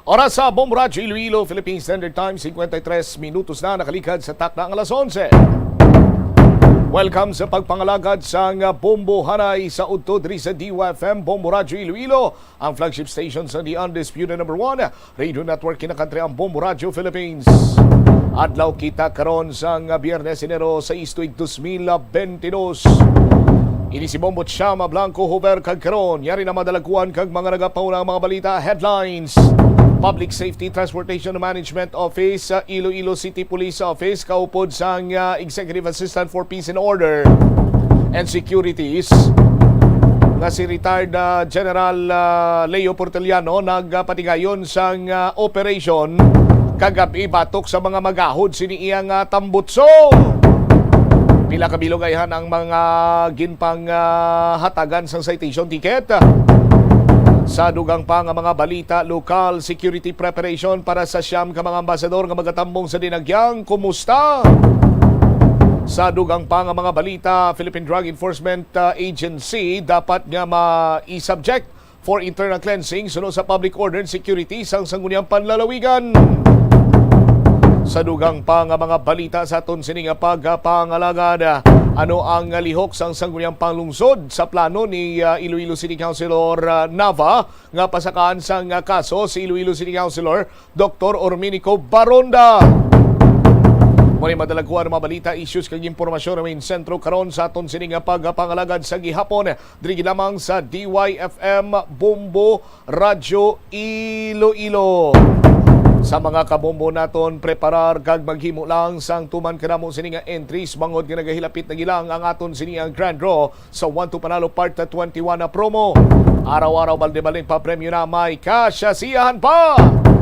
Oras sa Bombo Radio Iloilo, Philippine Standard Time, 53 minutos na nakalikad sa takna ng alas 11. Welcome sa pagpangalagad sa Bombo Hanay sa Udto diri sa DYFM Bombo Radio Iloilo, ang flagship station sa the undisputed number 1 radio network kinakantri ang Bombo Radio Philippines. Adlaw kita karon sa Biyernes, Enero 6, 2022. Ini si Bombo Chama Blanco Hover kag karon yari na madalaguan kag mga nagapauna mga balita headlines. Public Safety Transportation Management Office sa Iloilo City Police Office kaupod sang Executive Assistant for Peace and Order and Securities nga si retired General Leo Porteliano nagpatigayon sang operation kagabi batok sa mga magahod sini iyang tambutso. Pila ka bilog ayhan ang mga ginpang hatagan sang citation ticket. Sa dugang pa nga mga balita, local security preparation para sa siyam ka mga ambasador nga magatambong sa dinagyang. Kumusta? Sa dugang pa nga mga balita, Philippine Drug Enforcement Agency dapat nga ma-subject for internal cleansing sunod sa public order and security sang sangguniang panlalawigan. Sa dugang pa nga mga balita sa aton sining pagpangalagad, ano ang lihok sang sangguniang panglungsod sa plano ni Iloilo City Councilor Nava nga pasakaan sang kaso si Iloilo City Councilor Dr. Orminico Baronda. Muli madalaguan mga balita, issues kag impormasyon na main sentro karon sa aton sining pagpangalagad sa gihapon diri lamang sa DYFM Bombo Radio Iloilo. Sa mga kabombo naton, preparar kag maghimo lang sang tuman kanamo sini nga entries bangod nga nagahilapit na gilang ang aton sini ang grand draw sa 1-2 Panalo Part 21 na promo. Araw-araw balde-balde pa premyo na may kasyasiyahan pa.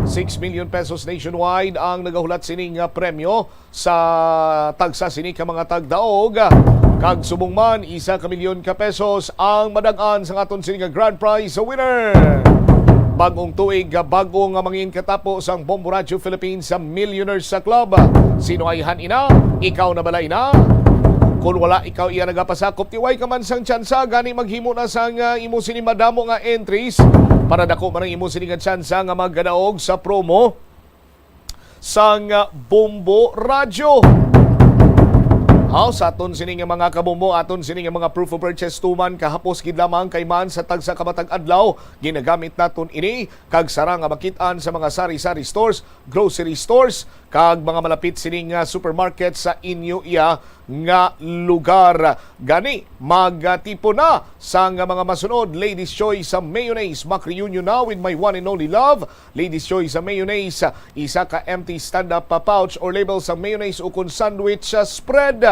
6 million pesos nationwide ang nagahulat sini nga premyo sa tagsa sini ka mga tagdaog. Kag subong man 1 milyon ka pesos ang madagan sa aton sini nga grand prize sa winner. Bagong tuig, bagong mangin katapo sang Bombo Radio Philippines sa Millionaires sa Club. Sino ay ina? Ikaw na balay na? Kung wala ikaw iya nagapasakop, tiway ka man sang tsansa, gani maghimo na sang imo sini madamo nga entries para dako man ang imo sini nga tsansa nga magadaog sa promo sang Bombo Radio. Sa aton sining mga kabombo, aton sining mga proof of purchase tuman kahapos gid lamang kay man sa tagsa kamatag adlaw ginagamit naton ini kag sara nga makit-an sa mga sari-sari stores, grocery stores kag mga malapit sining supermarket sa inyo iya nga lugar. Gani magtipo na sa mga masunod. Ladies Choice sa mayonnaise, mag-reunion na with my one and only love. Ladies Choice sa mayonnaise, isa ka empty stand-up pouch or label sa mayonnaise o kung sandwich spread.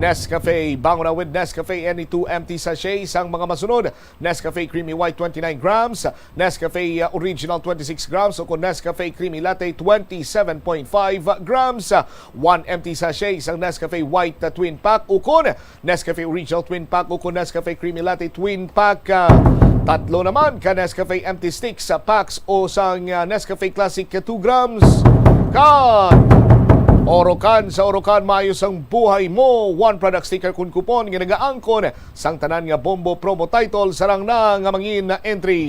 Nescafe, bango na with Nescafe any 2 empty sachet sang mga masunod. Nescafe Creamy White 29 grams, Nescafe Original 26 grams o kung Nescafe Creamy Latte 27.5 grams. 1 empty sachet sang Nescafe White Twin Pack o kung Nescafe Original Twin Pack o kung Nescafe Creamy Latte Twin Pack. Tatlo naman ka Nescafe Empty Sticks sa packs o sang Nescafe Classic 2 grams. Orokan sa Orokan, maayos ang buhay mo. 1 product sticker kun kupon nga nagaangkon sang tanan nga Bombo promo title sarang na nga mangin na entry.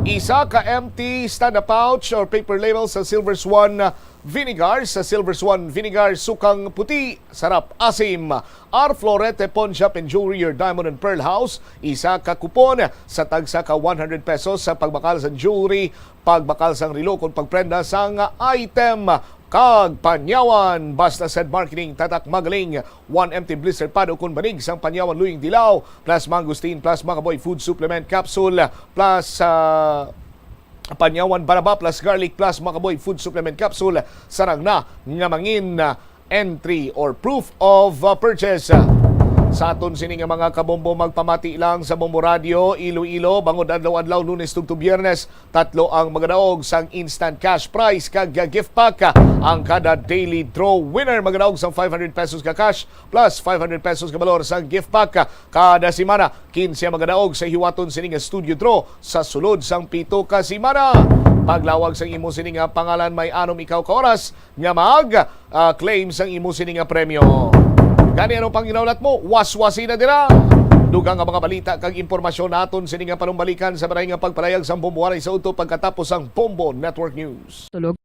Isa ka empty stand-up pouch or paper label sa Silver Swan Vinegar. Sa Silver Swan Vinegar, sukang puti, sarap, asim. R. Florete Pawn Shop and Jewelry, your Diamond and Pearl House. Isa ka kupon sa tagsa ka 100 pesos sa pagbakal sa jewelry, pagbakal sang relo kung pagprenda sang item. Kag Panyawan, basta said marketing, tatak magaling. 1 empty blister pad o kun banig sang Panyawan Luying Dilaw, plus mangustin, plus Makaboy food supplement capsule, plus Panyawan Baraba, plus garlic, plus Makaboy food supplement capsule. Sarang na nga mangin entry or proof of purchase. Sa aton sining mga kabombo, magpamati lang sa Bombo Radio Iloilo bangod adlaw-adlaw Lunes tugto Biyernes. Tatlo ang magadaog sang instant cash prize kag gift pack. Ang kada daily draw winner magadaog sang 500 pesos ka cash plus 500 pesos ka balor sang gift pack. Kada semana 15 magadaog sa hiwaton sining studio draw sa sulod sang 7 ka semana. Paglawag sang imo sining pangalan may anom ikaw ka oras nga mag claim sang imo sining premyo. Gani anong panginaulat mo? Waswasi na dira. Dugang ang mga balita kag impormasyon naton sa nga panumbalikan sa maray nga pagpalayag sa bumbuharay sa uto pagkatapos ang Bombo Network News. Tulog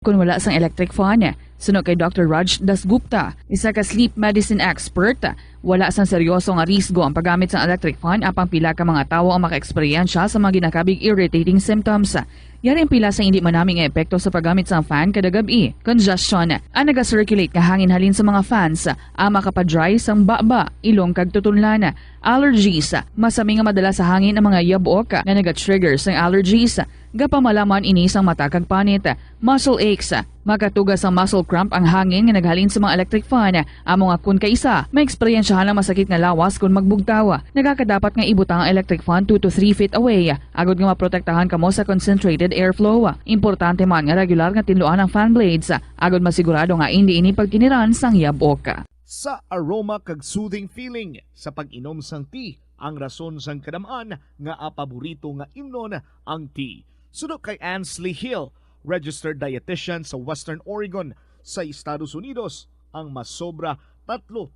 kung wala sang electric fan. Suno kay Dr. Raj Dasgupta, isa ka sleep medicine expert, wala sang seryoso nga risgo ang paggamit sa electric fan apang pila ka mga tawo ang maka-eksperyensya sa mga ginakabig irritating symptoms. Yari ang pila sa hindi manaming epekto sa paggamit sa fan kada gabi. Congestion, ang naga-circulate nga hangin halin sa mga fans, ang makapadry sang baba, ilong kag tutunlan. Allergies, masami nga madala sa hangin ang mga yabok nga naga-trigger sang allergies. Gapamalaman ini sang mata kag panit. Muscle aches, makatugas ang muscle cramp ang hangin nga naghalin sa mga electric fan. Amo nga kun kaisa, may eksperyensyahan ang masakit nga lawas kung magbugtawa. Nagakadapat nga ibutang ang electric fan 2 to 3 feet away. Agod nga maprotektahan kamo sa concentrated airflow. Importante man nga regular nga tinluan ang fan blades. Agod masigurado nga hindi ini pagkiniran sang yabok. Sa aroma kag soothing feeling sa pag-inom sang tea, ang rason sang kadamaan nga paborito nga imnon ang tea. Sunod kay Ansley Hill, registered dietitian sa Western Oregon sa Estados Unidos, ang mas sobra 3-4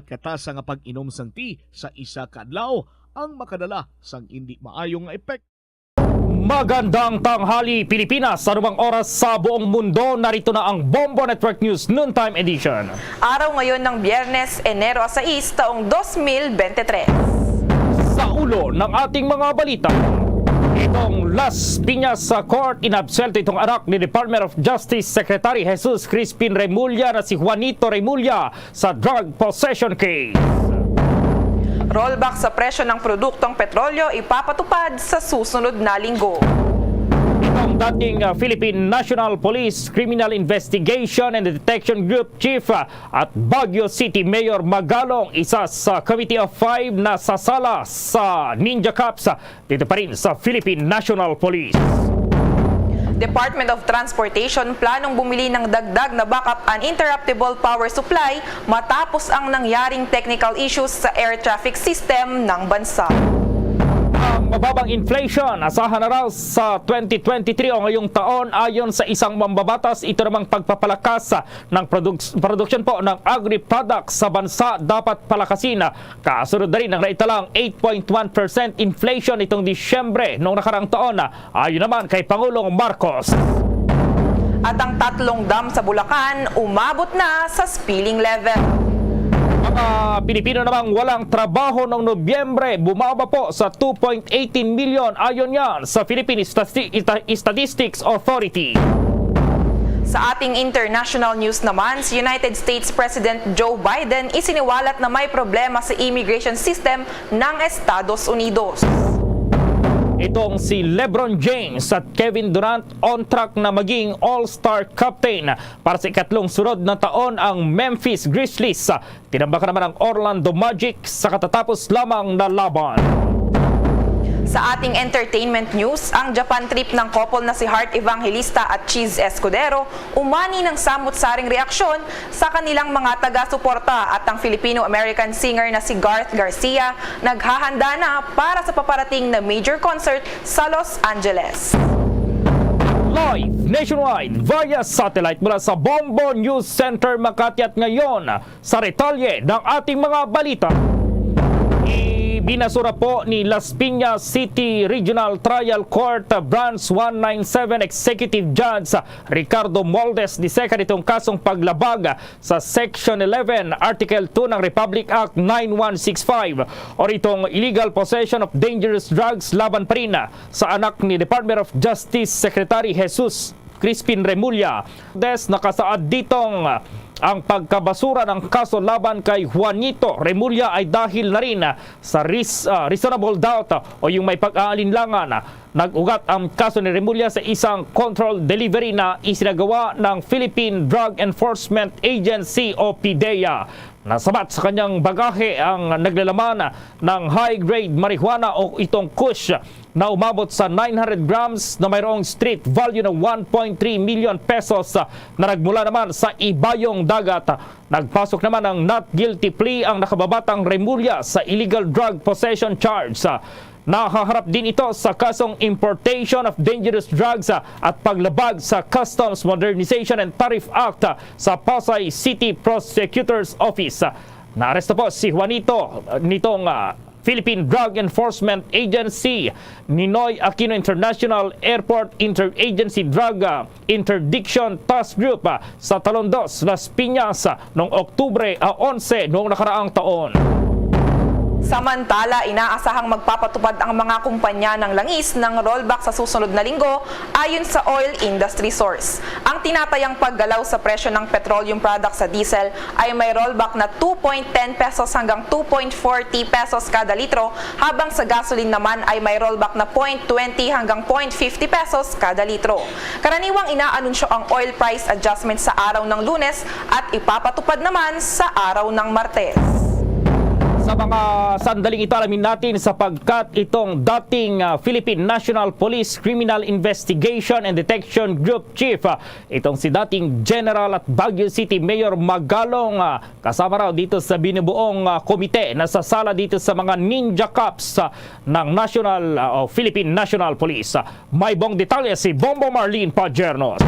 katasa nga pag-inom sang tea sa isa ka adlaw ang makadala sang hindi maayong epekto. Magandang tanghali Pilipinas, sa anumang oras sa buong mundo, narito na ang Bombo Network News Noontime Edition. Araw ngayon ng Biyernes, Enero 6, taong 2023. Sa ulo ng ating mga balita, itong Las Piñas sa court, inabsuelto itong anak ni Department of Justice Secretary Jesus Crispin Remulla na si Juanito Remulla sa drug possession case. Rollback sa presyo ng produktong petrolyo ipapatupad sa susunod na linggo. Itong dating Philippine National Police Criminal Investigation and Detection Group Chief at Baguio City Mayor Magalong, isa sa Committee of 5 na sasala sa Ninja Cups dito pa rin sa Philippine National Police. Department of Transportation planong bumili ng dagdag na backup uninterruptible power supply matapos ang nangyaring technical issues sa air traffic system ng bansa. Ang mababang inflation asahan na raw sa 2023 o ngayong taon ayon sa isang mambabatas. Ito namang pagpapalakas ng production po ng agri-products sa bansa dapat palakasin. Kasunod na rin ang naitalang 8.1% inflation itong Disyembre noong nakarang taon ayon naman kay Pangulong Marcos. At ang 3 dam sa Bulacan umabot na sa spilling level. Mga Pilipino namang walang trabaho noong Nobyembre bumaba po sa 2.18 million ayon yan sa Philippine Statistics Authority. Sa ating international news naman, si United States President Joe Biden isiniwalat na may problema sa immigration system ng Estados Unidos. Itong si LeBron James at Kevin Durant on track na maging All-Star Captain para sa ikatlong sunod na taon ang Memphis Grizzlies. Tinambakan naman ang Orlando Magic sa katatapos lamang na laban. Sa ating entertainment news, ang Japan trip ng couple na si Heart Evangelista at Cheese Escudero umani ng samot-saring reaksyon sa kanilang mga taga-suporta at ang Filipino-American singer na si Garth Garcia naghahanda na para sa paparating na major concert sa Los Angeles. Live nationwide via satellite mula sa Bombo News Center Makati at ngayon sa retalye ng ating mga balita. Binasura po ni Las Piñas City Regional Trial Court Branch 197 Executive Judge Ricardo Moldes II itong kasong paglabag sa Section 11 Article 2 ng Republic Act 9165 o itong illegal possession of dangerous drugs laban pa rin sa anak ni Department of Justice Secretary Jesus Crispin Remulla. Nakasaad ditong ang pagkabasura ng kaso laban kay Juanito Remulla ay dahil na rin sa reasonable doubt o yung may pag-aalinlangan. Nag-ugat ang kaso ni Remulla sa isang controlled delivery na isinagawa ng Philippine Drug Enforcement Agency o PDEA. Nasabat sa kanyang bagahe ang naglalaman ng high-grade marijuana o itong kush na umabot sa 900 grams na mayroong street value ng 1.3 million pesos na nagmula naman sa ibayong dagat. Nagpasok naman ng not guilty plea ang nakababatang Remulla sa illegal drug possession charge. Nakaharap din ito sa kasong importation of dangerous drugs at paglabag sa Customs Modernization and Tariff Act sa Pasay City Prosecutor's Office. Naaresto po si Juanito nitong Philippine Drug Enforcement Agency, Ninoy Aquino International Airport Interagency Drug Interdiction Task Group sa Talondos, Las Piñas noong Oktubre 11 noong nakaraang taon. Samantala, inaasahang magpapatupad ang mga kumpanya ng langis ng rollback sa susunod na linggo ayon sa oil industry source. Ang tinatayang paggalaw sa presyo ng petroleum products sa diesel ay may rollback na 2.10 pesos hanggang 2.40 pesos kada litro, habang sa gasoline naman ay may rollback na 0.20 hanggang 0.50 pesos kada litro. Karaniwang inaanunsyo ang oil price adjustment sa araw ng Lunes at ipapatupad naman sa araw ng Martes. Sa mga sandaling ito, alamin natin sapagkat itong dating Philippine National Police Criminal Investigation and Detection Group Chief, itong si dating General at Baguio City Mayor Magalong, kasama raw dito sa binubuong komite na sasala dito sa mga Ninja Cops ng Philippine National Police. May buong detalye si Bombo Marlene Pajernos.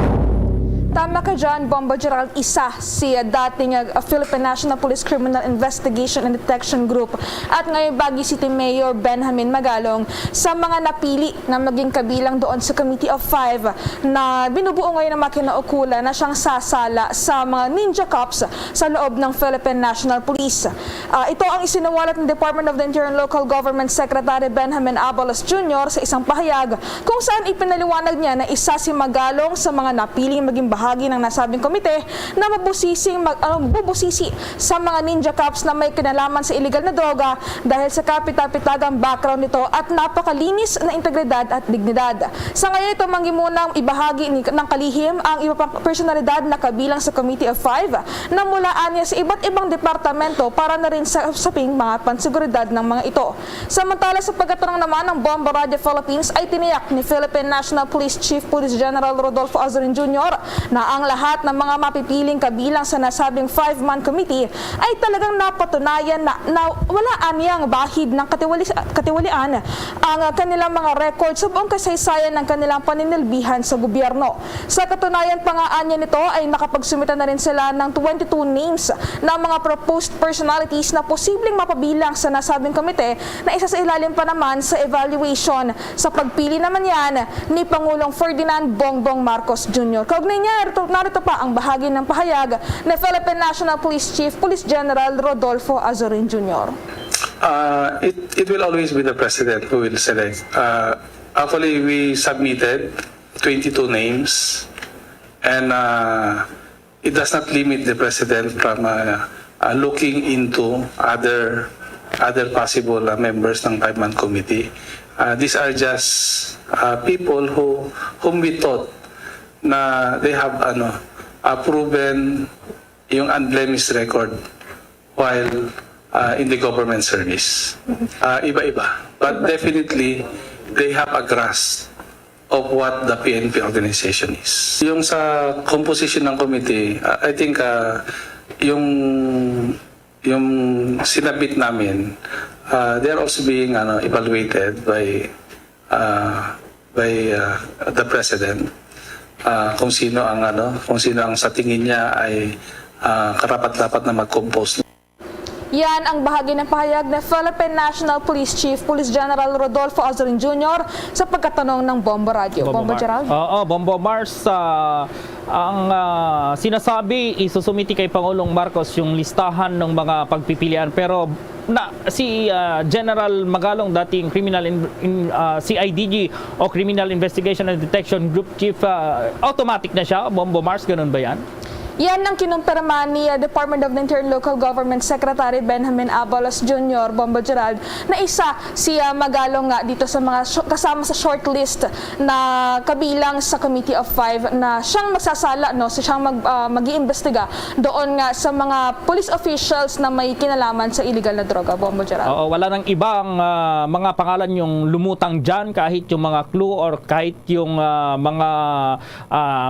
Tama ka dyan, Bombo Gerald, isa si dating Philippine National Police Criminal Investigation and Detection Group at ngayon Baguio City Mayor Benjamin Magalong sa mga napili na maging kabilang doon sa Committee of Five na binubuo ngayon ng mga kinaukulan na siyang sasala sa mga Ninja Cops sa loob ng Philippine National Police. Ito ang isinuwalat ng Department of the Interior and Local Government Secretary Benjamin Abalos Jr. sa isang pahayag kung saan ipinaliwanag niya na isa si Magalong sa mga napiling maging bahagi ng nasabing komite na mabubusisi sa mga Ninja Cops na may kinalaman sa illegal na droga dahil sa kapitapitagang background nito at napakalinis na integridad at dignidad. Sa ngayon ito manggimunang ibahagi ng kalihim ang iba pang personalidad na kabilang sa Committee of Five na mulaan niya sa iba't ibang departamento para na rin sa usaping mga panseguridad ng mga ito. Samantala sa pagkatanong naman ng Bombo Radio Philippines ay tiniyak ni Philippine National Police Chief Police General Rodolfo Azorin Jr. na ang lahat ng mga mapipiling kabilang sa nasabing 5-man committee ay talagang napatunayan na wala anyang bahid ng katiwalian ang kanilang mga record sa buong kasaysayan ng kanilang paninilbihan sa gobyerno. Sa katunayan, pangaanya nito ay nakapagsumita na rin sila ng 22 names ng mga proposed personalities na posibleng mapabilang sa nasabing komite na isa sa ilalim pa naman sa evaluation. Sa pagpili naman yan ni Pangulong Ferdinand Bongbong Marcos Jr. Kaugnay niya, narito pa ang bahagi ng pahayag ni Philippine National Police Chief Police General Rodolfo Azorin Jr. It will always be the President who will select. Actually, we submitted 22 names and it does not limit the President from looking into other possible members ng 5-man committee. These are just people whom we thought na they have proven yung unblemished record while in the government service. Iba-iba. But definitely, they have a grasp of what the PNP organization is. Yung sa composition ng committee, I think yung sinabit namin, they're also being evaluated by the President. Kung sino ang sa tingin niya ay karapat-dapat na mag-compose. Yan ang bahagi ng pahayag ng Philippine National Police Chief Police General Rodolfo Azorin Jr. sa pagkatanong ng Bombo Radio. Bombo Gerald? Oo, Bombo Mars, ang sinasabi isusumiti kay Pangulong Marcos yung listahan ng mga pagpipilian, pero si General Magalong, dating CIDG o Criminal Investigation and Detection Group Chief, automatic na siya, Bombo Mars, ganun ba yan? Yan ang kinumpirma ni Department of the Interior and Local Government Secretary Benjamin Abalos Jr. Bombo Gerald na isa si Magalong nga dito sa mga kasama sa shortlist na kabilang sa Committee of Five na siyang magsasala, siyang mag-iimbestiga doon nga sa mga police officials na may kinalaman sa illegal na droga. Bombo Gerald. Oo, wala nang ibang mga pangalan yung lumutang dyan, kahit yung mga clue or kahit yung mga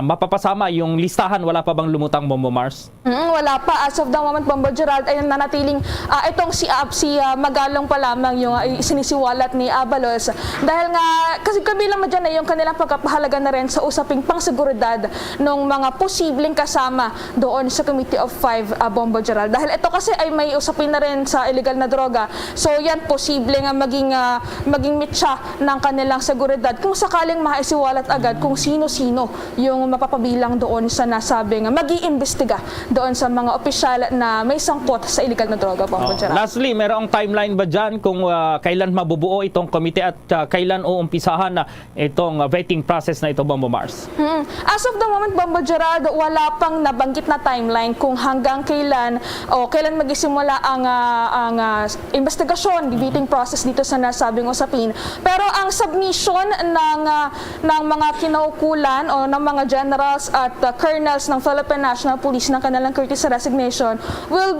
mapapasama yung listahan, wala pa bang lumutang, Bombo Mars? Wala pa. As of the moment, Bombo Gerald, ay nanatiling itong si Magalong pa lamang yung sinisiwalat ni Abalos. Dahil nga, kasi kabilang mo dyan ay yung kanilang pagkapahalaga na rin sa usaping pangseguridad ng mga posibleng kasama doon sa Committee of Five, Bombo Gerald. Dahil ito kasi ay may usapin na rin sa illegal na droga. So yan, posible nga maging mitsa ng kanilang seguridad kung sakaling maisiwalat agad kung sino-sino yung mapapabilang doon sa nasabing mag-iimbestiga doon sa mga opisyal na may sangkot sa illegal na droga, Bombo Gerald. Lastly, merong timeline ba dyan kung kailan mabubuo itong komite at kailan uumpisahan na itong vetting process na ito, Bombo Mars? As of the moment, Bombo Gerald, wala pang nabanggit na timeline kung hanggang kailan o kailan magisimula ang investigasyon, vetting process dito sa nasabing usapin. Pero ang submission ng mga kinaukulan o ng mga generals at colonels ng Philippine National Police ng kanilang courtesy resignation will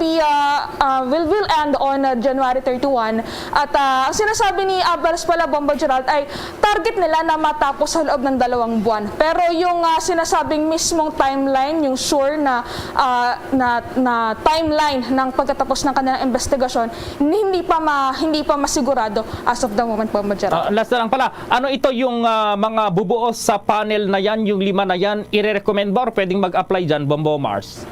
end on January 31. At ang sinasabi ni Abalos pala, Bombo Gerald, ay target nila na matapos sa loob ng 2 buwan. Pero yung sinasabing mismong timeline, yung sure na timeline ng pagkatapos ng kanilang investigasyon, hindi pa masigurado as of the moment, Bombo Gerald. Last na lang pala, ano ito yung mga bubuo sa panel na yan, yung 5 na yan, i-recommend ba or pwedeng mag-apply dyan, Bombo Mars?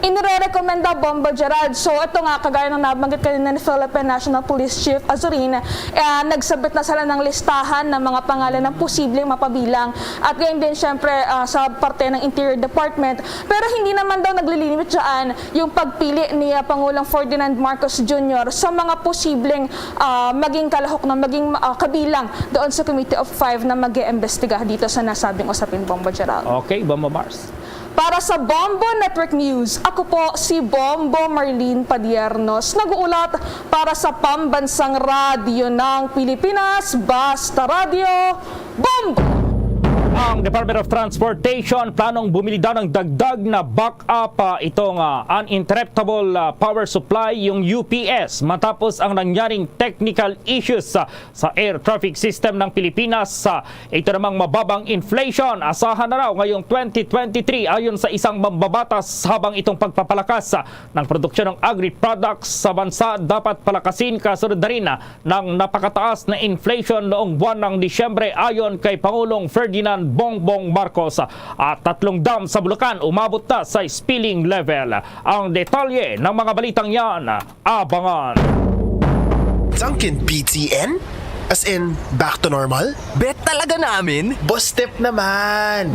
Inire-recommenda, Bombo Gerald. So ito nga, kagaya ng nabanggit kanina ni Philippine National Police Chief Azurin, nagsabit na sila ng listahan ng mga pangalan ng posibleng mapabilang. At ngayon din, syempre, sa parte ng Interior Department. Pero hindi naman daw naglilimit dyan yung pagpili ni Pangulong Ferdinand Marcos Jr. sa mga posibleng maging kalahok na maging kabilang doon sa Committee of Five na mag-iimbestiga dito sa nasabing usapin, Bombo Gerald. Okay, Bombo Mars. Para sa Bombo Network News, ako po si Bombo Marlene Padiernos, nag-uulat para sa Pambansang Radyo ng Pilipinas, Basta Radio, Bombo! Ang Department of Transportation planong bumili daw ng dagdag na backup itong uninterruptible power supply, yung UPS, matapos ang nangyaring technical issues sa air traffic system ng Pilipinas. Ito namang mababang inflation, asahan na raw ngayong 2023 ayon sa isang mambabatas. Habang itong pagpapalakas ng produksyon ng agri-products sa bansa dapat palakasin kasunod na rin ng napakataas na inflation noong buwan ng Disyembre ayon kay Pangulong Ferdinand Bongbong Marcos. At 3 dam sa Bulacan umabot na sa spilling level. Ang detalye ng mga balitang yan, abangan. Dunkin BTN? As in, back to normal? Bet talaga namin. Boss step naman!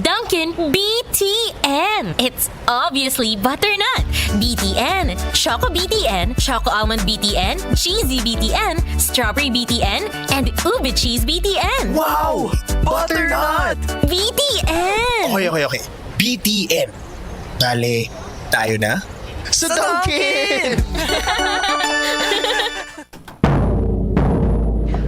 Dunkin' BTN. It's obviously butternut. BTN, Choco BTN, Choco Almond BTN, Cheesy BTN, Strawberry BTN, and Ube Cheese BTN. Wow! Butternut! BTN! Okay. BTN. Dale, tayo na? Sa Dunkin!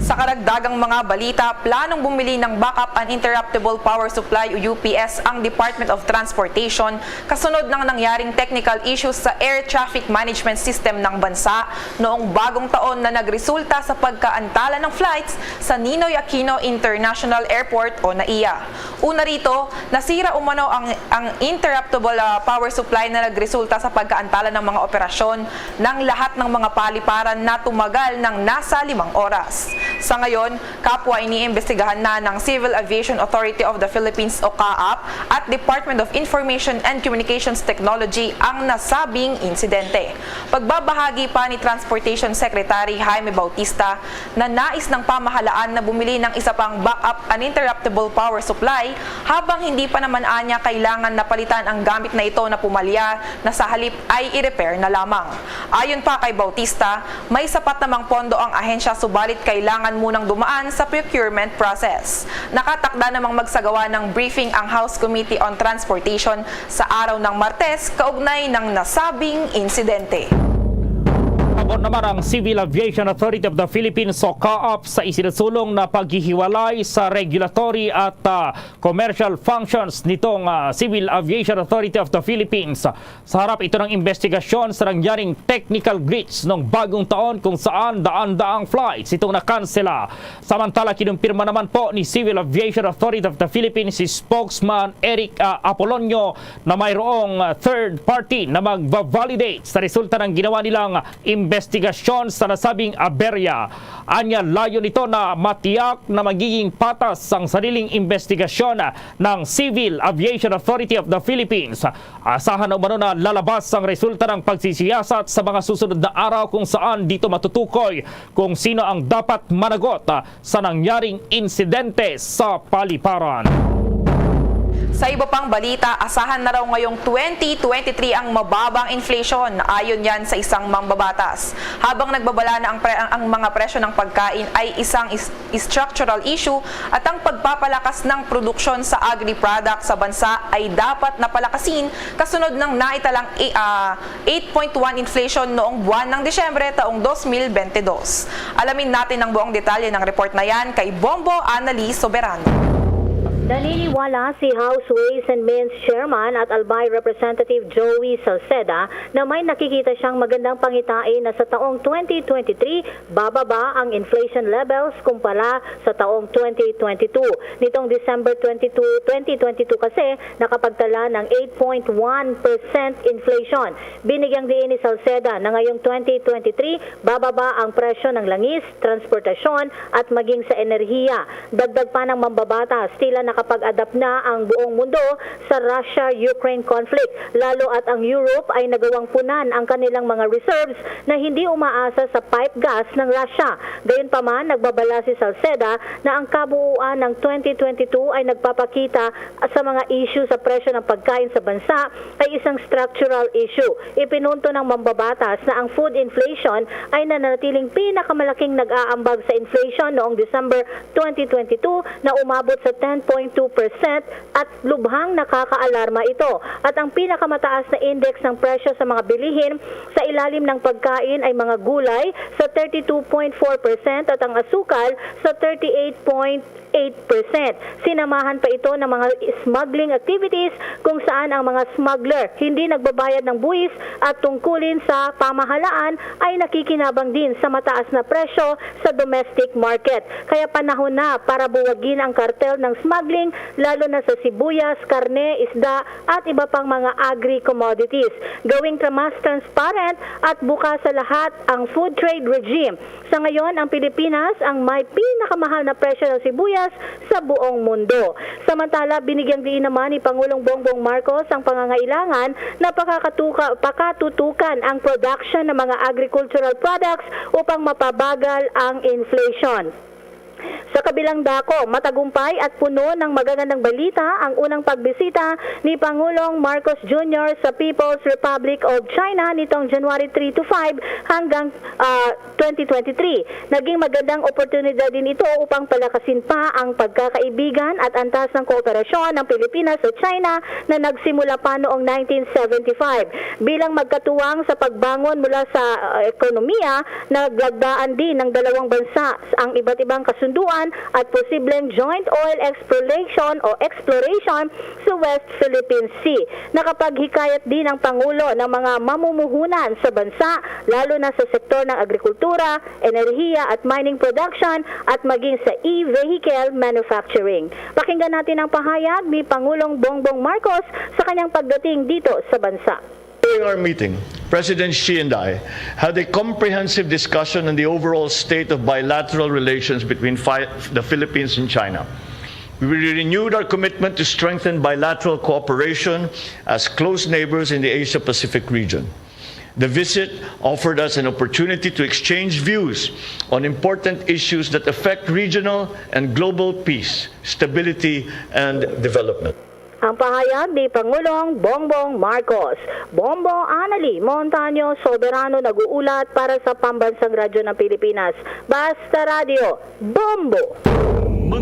Sa karagdagang mga balita, planong bumili ng Backup Uninterruptible Power Supply o UPS ang Department of Transportation kasunod ng nangyaring technical issues sa Air Traffic Management System ng bansa noong bagong taon na nagresulta sa pagkaantala ng flights sa Ninoy Aquino International Airport o NAIA. Una rito, nasira umano ang interruptible power supply na nagresulta sa pagkaantala ng mga operasyon ng lahat ng mga paliparan na tumagal ng nasa 5 oras. Sa ngayon, kapwa iniimbestigahan na ng Civil Aviation Authority of the Philippines o CAAP at Department of Information and Communications Technology ang nasabing insidente. Pagbabahagi pa ni Transportation Secretary Jaime Bautista na nais ng pamahalaan na bumili ng isa pang backup uninterruptible power supply habang hindi pa naman anya kailangan na palitan ang gamit na ito na pumalya na sa halip ay i-repair na lamang. Ayon pa kay Bautista, may sapat namang pondo ang ahensya subalit kailangan munang dumaan sa procurement process. Nakatakda namang magsagawa ng briefing ang House Committee on Transportation sa araw ng Martes kaugnay ng nasabing insidente. Tugon naman ang Civil Aviation Authority of the Philippines o CAAP sa isinusulong na paghihiwalay sa regulatory at commercial functions nitong Civil Aviation Authority of the Philippines. Sa harap ito ng investigasyon sa nangyaring technical glitch noong bagong taon kung saan daan-daang flights itong nakansela. Samantala, kinumpirma naman po ni Civil Aviation Authority of the Philippines si spokesman Eric Apolonio na mayroong third party na mag-validate sa resulta ng ginawa nilang investigasyon sa nasabing aberya. Anya, layo nito na matiyak na magiging patas ang sariling investigasyon ng Civil Aviation Authority of the Philippines. Asahan na umano na lalabas ang resulta ng pagsisiyasat sa mga susunod na araw kung saan dito matutukoy kung sino ang dapat managot sa nangyaring insidente sa paliparan. Sa iba pang balita, asahan na raw ngayong 2023 ang mababang inflation ayon yan sa isang mambabatas. Habang nagbabala na ang mga presyo ng pagkain ay isang structural issue at ang pagpapalakas ng produksyon sa agri-product sa bansa ay dapat napalakasin kasunod ng naitalang 8.1 inflation noong buwan ng Disyembre taong 2022. Alamin natin ang buong detalye ng report na yan kay Bombo Annalise Soberano. Naniniwala si House Ways and Means Chairman at Albay Representative Joey Salceda na may nakikita siyang magandang pangitain na sa taong 2023 bababa ang inflation levels kumpara sa taong 2022. Nitong December 2022 kasi nakapagtala ng 8.1% inflation. Binigyang diin ni Salceda na ngayong 2023 bababa ang presyo ng langis, transportasyon at maging sa enerhiya. Dagdag pa ng mambabatas, tila nakapag-adapt na ang buong mundo sa Russia-Ukraine conflict, lalo at ang Europe ay nagawang punan ang kanilang mga reserves na hindi umaasa sa pipe gas ng Russia. Gayunpaman, nagbabala si Salceda na ang kabuuan ng 2022 ay nagpapakita sa mga issue sa presyo ng pagkain sa bansa ay isang structural issue. Ipinunto ng mambabatas na ang food inflation ay nanatiling pinakamalaking nag-aambag sa inflation noong December 2022 na umabot sa 10.2% at lubhang nakakaalarma ito. At ang pinakamataas na index ng presyo sa mga bilihin sa ilalim ng pagkain ay mga gulay sa 32.4% at ang asukal sa 38.8%. Sinamahan pa ito ng mga smuggling activities kung saan ang mga smuggler hindi nagbabayad ng buwis at tungkulin sa pamahalaan ay nakikinabang din sa mataas na presyo sa domestic market. Kaya panahon na para buwagin ang kartel ng smuggling lalo na sa sibuyas, karne, isda at iba pang mga agri-commodities. Gawing mas transparent at bukas sa lahat ang food trade regime. Sa ngayon, ang Pilipinas ang may pinakamahal na presyo ng sibuyas sa buong mundo. Samantala, binigyang diin naman ni Pangulong Bongbong Marcos ang pangangailangan na pakatutukan ang production ng mga agricultural products upang mapabagal ang inflation. Sa kabilang dako, matagumpay at puno ng magagandang balita ang unang pagbisita ni Pangulong Marcos Jr. sa People's Republic of China nitong January 3 to 5 hanggang 2023. Naging magandang oportunidad din ito upang palakasin pa ang pagkakaibigan at antas ng kooperasyon ng Pilipinas sa China na nagsimula pa noong 1975. Bilang magkatuwang sa pagbangon mula sa ekonomiya, naglagdaan din ng dalawang bansa ang iba't ibang kasunduan at posibleng joint oil exploration sa West Philippine Sea. Nakapaghikayat din ang Pangulo ng mga mamumuhunan sa bansa, lalo na sa sektor ng agrikultura, enerhiya at mining production at maging sa e-vehicle manufacturing. Pakinggan natin ang pahayag ni Pangulong Bongbong Marcos sa kanyang pagdating dito sa bansa. During our meeting, President Xi and I had a comprehensive discussion on the overall state of bilateral relations between the Philippines and China. We renewed our commitment to strengthen bilateral cooperation as close neighbors in the Asia-Pacific region. The visit offered us an opportunity to exchange views on important issues that affect regional and global peace, stability, and development. Ang pahayag ni Pangulong Bongbong Marcos. Bombo Annalise Montaño Soberano nag-uulat para sa Pambansang Radyo ng Pilipinas. Basta Radio, Bombo!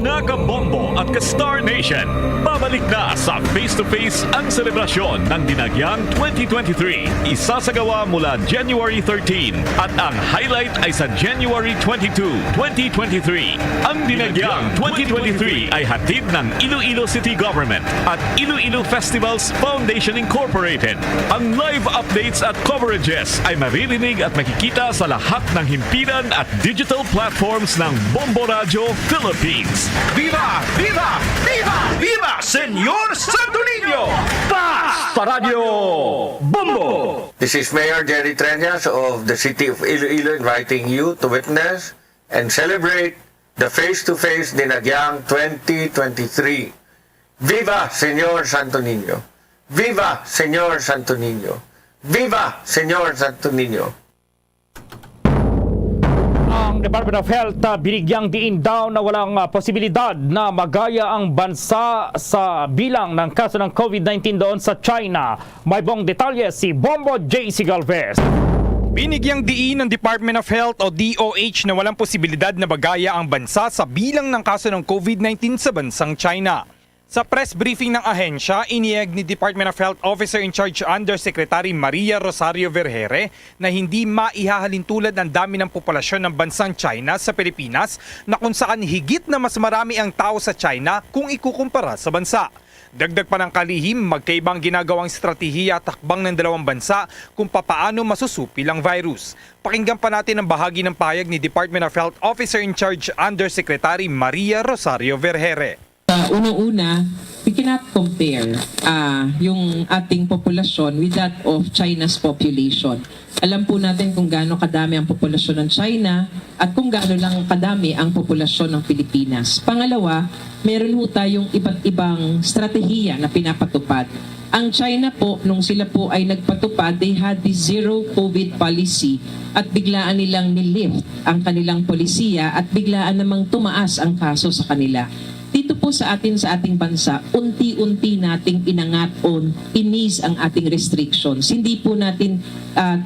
Mga kabombo at ka-Star Nation, babalik na sa face-to-face ang selebrasyon ng Dinagyang 2023. Isasagawa mula January 13 at ang highlight ay sa January 22, 2023. Ang Dinagyang 2023 ay hatid ng Iloilo City Government at Iloilo Festivals Foundation Incorporated. Ang live updates at coverages ay maririnig at makikita sa lahat ng himpilan at digital platforms ng Bombo Radio Philippines. Viva! Viva! Viva! Viva! Senyor Santo Niño! Sa Radyo Bombo! This is Mayor Jerry Treñas of the City of Iloilo inviting you to witness and celebrate the face-to-face Dinagyang 2023. Viva Senyor Santo Niño! Viva Senyor Santo Niño! Viva Senyor Santo Niño! Ang Department of Health binigyang diin daw na walang posibilidad na magaya ang bansa sa bilang ng kaso ng COVID-19 doon sa China. May buong detalye si Bombo JC Galvez. Binigyang diin ng Department of Health o DOH na walang posibilidad na magaya ang bansa sa bilang ng kaso ng COVID-19 sa bansang China. Sa press briefing ng ahensya, iniyag ni Department of Health Officer in Charge Undersecretary Maria Rosario Vergere na hindi maihahalin tulad ang dami ng populasyon ng bansang China sa Pilipinas na kung saan higit na mas marami ang tao sa China kung ikukumpara sa bansa. Dagdag pa ng kalihim, magkaibang ginagawang estratehiya at takbang ng dalawang bansa kung papaano masusupil ang virus. Pakinggan pa natin ang bahagi ng pahayag ni Department of Health Officer in Charge Undersecretary Maria Rosario Vergere. Unang-una, we cannot compare yung ating populasyon with that of China's population. Alam po natin kung gaano kadami ang populasyon ng China at kung gaano lang kadami ang populasyon ng Pilipinas. Pangalawa, meron po tayong iba't ibang strategiya na pinapatupad. Ang China po, nung sila po ay nagpatupad, they had the zero COVID policy at biglaan nilang nilift ang kanilang polisiya at biglaan namang tumaas ang kaso sa kanila. Dito po sa ating bansa, unti-unti nating inangat on inis ang ating restrictions. Hindi po natin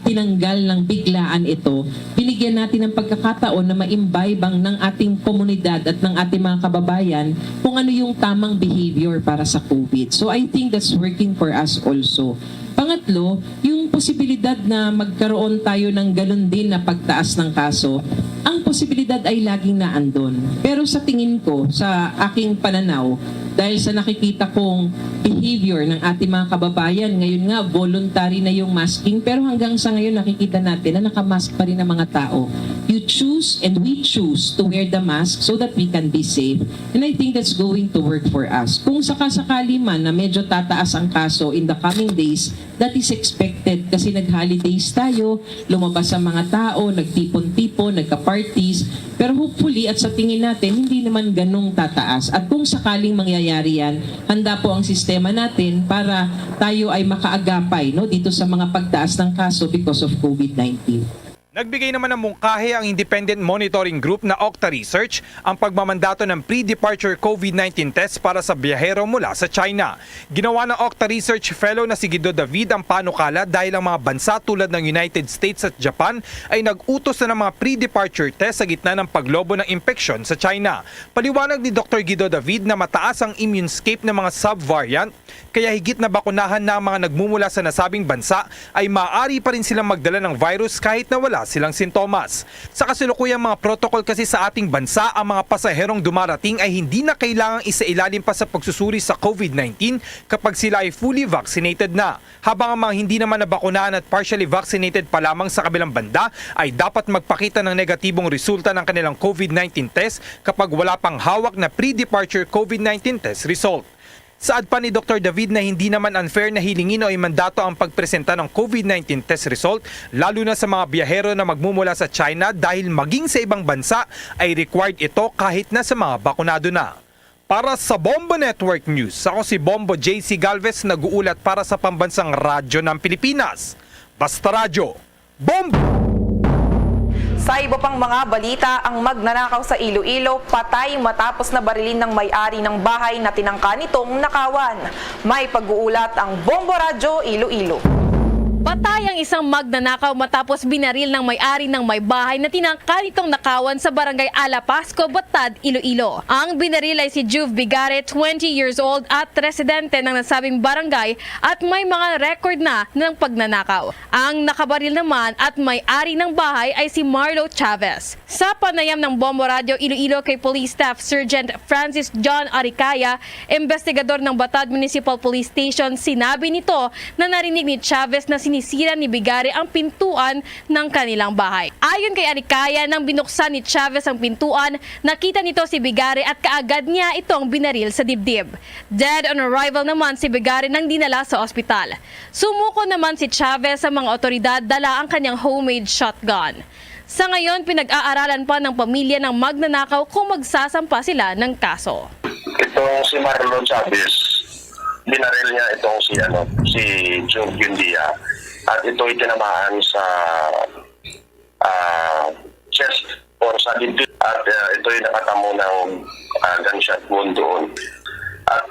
tinanggal ng biglaan ito. Binigyan natin ng pagkakataon na maimbibang ng ating komunidad at ng ating mga kababayan kung ano yung tamang behavior para sa COVID. So I think that's working for us also. Pangatlo, yung posibilidad na magkaroon tayo ng ganun din na pagtaas ng kaso, ang posibilidad ay laging naandun. Pero sa tingin ko, sa aking pananaw, dahil sa nakikita kong behavior ng ating mga kababayan, ngayon nga voluntary na yung masking, pero hanggang sa ngayon nakikita natin na nakamask pa rin ang mga tao. You choose and we choose to wear the mask so that we can be safe. And I think that's going to work for us. Kung sakasakali man na medyo tataas ang kaso in the coming days, that is expected kasi nag-holidays tayo, lumabas ang mga tao, nagtipon-tipon, nagka-parties, pero hopefully at sa tingin natin, hindi naman ganong tataas. At kung sakaling mangyayari yan, handa po ang sistema natin para tayo ay makaagapay dito sa mga pagtaas ng kaso because of COVID-19. Nagbigay naman ng mungkahi ang Independent Monitoring Group na Octa Research ang pagmamandato ng pre-departure COVID-19 test para sa biyahero mula sa China. Ginawa ng Octa Research Fellow na si Guido David ang panukala dahil ang mga bansa tulad ng United States at Japan ay nag-utos na ng mga pre-departure test sa gitna ng paglobo ng impeksyon sa China. Paliwanag ni Dr. Guido David na mataas ang immune escape ng mga sub-variant, kaya higit na bakunahan na ang mga nagmumula sa nasabing bansa ay maaari pa rin silang magdala ng virus kahit na wala silang sintomas. Sa kasulukuyang mga protocol kasi sa ating bansa, ang mga pasaherong dumarating ay hindi na kailangang isailalim pa sa pagsusuri sa COVID-19 kapag sila ay fully vaccinated na. Habang ang mga hindi naman nabakunahan at partially vaccinated pa lamang sa kabilang banda ay dapat magpakita ng negatibong resulta ng kanilang COVID-19 test kapag wala pang hawak na pre-departure COVID-19 test result. Saad pa ni Dr. David na hindi naman unfair na hilingin o imandato ang pagpresenta ng COVID-19 test result lalo na sa mga biyahero na magmumula sa China dahil maging sa ibang bansa ay required ito kahit na sa mga bakunado na. Para sa Bombo Network News, ako si Bombo JC Galvez, nag-uulat para sa pambansang radyo ng Pilipinas. Basta Radyo, Bombo! Sa iba pang mga balita, ang magnanakaw sa Iloilo patay matapos na barilin ng may-ari ng bahay na tinangka nitong nakawan. May pag-uulat ang Bombo Radyo Iloilo. Patay ang isang magnanakaw matapos binaril ng may-ari ng may bahay na tinangka nitong nakawan sa barangay Alapasco, Batad, Iloilo. Ang binaril ay si Juve Bigare, 20 years old at residente ng nasabing barangay at may mga record na ng pagnanakaw. Ang nakabaril naman at may-ari ng bahay ay si Marlo Chavez. Sa panayam ng Bombo Radio Iloilo kay Police Staff Sergeant Francis John Aricaya, investigador ng Batad Municipal Police Station, sinabi nito na narinig ni Chavez na sinisira ni Bigare ang pintuan ng kanilang bahay. Ayon kay Aricaya, nang binuksan ni Chavez ang pintuan, nakita nito si Bigare at kaagad niya itong binaril sa dibdib. Dead on arrival naman si Bigare nang dinala sa ospital. Sumuko naman si Chavez sa mga otoridad, dala ang kanyang homemade shotgun. Sa ngayon, pinag-aaralan pa ng pamilya ng magnanakaw kung magsasampa sila ng kaso. Itong si Marlon Chavez, binaril niya itong si Juve Gundia at ito tinamaan sa chest or sa dibdib at ito nakatamo ng gunshot wound doon. At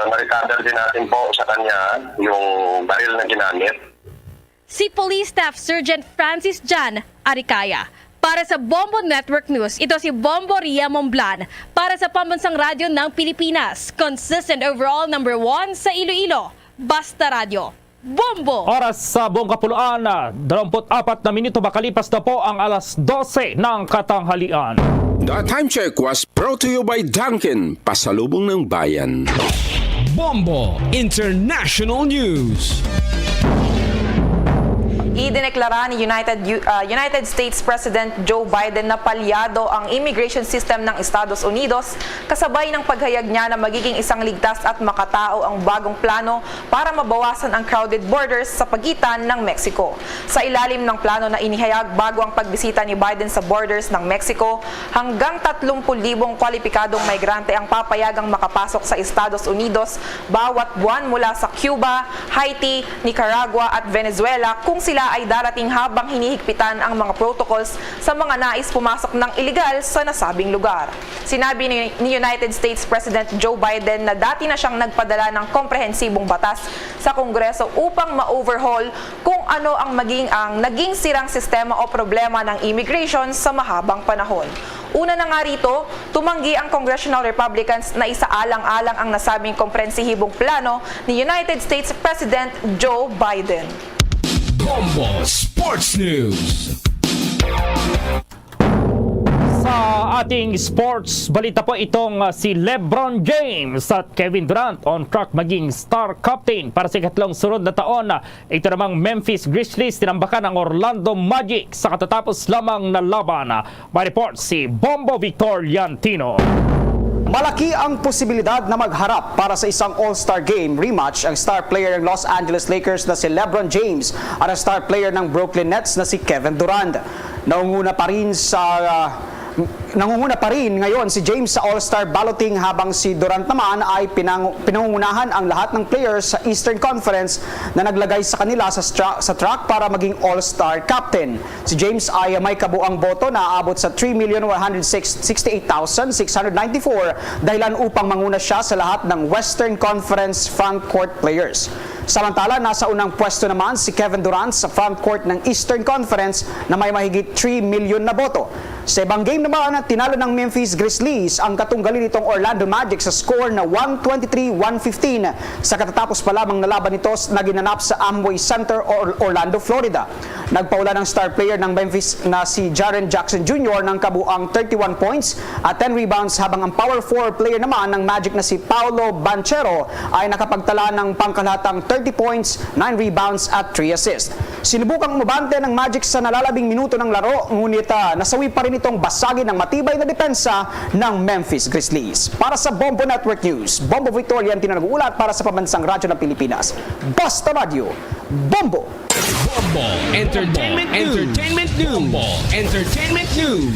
na-recover din natin po sa kanya yung baril na ginamit. Si Police Staff Sergeant Francis John Aricaya. Para sa Bombo Network News, ito si Bombo Ria Momblan para sa Pambansang Radyo ng Pilipinas. Consistent overall number 1 sa Iloilo. Basta Radio. Bombo! Oras sa buong kapuluan, 24 na minuto makalipas na po ang alas 12 ng katanghalian. The time check was brought to you by Dunkin, pasalubong ng bayan. Bombo International News. Idineklara ni United States President Joe Biden na palyado ang immigration system ng Estados Unidos kasabay ng paghayag niya na magiging isang ligtas at makatao ang bagong plano para mabawasan ang crowded borders sa pagitan ng Mexico. Sa ilalim ng plano na inihayag bago ang pagbisita ni Biden sa borders ng Mexico, hanggang 30,000 kwalipikadong migrante ang papayagang makapasok sa Estados Unidos bawat buwan mula sa Cuba, Haiti, Nicaragua at Venezuela kung sila ay darating habang hinihigpitan ang mga protocols sa mga nais pumasok ng iligal sa nasabing lugar. Sinabi ni United States President Joe Biden na dati na siyang nagpadala ng komprehensibong batas sa Kongreso upang ma-overhaul kung ano ang naging sirang sistema o problema ng immigration sa mahabang panahon. Una na nga rito, tumanggi ang Congressional Republicans na isaalang-alang ang nasabing komprehensibong plano ni United States President Joe Biden. Bombo Sports News. Sa ating sports balita po, itong si LeBron James at Kevin Durant on track maging star captain para sa ikatlong sunod na taon. Ito namang Memphis Grizzlies tinambakan ang Orlando Magic sa katatapos lamang na laban. May report si Bombo Victor Yantino. Malaki ang posibilidad na magharap para sa isang All-Star Game rematch ang star player ng Los Angeles Lakers na si LeBron James at ang star player ng Brooklyn Nets na si Kevin Durant. Nangunguna pa rin ngayon si James sa All-Star balloting habang si Durant naman ay pinangungunahan ang lahat ng players sa Eastern Conference na naglagay sa kanila sa track para maging All-Star captain. Si James ay may kabuang boto na aabot sa 3,168,694 dahilan upang manguna siya sa lahat ng Western Conference frontcourt players. Samantala, nasa unang pwesto naman si Kevin Durant sa frontcourt ng Eastern Conference na may mahigit 3 million na boto. Sa ibang game naman, tinalo ng Memphis Grizzlies ang katunggali nitong Orlando Magic sa score na 123-115 sa katatapos pa lamang na laban nito na ginanap sa Amway Center, Orlando, Florida. Nagpaula ng star player ng Memphis na si Jaren Jackson Jr. ng kabuang 31 points at 10 rebounds habang ang power forward player naman ng Magic na si Paolo Banchero ay nakapagtala ng pangkalahatang 30 points, 9 rebounds at 3 assists. Sinubukang umabante ng Magic sa nalalabing minuto ng laro, ngunit nasawi pa rin itong basagin ng matibay na depensa ng Memphis Grizzlies. Para sa Bombo Network News, Bombo Victorian nag-uulat para sa Pambansang Radyo ng Pilipinas. Basta Radio, Bombo! Bombo Entertainment News. Bombo Entertainment News.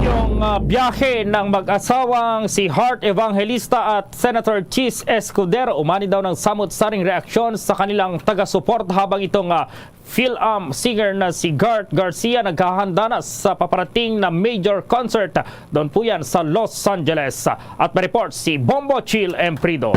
Yung biyahe ng mag-asawang si Heart Evangelista at Senator Chis Escudero umani daw ng samot-saring reaksyon sa kanilang taga-support habang itong Phil-Am singer na si Garth Garcia naghahanda na sa paparating na major concert. Doon po yan sa Los Angeles. At ma-report si Bombo Chill Emprido.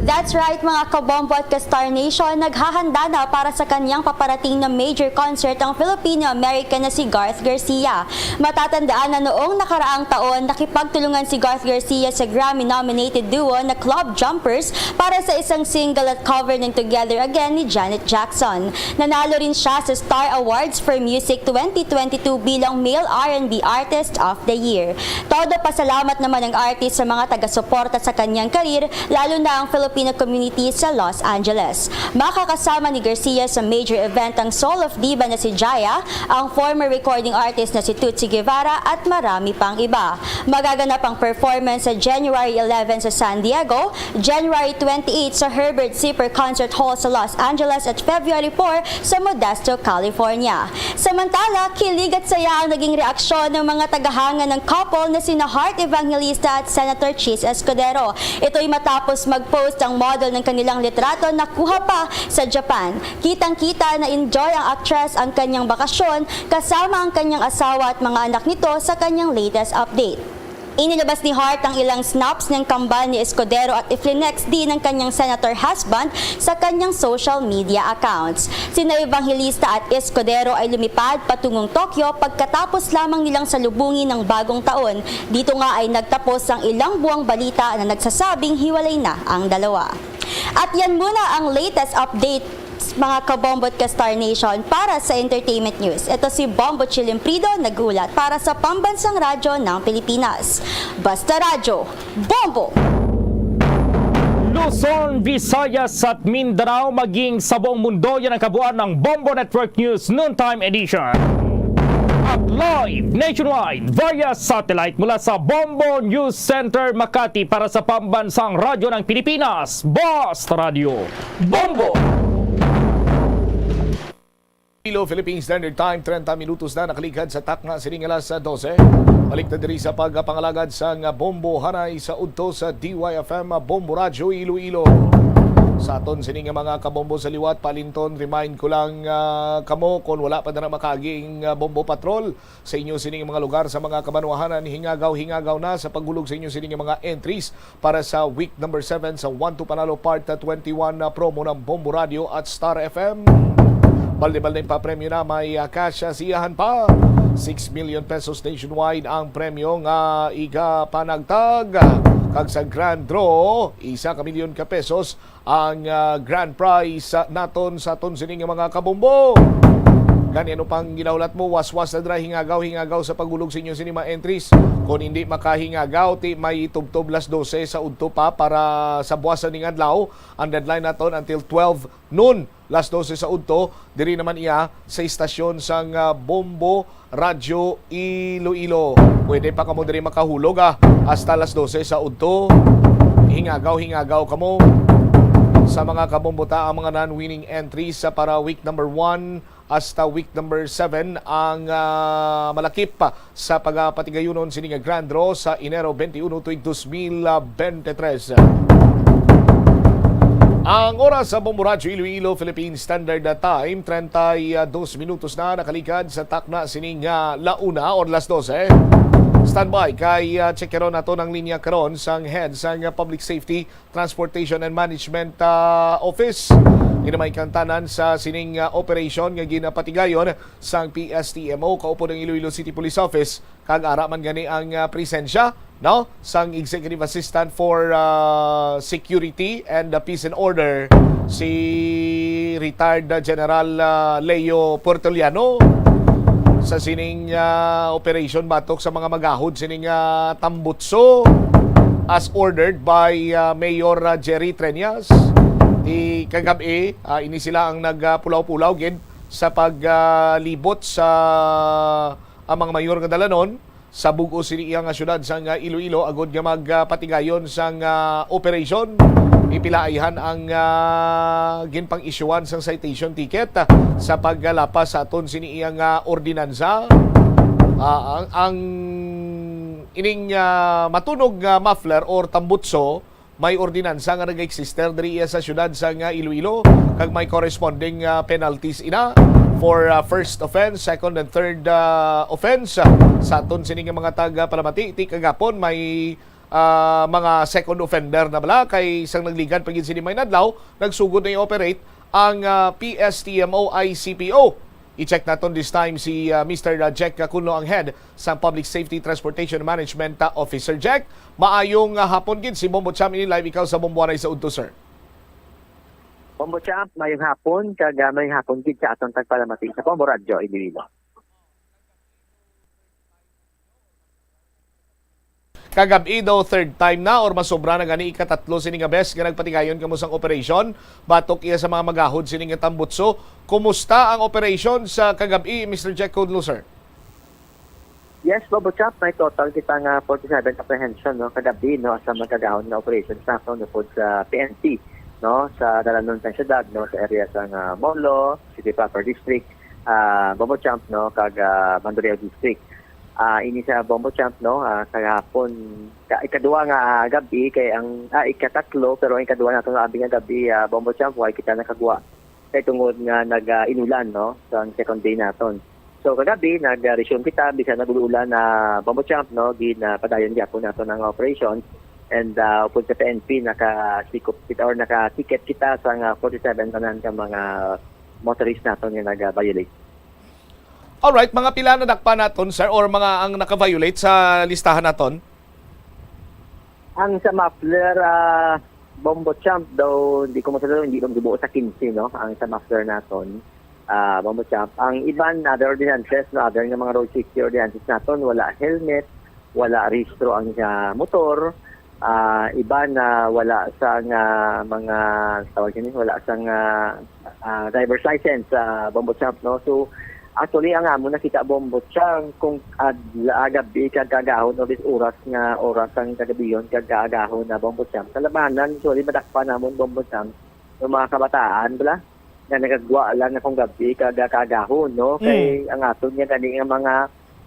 That's right mga kabombo at ka-Star Nation, naghahanda na para sa kanyang paparating na major concert ang Filipino-American na si Garth Garcia. Matatandaan na noong nakaraang taon, nakipagtulungan si Garth Garcia sa Grammy-nominated duo na Club Jumpers para sa isang single at cover ng Together Again ni Janet Jackson. Nanalo rin siya sa Star Awards for Music 2022 bilang Male R&B Artist of the Year. Todo pasalamat naman ang artist sa mga taga-suporta sa kanyang karir, lalo na ang Filipino community sa Los Angeles. Makakasama ni Garcia sa major event ang Soul of Diva na si Jaya, ang former recording artist na si Tutsi Guevara at marami pang iba. Magaganap ang performance sa January 11 sa San Diego, January 28 sa Herbert Zipper Concert Hall sa Los Angeles at February 4 sa Modesto, California. Samantala, kilig at saya ang naging reaksyon ng mga tagahanga ng couple na sina Heart Evangelista at Senator Chis Escudero. Ito'y matapos mag-post ang model ng kanilang litrato na kuha pa sa Japan. Kitang-kita na enjoy ang actress ang kanyang bakasyon kasama ang kanyang asawa at mga anak nito sa kanyang latest update. Inilabas ni Hart ang ilang snaps ng kambal ni Escudero at iflinex din ng kanyang senator husband sa kanyang social media accounts. Sina Evangelista at Escudero ay lumipad patungong Tokyo pagkatapos lamang nilang salubungin ng bagong taon. Dito nga ay nagtapos ang ilang buwang balita na nagsasabing hiwalay na ang dalawa. At yan muna ang latest update mga kabombo at ka-Star Nation para sa Entertainment News. Ito si Bombo Chilimprido nagulat para sa Pambansang Radyo ng Pilipinas. Basta Radyo, Bombo! Luzon, Visayas at Mindanao maging sa buong mundo yan ang kabuuan ng Bombo Network News Noontime Edition. At live nationwide via satellite mula sa Bombo News Center Makati para sa Pambansang Radyo ng Pilipinas. Basta Radio, Bombo! Philippine Standard Time, 30 minutos na nakalikad sa takna sining alas 12. Balik na diri sa pagpangalagad sa Bombo Hanay sa udto sa DYFM Bombo Radyo Iloilo. Sa aton sining mga kabombo sa liwat palinton, remind ko lang kamo kung wala pa na makaging Bombo Patrol sa inyo sining mga lugar sa mga kabanwahanan, hingagaw na sa paghulog sa inyo sining mga entries para sa week number 7 sa 1-2 Panalo Part 21 na promo ng Bombo Radio at Star FM. Balde-balde pa premyo na may cash siyahan pa. 6 million pesos nationwide ang premyo nga iga panagtag. Kag sa grand draw, 1 milyon ka pesos ang grand prize naton sa aton sining mga kabombo. Ganyan pang ginaulat mo, waswas na dra hingagaw sa paghulog sa inyo sinima entries. Kung hindi makahingagaw, may tubtob las 12 sa udto pa para sa buwasan ning adlaw. Ang deadline naton until 12 noon. Las 12 sa udto, diri naman iya sa istasyon sang Bombo Radyo Iloilo. Pwede pa kamo diri makahulog hasta las 12 sa udto. Hingagaw kamo sa mga kabombota ang mga non-winning entries sa para week number 1 hasta week number 7 ang malakip pa sa pagpatigayunon sining grand draw sa Enero 21 tuig 2023. Ang oras sa Bombo Radyo Iloilo, Philippine Standard Time, 32 minutos na nakalikad sa takna sining launa or las 12. Standby kay checkeron nato ng linya karon sang head sang Public Safety, Transportation and Management Office. Ginamay kantanan sa sining operation nga ginapatigayon sang PSTMO kaupo ng Iloilo City Police Office kag ara man gani ang presensya sang Executive Assistant for Security and Peace and Order si retired General Leo Portoliano sa sining operation batok sa mga magahod sining tambutso as ordered by Mayor Jerry Treñas. Kagabi, ini sila ang nagpulaw-pulaw gid sa paglibot sa ang mga mayor nga dalanon sa bugo sini iyang syudad sang Iloilo agod nga magpatigayon sang operation. Ipilaihan ang ginpang-isyuan sang citation ticket sa paggalapas sa aton sini iyang ordinansa. Ang ining matunog muffler or tambutso may ordinansa nga nag-exister diri sa syudad sa Iloilo kag may corresponding penalties ina for first offense, second and third offense. Sa aton sining mga taga Palamati, kagapon may mga second offender na bala kay isang nagligan pagin sini may nadlaw nagsugod na i-operate ang PSTMO ICPO. I-check naton this time si Mr. Jack Cunlo ang head sa Public Safety Transportation Management Officer. Jack, maayong hapon gid si Bombo Cham ini live ikaw sa Bomboanay sa Udto, sir. Bombo Champ, mayong hapon, mayong hapon gid sa atong tagpalamati sa Bombo Radyo Iloilo. Kagabi daw third time na or masobra na gani ikatatlo sini nga bes nga nagpatigayon kamo sang operation batok iya sa mga magahod sini nga tambutso. Kumusta ang operation sa kagabi, Mr. Jack Cunlo, sir? Yes, Bombo Champ, may total kita nga 47 apprehension no kagabi no sa magagahon nga operation sa no po sa PNP no sa dalanon sa syudad no sa area sa Molo, City Proper District, Bombo Champ no kag Mandurriao District. Ini sa Bombo Champ no kahapon ikaduha nga gabi kay ang ikatatlo pero ang ikaduha nato nga abi nga gabi Bombo Champ way kita nakagwa kay tungod nga nag-inulan no sa second day naton. So kagabi nag-resume kita bisan nagululan na Bombo Champ no padayon gyapon nato ng operation and upod sa PNP naka-sikop kita or naka-ticket kita sa 47 tanan ka mga motorist naton nga nag-violate. Alright, mga pila na dakpa naton, sir, or mga ang naka-violate sa listahan naton? Ang sa muffler, Bombo Champ daw, hindi ko masadalo, hindi ko gibuo sa 15, no? Ang sa muffler naton, Bombo Champ. Ang iban, other ordinances, no? Other nga mga road safety ordinances naton, wala helmet, wala rehistro ang motor, iban na wala sa mga, tawag yun, wala sa driver's license sa Bombo Champ, no? So, actually, ang amo nakita Bombo Champ kung agabi kagagahon o bis oras ang kagabiyon kagagahon na Bombo Champ. Sa labanan, actually, madakpa namon Bombo Champ yung mga kabataan, bala, na nagagwa lang na kung gabi kagagahon, no? Kay ang aton niya gani nga mga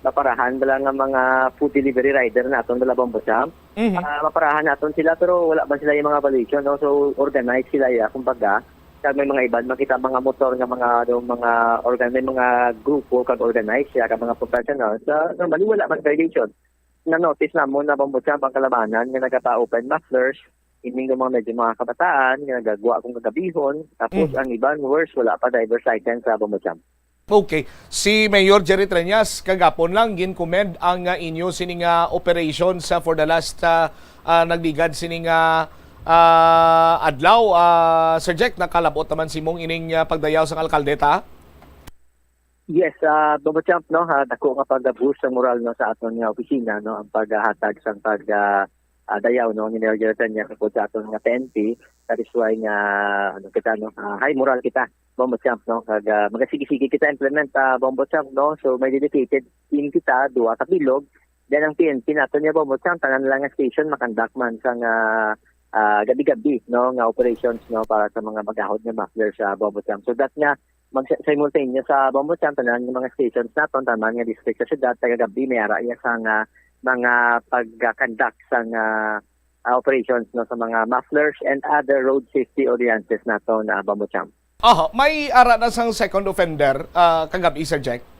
maparahan, bala nga mga food delivery rider naton bala Bombo Champ. Maparahan naton sila pero wala ba sila yung mga valuation, no? So, organized sila ya, kumbaga, kag may mga iban makita mga motor nga may mga grupo kag organized siya kag mga professional sa normally wala man violation na notice namon na Bombo Champ ang kalabanan nga nagapa-open mufflers ining mga medyo mga kabataan nga nagagwa kung kagabihon tapos ang iban worse wala pa driver's license sa Bombo Champ. Okay, si Mayor Jerry Treñas kagapon lang gin-commend ang inyo sining operation sa for the last nagligad sining adlaw, Sir Jack, nakalabot naman si mong ining pagdayaw sa alkaldeta? Yes, Bombo Champ, no, dako nga pag-boost sa moral no sa aton nga opisina, no, ang paghatag sa pagdayaw no ni Mayor Jerry niya kapod sa aton nga PNP, that is why nga high moral kita Bombo Champ, no, kag magasigi-sige kita implement Bombo Champ, no, so may dedicated team kita duha ka bilog, then ang PNP naton niya Bombo Champ tanan lang nga station makandak man sa gabi-gabi no nga operations no para sa mga magahod nga muffler sa Bombo Champ. So that nga simultaneous sa Bombo Champ tanan nga mga stations naton tanan nga district sa syudad tagagabi may ara iya sa mga pag-conduct sa operations no sa mga mufflers and other road safety ordinances naton na Bombo Champ. May ara na sang second offender kagabi, Sir Jack?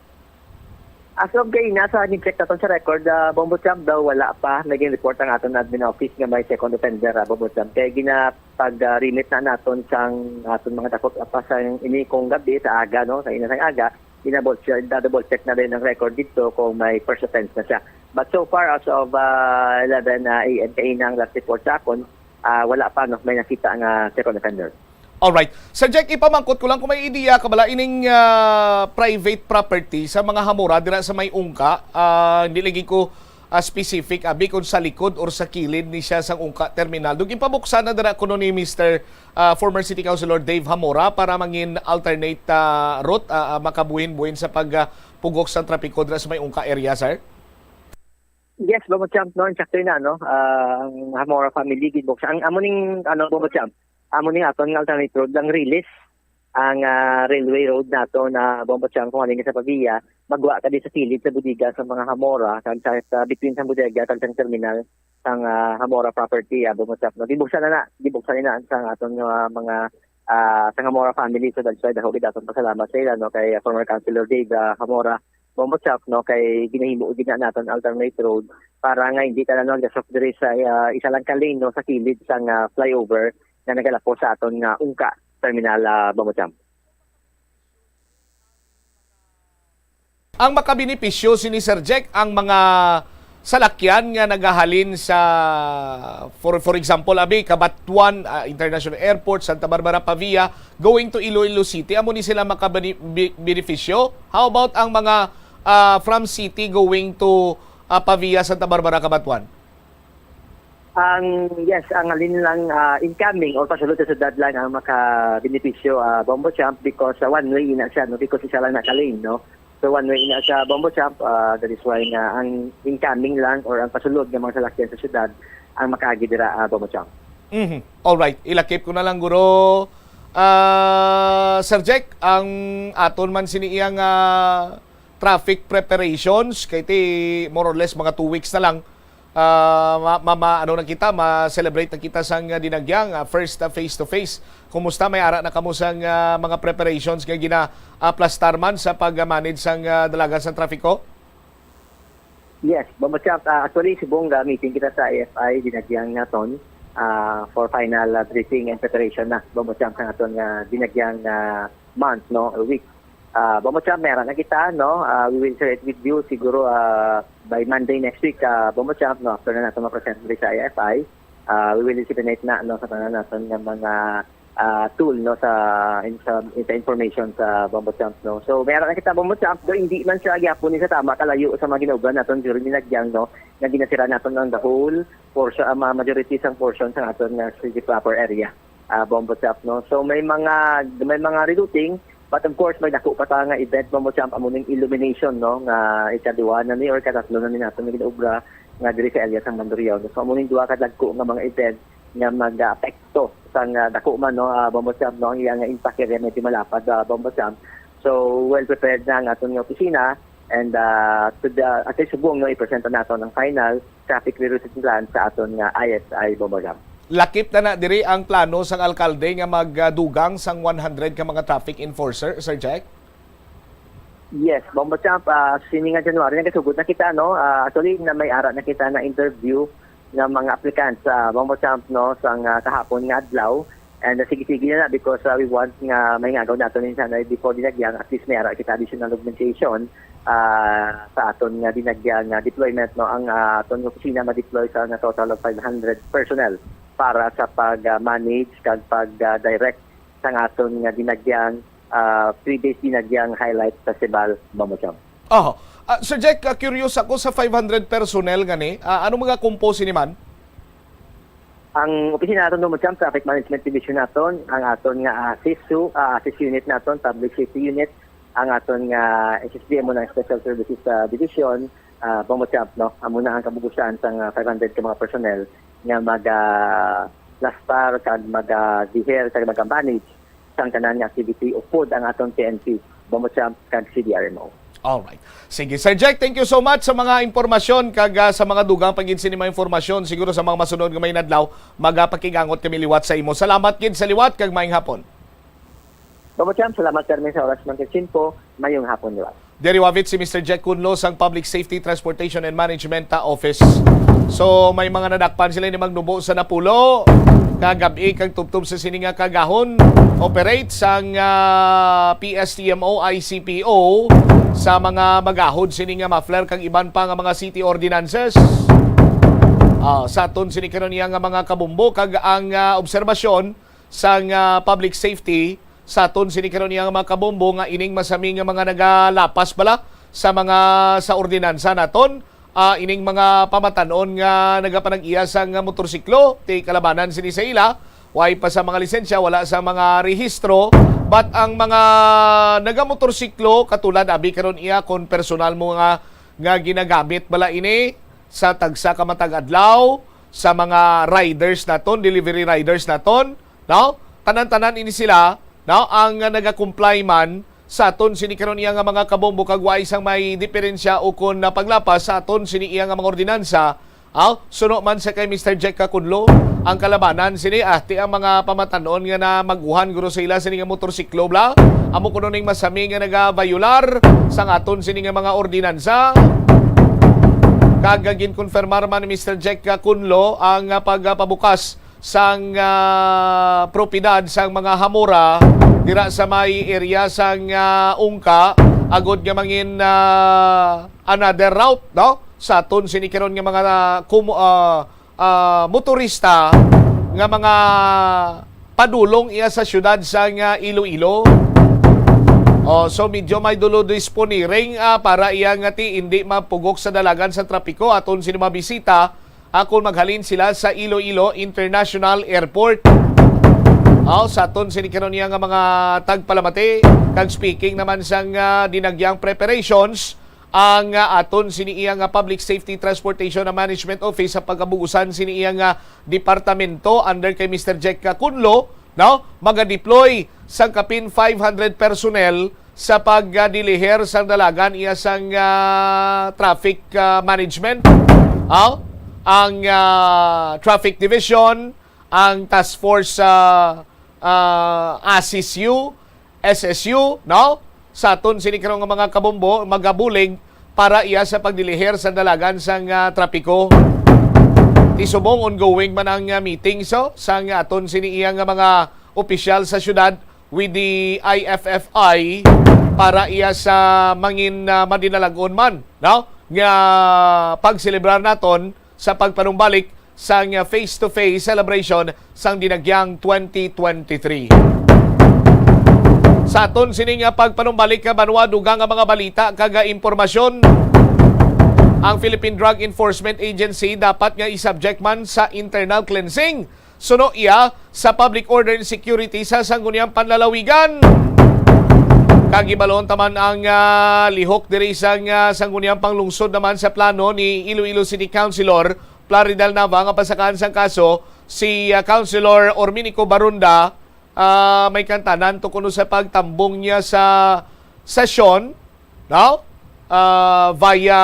As of kay nasa check naton sa record, Bombo Champ daw wala pa naging report ang aton admin office nga may second offender Bombo Champ. Kaya pag-remit na naton sang aton mga dakot pa sa ini kong gabi sa aga no sa inasang aga, double check na rin ang record dito kung may first offense na siya. But so far as of 11 AM kay nang last report sa akon, wala pa no may nakita ang second offender. Alright. Sir Jack, ipamangkot ko lang kung may ideya ka bala ining private property sa mga hamura dira sa may ungka. Hindi lagi ko specific abi kung sa likod or sa kilid ni siya sang ungka terminal. Dugin pabuksan na dira kuno ni Mr. Former City Councilor Dave Hamora para mangin alternate route makabuhin-buhin sa pagpugok sa trapiko dira sa may ungka area, sir. Yes, Bombo Champ no, sakto na no. Ang Hamora family gibuksan ang amoning Bombo Champ. Amo ni aton nga alternate road lang release ang railway road nato na Bombo Champ kung alin sa Pavia magwa ka di sa kilid sa bodega sa mga Hamora kag sa between sa bodega kag sa terminal sang Hamora property Bombo Champ no gibuksan na sa aton mga sa Hamora family so that's why dahil aton pasalamat sa ila no kay former Councilor Dave Hamora Bombo Chap, no, kay ginahimo ug gina naton alternate road para nga hindi ka lang gasok diri sa isa lang ka lane, no, sa kilid sang flyover na nagalapo sa aton nga Ungka Terminal, Bombo Chap. Ang makabenepisyo sini Sir Jack ang mga salakyan nga nagahalin sa for example abi Cabatuan International Airport, Santa Barbara Pavia going to Iloilo City, amo ni sila makabenepisyo. How about ang mga from city going to Pavia, Santa Barbara, Cabatuan? Yes, ang alin lang incoming or pasulod sa syudad lang ang makabenepisyo, Bombo Champ, because one way ina siya, no, because isa lang nakalane, no. So one way ina siya, Bombo Champ, that is why nga ang incoming lang or ang pasulod ng mga salakyan sa syudad ang makaagi dira, Bombo Champ. All right, ilakip ko na lang guro Sir Jack ang aton man siniyang traffic preparations kay ti more or less mga 2 weeks na lang ano na kita, ma-celebrate na kita sang dinagyang first face to face. Kumusta, may ara na kamusang mga preparations nga gina-plastar man sa pag-manage sang dalagan sa trafiko? Yes, Bombo Champ, actually si Bonga meeting kita sa AFI dinagyang naton for final briefing and preparation na Bombo Champ sa aton dinagyang month, no, or week. Bombo Champ, meron na kita, no? We will share it with you siguro by Monday next week, Bombo Champ, no? After na natin ma-present sa AFI, we will disseminate na, no, sa tanan natin ng mga tool, no, sa information sa Bombo Champ, no? So, meron na kita, Bombo Champ, do hindi man siya gyapon ni sa tama kalayo sa mga ginauban natin during dinagyang, no? Nga ginasira natin ng the whole portion, majority sang portion sa aton nga city proper area, Bombo Champ, no? So, may mga rerouting. But of course, may dako pa ta nga event, Bombo Champ, amuning illumination, no, nga ikaduha na ni or katatlo na ni nato nga ginaubra nga diri sa area sang Mandurriao. So amuning duha ka dagko nga mga event nga mag-apekto sang dako man, no, Bombo Champ, no, ang iyang impact area medyo malapad, Bombo Champ. So well prepared na ang aton nga opisina and to the at least subong, no, i-present nato ng final traffic rerouting plan sa aton nga ISI, Bombo Champ. Lakip na diri ang plano sang alkalde nga magdugang sang 100 ka mga traffic enforcer, Sir Jack? Yes, Bombo Champ, sininga January nagasugod na kita, no. Actually na may ara na kita na interview ng mga applicants sa Bombo Champ, no, sang kahapon nga adlaw. And sige-sige na because we want nga may ngagaw nato ni sana before dinagyang, at least may ara kita additional augmentation sa aton nga dinagyang deployment, no. Ang aton opisina ma-deploy sa na total of 500 personnel para sa pag-manage kag pag-direct sang aton nga dinagyang 3 days dinagyang highlight festival, Bombo Champ. Sir Jack, curious ako sa 500 personnel gani. Ano mga compose ni man? Ang opisina naton, Bombo Champ, Traffic Management Division naton, ang aton nga assist unit naton, Public Safety Unit, ang aton nga SSDM ng Special Services Division, Bombo Champ, no. Amo na ang kabubusan sang 500 ka mga personnel nga mag-plastar, kag mag-diher, kag mag-manage sang tanan nga activity o food ang aton PNP, Bombo Champ, kag CDRMO. Alright. Sige, Sir Jack, thank you so much sa mga impormasyon kag sa mga dugang pagginsin ni mga informasyon. Siguro sa mga masunod nga may nadlaw, magapakigangot kami liwat sa imo. Salamat gid sa liwat kag maayong hapon. Bombo Champ, salamat Carmen sa oras man po, mayong hapon liwat. Deriwavit si Mr. Jack Cunlo sang Public Safety, Transportation and Management Office. So may mga nadakpan sila ni magnubo sa Napulo. Kagabi kag tubtub sa sininga kagahon operate sang PSTMO ICPO sa mga magahod sininga muffler kag iban pa nga mga city ordinances. Sa aton sinikaron niya nga mga kabumbo kag ang obserbasyon sang public safety sa aton sinikaron niya nga mga kabumbo nga ining masami nga mga nagalapas bala sa ordinansa naton. Ining mga pamatanon nga nagapanag-iya sang motorsiklo, ti kalabanan sini sa ila, way pa sa mga lisensya, wala sa mga rehistro, but ang mga nagamotorsiklo, katulad abi karon iya kon personal mo nga ginagamit bala ini sa tagsa ka matag adlaw, sa mga riders naton, delivery riders naton, no? Tanan-tanan ini sila, no? Ang naga-comply man sa aton sini karon iya nga mga kabombo kag way sang may diferensya o kon paglapas sa aton sini iya nga mga ordinansa Suno man sa kay Mr. Jack Kakunlo, ang kalabanan sini ati ang mga pamatanon nga na maguhan guro sa ila sini nga motorsiklo bla. Amo kuno ning masami nga nagavayular sa aton sini nga mga ordinansa. Kagagin konfirmar man ni Mr. Jack Kakunlo ang pagpabukas sang propiedad sang mga hamura dira sa may area sang Ungka agod nga mangin another route no sa aton sinikaron nga mga motorista nga mga padulong iya sa syudad sang Iloilo. So medyo may dulo disponiring para iya nga ti hindi mapugok sa dalagan sa trapiko aton sino mabisita kung maghalin sila sa Iloilo International Airport. Sa aton sinikaron niya nga mga tagpalamati kag speaking naman sang dinagyang preparations ang aton siniiyang Public Safety Transportation and Management Office sa pagkabugusan siniiyang departamento under kay Mr. Jack Kakunlo, no? Maga-deploy sang kapin 500 personnel sa pagdiliher sang dalagan iya sang traffic management. Ang traffic division, ang task force ASISU, SSU, no? Sa aton sinikarong nga mga kabombo magabulig para iya sa pagdiliher sa dalagan sang trapiko. Tisubong ongoing man ang meeting sang aton siniiyang nga mga opisyal sa syudad with the IFFI para iya sa mangin madinalagon man, no? Nga pagselebrar naton sa pagpanumbalik sang face-to-face celebration sang dinagyang 2023. Sa aton sining pagpanumbalik banwa dugang nga mga balita kaga impormasyon. Ang Philippine Drug Enforcement Agency dapat nga isubject man sa internal cleansing. Suno iya sa public order and security sa sangguniang panlalawigan. Kagibalon taman ang lihok diri sang sangguniang panglungsod naman sa plano ni Iloilo City Councilor Plaridel Nava nga pasakaan sang kaso si Councilor Orminico Barunda. May kantanan kuno sa pagtambong niya sa session, no? Via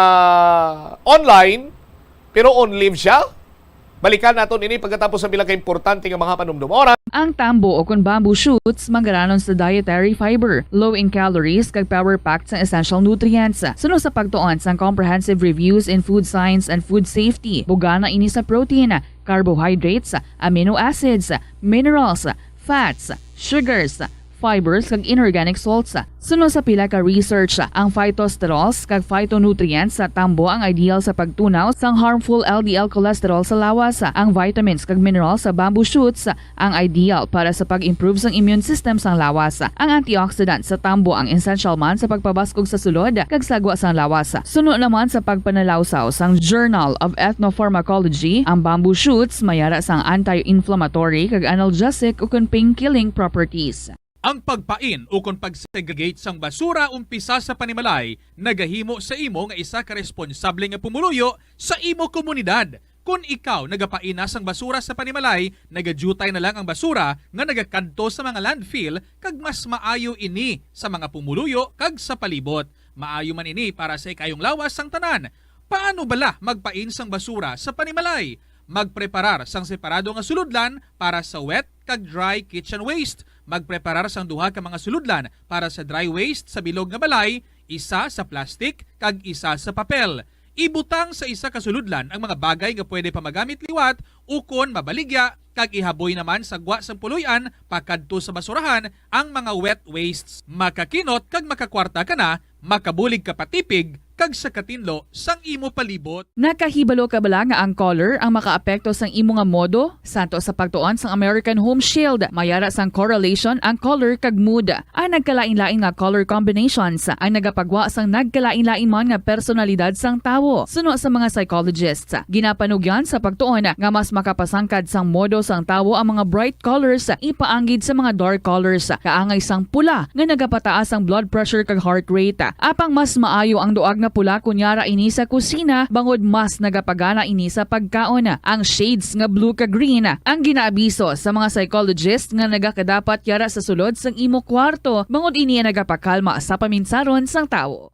online, pero on leave siya. Balikan naton ini pagkatapos sa bilang kaimportante nga mga panumdum. Ang tambo o kun bamboo shoots manggaranon sa dietary fiber, low in calories kag power-packed sa essential nutrients. Suno sa pagtuon sa comprehensive reviews in food science and food safety, bugana ini sa protein, carbohydrates, amino acids, minerals, fats, sugars, fibers kag inorganic salts. Sunod sa pila ka research, ang phytosterols kag phytonutrients sa tambo ang ideal sa pagtunaw sang harmful LDL cholesterol sa lawas. Ang vitamins kag minerals sa bamboo shoots ang ideal para sa pag-improve sang immune system sang lawas. Ang antioxidant sa tambo ang essential man sa pagpabaskog sa sulod kag sagwa sang lawas. Sunod naman sa pagpanalawsaw sang Journal of Ethnopharmacology, ang bamboo shoots mayara sang anti-inflammatory kag analgesic ug pain-killing properties. Ang pagpain o kung pag-segregate sang basura umpisa sa panimalay, nagahimo sa imo nga isa ka responsable nga pumuluyo sa imo komunidad. Kung ikaw nagapaina sang basura sa panimalay, nagadutay na lang ang basura nga nagakadto sa mga landfill kag mas maayo ini sa mga pumuluyo kag sa palibot. Maayo man ini para sa ikayong lawas sang tanan. Paano bala magpain sang basura sa panimalay? Magpreparar sang separado nga suludlan para sa wet kag dry kitchen waste. Magpreparar sang duha ka mga suludlan para sa dry waste sa bilog nga balay, isa sa plastic kag isa sa papel. Ibutang sa isa ka suludlan ang mga bagay nga pwede pa magamit liwat ukon mabaligya kag ihaboy naman sa gwa sang puluyan pakadto sa basurahan ang mga wet wastes. Makakinot kag makakwarta ka na, makabulig ka patipig kag sa katinlo sang imo palibot. Nakahibalo ka bala nga ang color ang makaapekto sang imo nga modo? Santo sa pagtuon sang American Home Shield, mayara sang correlation ang color kag mood. Ang nagkalain-lain nga color combinations ang nagapagwa sang nagkalain-lain man nga personalidad sang tawo. Suno sa mga psychologists, ginapanugyan sa pagtuon nga mas makapasangkad sang modo sang tawo ang mga bright colors ipaanggid sa mga dark colors. Kaangay sang pula nga nagapataas ang blood pressure kag heart rate. Apang mas maayo ang duag na pula kunyara ini sa kusina bangod mas nagapagana ini sa pagkaon. Ang shades nga blue ka green ang ginaabiso sa mga psychologist nga nagakadapat yara sa sulod sang imo kwarto bangod ini nagapakalma sa paminsaron sang tawo.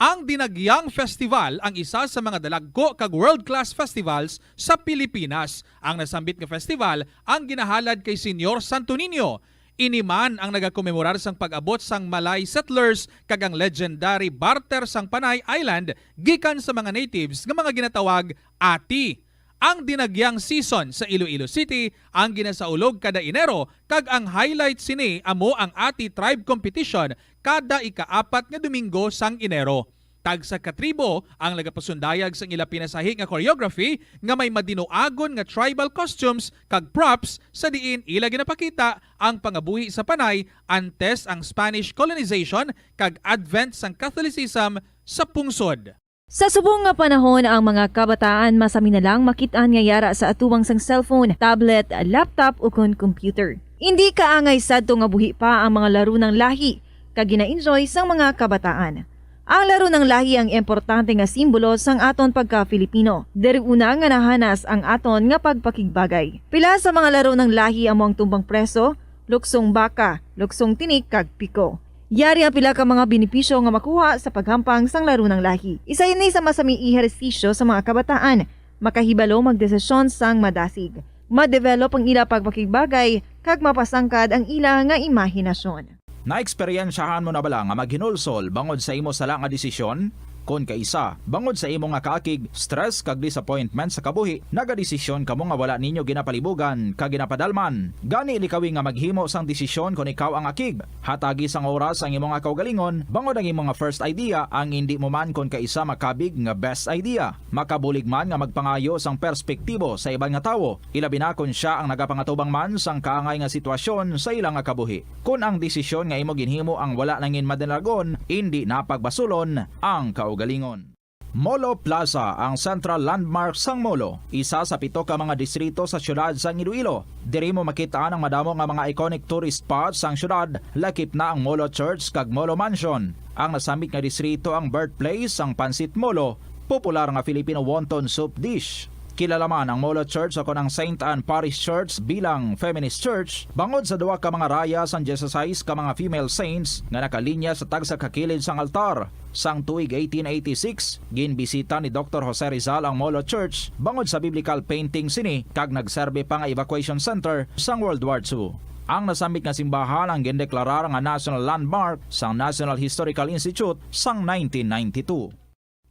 Ang Dinagyang Festival ang isa sa mga dalagko kag world-class festivals sa Pilipinas. Ang nasambit nga festival ang ginahalad kay Senyor Santo Niño. Iniman ang nagakomemorar sang pag-abot sang Malay settlers kag ang legendary barter sang Panay Island gikan sa mga natives nga mga ginatawag ati. Ang dinagyang season sa Iloilo City ang ginasaulog kada Enero kag ang highlight sini amo ang Ati Tribe Competition kada ika-4 nga Domingo sang Enero. Tag sa katribo ang nagapasundayag sang ila pinasahi nga choreography nga may madinoagon nga tribal costumes kag props sa diin ila ginapakita ang pangabuhi sa Panay antes ang Spanish colonization kag advent sang Catholicism sa pungsod. Sa subong nga panahon, ang mga kabataan masami na lang makitaan nga yara sa atuwang sang cellphone, tablet, laptop o kon computer. Hindi kaangay sadto nga buhi pa ang mga laro ng lahi, kag gina-enjoy sang mga kabataan. Ang laro ng lahi ang importante nga simbolo sang aton pagka-Filipino. Diri una nga nahanas ang aton nga pagpakigbagay. Pila sa mga laro ng lahi amo ang tumbang preso, luksong baka, luksong tinik kag piko. Yari ang pila ka mga benepisyo nga makuha sa paghampang sang laro ng lahi. Isa ini sa masaming ehersisyo sa mga kabataan, makahibalo magdesisyon sang madasig, ma-develop ang ila pagpakigbagay, kag mapasangkad ang ila nga imahinasyon. Na-eksperyensyahan mo na bala nga maghinulsol bangod sa imo sala nga desisyon? Kon kaisa, bangod sa imo nga kaakig, stress kag disappointment sa kabuhi, nagadesisyon kamo nga wala ninyo ginapalibugan kag ginapadalman. Gani likawi nga maghimo sang desisyon kon ikaw ang akig. Hatagi sang oras ang imo nga kaugalingon, bangod ang imo nga first idea ang hindi mo man kon kaisa makabig nga best idea. Makabulig man nga magpangayo sang perspektibo sa ibang nga tawo, ilabi na kon siya ang nagapangatubang man sang kaangay nga sitwasyon sa ilang nga kabuhi. Kun ang desisyon nga imo ginhimo ang wala nangin madalagon, hindi napagbasulon ang kaugalingon. Molo Plaza ang central landmark sang Molo, isa sa 7 ka mga distrito sa syudad sang Iloilo. Diri mo makitaan ang madamo nga mga iconic tourist spots sang syudad, lakip na ang Molo Church kag Molo Mansion. Ang nasambit nga distrito ang birthplace sang Pansit Molo, popular nga Filipino wonton soup dish. Kilala man ang Molo Church o ang St. Anne Parish Church bilang feminist church, bangod sa duwa ka mga raya sang 16 ka mga female saints nga nakalinya sa tagsa kakilid sang altar. Sang tuig 1886, ginbisita ni Dr. Jose Rizal ang Molo Church bangod sa biblical painting sini kag nagserbe pa nga evacuation center sang World War II. Ang nasambit nga simbahan ang gindeklarar nga national landmark sang National Historical Institute sang 1992.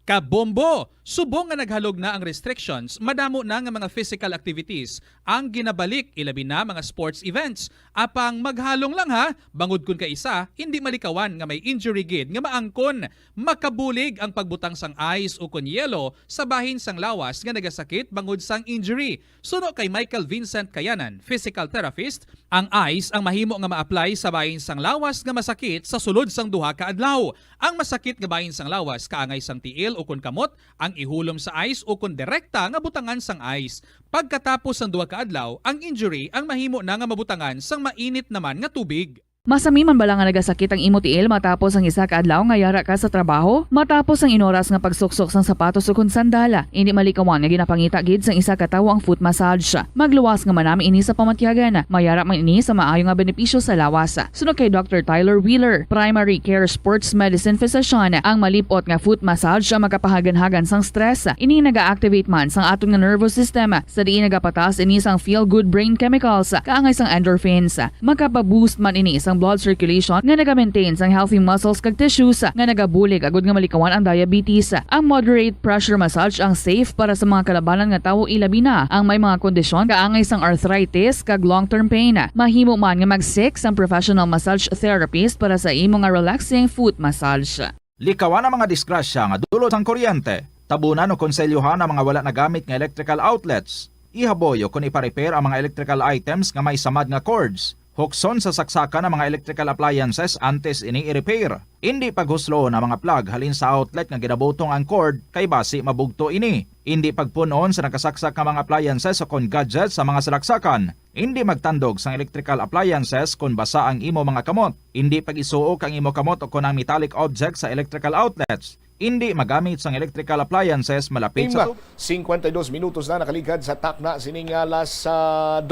Kabombo! Subong nga naghalog na ang restrictions, madamo na nga mga physical activities ang ginabalik, ilabi na mga sports events. Apang maghalong lang ha, bangod kun kaisa, hindi malikawan nga may injury gid nga maangkon. Makabulig ang pagbutang sang ice o kun yelo sa bahin sang lawas nga nagasakit bangod sang injury. Suno kay Michael Vincent Kayanan, physical therapist, ang ice ang mahimo nga ma-apply sa bahin sang lawas nga masakit sa sulod sang duha ka adlaw. Ang masakit nga bahin sang lawas kaangay sang tiil o kun kamot, ang ihulom sa ice o kun direkta nga butangan sang ice. Pagkatapos ng 2 ka adlaw, ang injury ang mahimo na nga mabutangan sang mainit naman nga tubig. Masami man bala nga nagasakit ang imo tiil matapos ang isa ka adlaw nga yara ka sa trabaho, matapos ang inoras nga pagsuksok sang sapatos o kun sandala, hindi malikawan nga ginapangita gid sang isa ka tawo ang foot massage. Magluwas nga manami ini sa pamatyagan, mayara man ini sa maayo nga benepisyo sa lawas. Sunod kay Dr. Tyler Wheeler, primary care sports medicine physician, ang malipot nga foot massage ang makapahagan-hagan sang stress. Ini naga-activate man sang aton nga nervous system, sa diin nagapatas ini sang feel good brain chemicals, kaangay sang endorphins. Makapaboost man ini sang blood circulation nga naga-maintain sang healthy muscles kag tissues nga nagabulig agud nga malikawan ang diabetes. Ang moderate pressure massage ang safe para sa mga kalabanan nga tawo ilabi na ang may mga kondisyon kaangay sang arthritis kag long-term pain. Mahimo man nga mag-seek sang professional massage therapist para sa imo nga relaxing foot massage. Likawan ang mga disgrasya nga dulot sang kuryente. Tabunan o konselyuhan ang mga wala nagamit nga electrical outlets. Ihaboyo kung ipa-repair ang mga electrical items nga may samad nga cords. Hukson sa saksakan ng mga electrical appliances antes ini i-repair. Hindi paghuslo na mga plug halin sa outlet nga ginabutong ang cord kay basi mabugto ini. Hindi pagpunon sa nakasaksak ng mga appliances o kon gadgets sa mga salaksakan. Hindi magtandog sa electrical appliances kung basa ang imo mga kamot. Hindi pag-isuok ang imo kamot o kon ang metallic objects sa electrical outlets. Hindi magamit sang electrical appliances malapit sa 52 minutos na nakaligad sa takna sining alas 12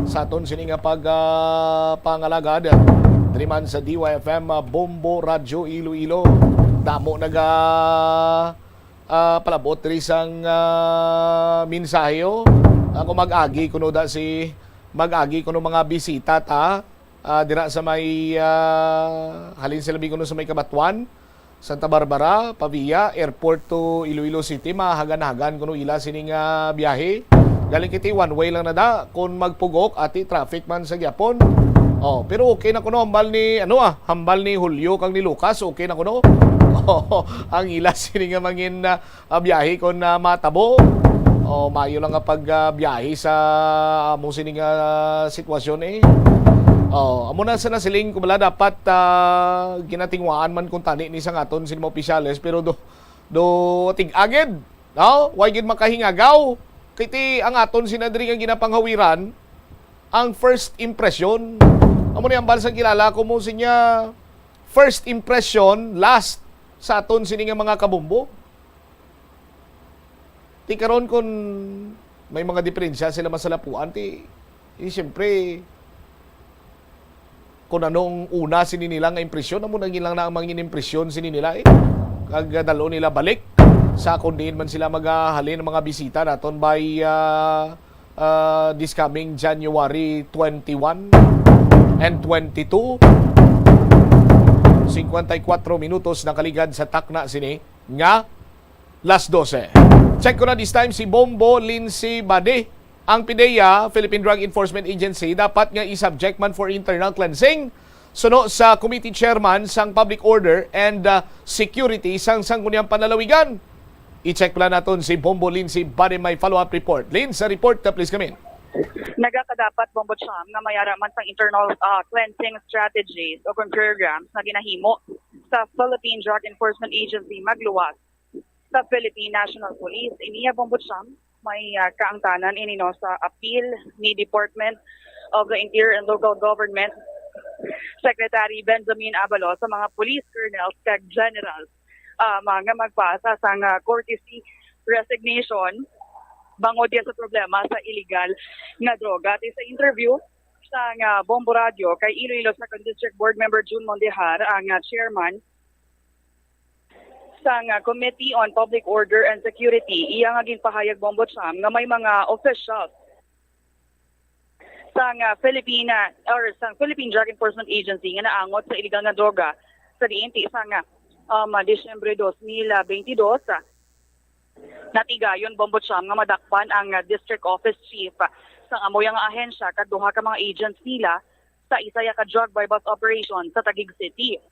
sa aton sining pangalagad. Driman sa DYFM Bombo Radyo Iloilo. damo naga palabot rin sang mensahyo. Ako mag-agi kuno da si mag-agi kuno mga bisita ta dira sa may halin sila kuno sa may Kabatuan, Santa Barbara, Pavia, airport to Iloilo City, mahagan-hagan kuno ila sining biyahe. Galing kiti one way lang na da kung magpugok ati traffic man sa gyapon. Oh, pero okay na kuno hambal ni Julio kang ni Lucas, okay na kuno. Ang ila sining mangin biyahe kon matabo. Mayo lang nga pagbiyahe sa amo sining sitwasyon eh. Amo na sa nasiling kumala dapat ginatingwaan man kung tani ni sang aton sin mga opisyales pero do tig-agid. Why gid makahingagaw? Kiti ang aton sinadri nga ginapanghawiran ang first impression. Amo ni ang bansang kilala ko mo sinya first impression last sa aton sining mga kabumbo. Ti karon kun may mga diferensya sila masalapuan siyempre kung anong una sini nila nga impresyon, amo nang ilang na ang mga impresyon sini nila kag dalo nila balik sa kung diin man sila maghalin ng mga bisita naton by this coming January 21 and 22. 54 minutos nakaligad sa takna sini nga las 12. Check ko na this time si Bombo Lindsay Bade. Ang PDEA, Philippine Drug Enforcement Agency, dapat nga i-subject man for internal cleansing. Suno sa committee chairman sang Public Order and Security sang sangguniang panlalawigan. I-check pala natin si Bombo Lindsay Bade, may follow-up report. Lynn, sa report ka please come in. Nagakadapat Bombo Cham nga mayara man sang internal cleansing strategies o programs na ginahimo sa Philippine Drug Enforcement Agency magluwas sa Philippine National Police. Iniya Bombo Cham may kaangtanan inino sa appeal ni Department of the Interior and Local Government Secretary Benjamin Abalos sa mga police colonels kag generals mga magpasa sang courtesy resignation bangod yan sa problema sa illegal nga droga. At sa interview sang Bombo Radio kay Iloilo 2nd District Board Member June Mondehar, ang chairman sang Committee on Public Order and Security, iya nga ginpahayag Bombo Cham nga may mga officials sang Philippine Drug Enforcement Agency nga naangot sa illegal nga droga sa diinti sang Disyembre 2022 natigayon Bombo Cham nga madakpan ang District Office Chief sang amoyang ahensya kag duha ka mga agents nila sa isaya ka drug bypass operation sa Taguig City.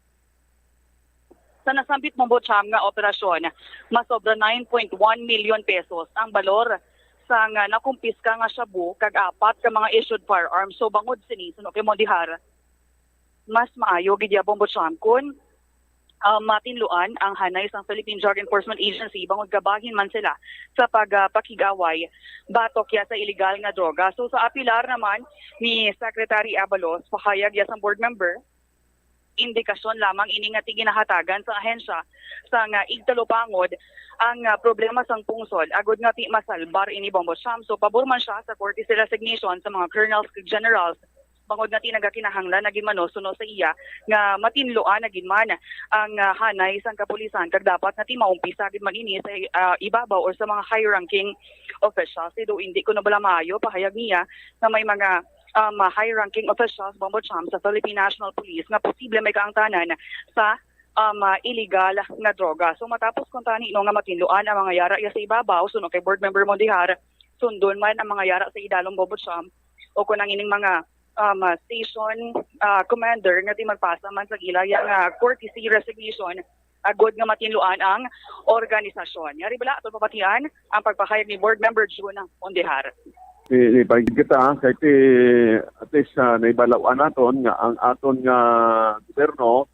Sa nasambit Bombo Cham nga operasyon, masobra 9.1 million pesos ang balor sa nga nakumpiska nga shabu kag 4 ka mga issued firearms. So bangod sini suno kay Mondihar, mas maayo gid ya Bombo Cham kun matinluan ang hanay sang Philippine Drug Enforcement Agency bangod gabahin man sila sa pagpakigaway batok ya sa illegal nga droga. So sa apilar naman ni Secretary Abalos, pahayag ya sang board member, indikasyon lamang ini nga ginahatagan sa ahensya sa nga igtalopangod ang problema sang pungsod agud nga ti masalbar ini Bombo Cham. So pabor man siya sa courtesy resignation sa mga colonels ug generals bangod nga ti nagakinahanglan naging mano suno sa iya nga matinloan naging man ang hanay sang kapulisan kag dapat nga ti maumpisa gid man ini sa ibabaw or sa mga high ranking officials. Do hindi ko na bala maayo pahayag niya na may mga high-ranking officials Bombo Cham sa Philippine National Police nga posible may kaangtanan sa illegal na droga. So matapos kung tani nga matinluan ang mga yara sa ibabaw, suno kay Board Member Mondihar, sundon man ang mga yara sa idalong Bombo Cham o kung ang ining mga station commander nga di magpasa man sa ila yang courtesy resignation agod nga matinluan ang organisasyon. Yari bala ato papatian ang pagpahayag ni Board Member June Mondihar. Ipagid kita kahit at least naibalawan naton nga ang aton nga gobyerno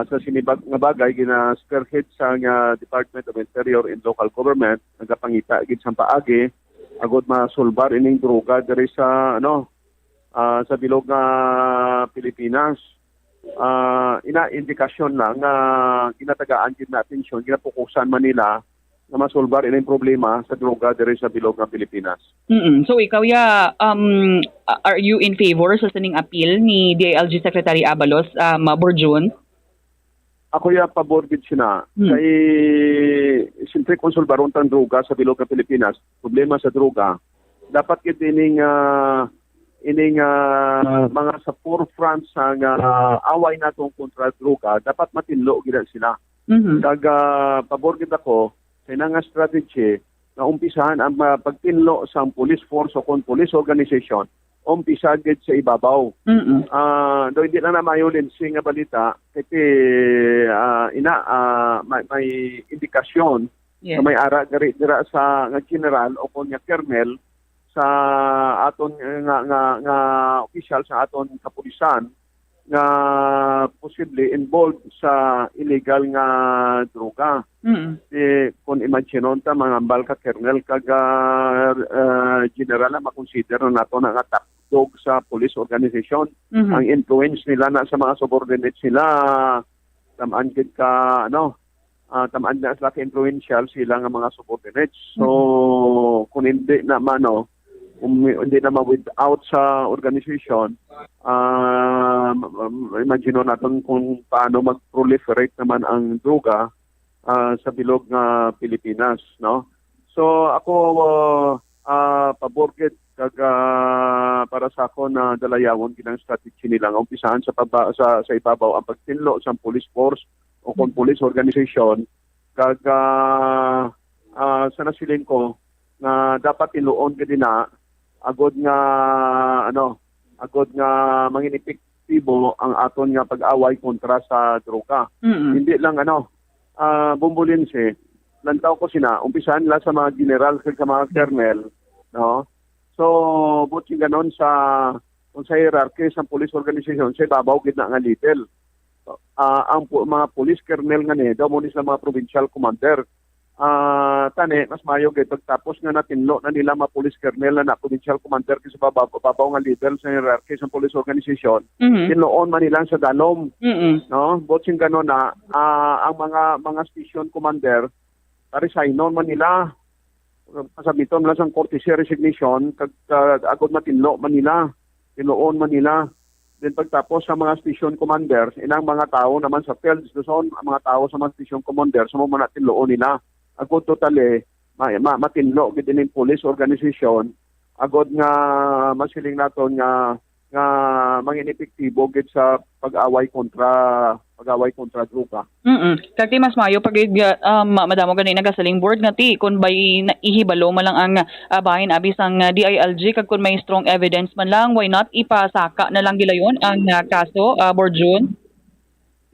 sa sinibag nga bagay gina-spearhead sa nga Department of Interior and Local Government nagapangita gid sa paagi agud masulbar ining droga diri sa sa bilog nga Pilipinas. Ina-indikasyon lang nga ginatagaan gid na atensyon, ginapokusan man nila na masolbar ilang problema sa droga diri sa bilog ng Pilipinas. So ikaw are you in favor sa sining appeal ni DILG Secretary Abalos, Board June? ako ya pabor gid sina kay siyempre konsulbaron tang droga sa bilog ng Pilipinas, problema sa droga dapat gid ining mga sa forefront sa away natong kontra droga dapat matinlo gid sila. Kag pabor gid ako sa nga strategy na umpisahan ang pagtinlo sa police force o kon police organization umpisa gid sa ibabaw. Do hindi lang na mayulin nga balita kasi may indikasyon na may ara dira sa nga general o kon nga colonel sa aton nga official sa aton kapulisan nga posible involved sa illegal nga droga. Kung imagine ta mga ambal ka colonel kag general na makonsider na nato na nga dog sa police organization. Ang influence nila na sa mga subordinates nila tamaan gid ka tamaan na sila ka influential sila nga mga subordinates. So kung hindi naman hindi naman without sa organization imagine natin kung paano mag-proliferate naman ang droga sa bilog nga Pilipinas, no? So ako pabor gid kag para sa ako na dalayawon kinang strategy nila nga umpisahan sa ibabaw ang pagtinlo sa police force o kon police organization kag sa nasiling ko nga dapat tinuon gid na agod nga manginepektibo ang aton nga pag-away kontra sa droga. Hindi lang bumbulinse lantaw ko sina umpisahan la sa mga general sa mga colonel, no? So buti ganon sa hierarchy sa police organization sa babaw gid na nga level. Ang mga police colonel nga ni daw mo ni sa mga provincial commander. Tani mas mayo gid pagtapos nga natinlo na nila mga police colonel na provincial commander sa babaw nga level sa hierarchy sa police organization. Tinloon man nila sa dalom. No? Buti ganon na ang mga station commander resignon man nila. Pasabiton lang sang courtesy resignation kag agod matinlo man nila tinuon man nila then pagtapos sa mga station commanders inang mga tao naman sa fields doon ang mga tao sa mga station commanders mo man tinloon nila agod totally matinlo gid in police organization agod nga masiling naton nga manginepektibo gid sa pag-away kontra droga. Kagti mas mayo pag madamo ganina nagasaling board nga ti kun bay ihibalo man lang ang bahin abis ang DILG kag kun may strong evidence man lang why not ipasaka na lang gilayon ang kaso board June.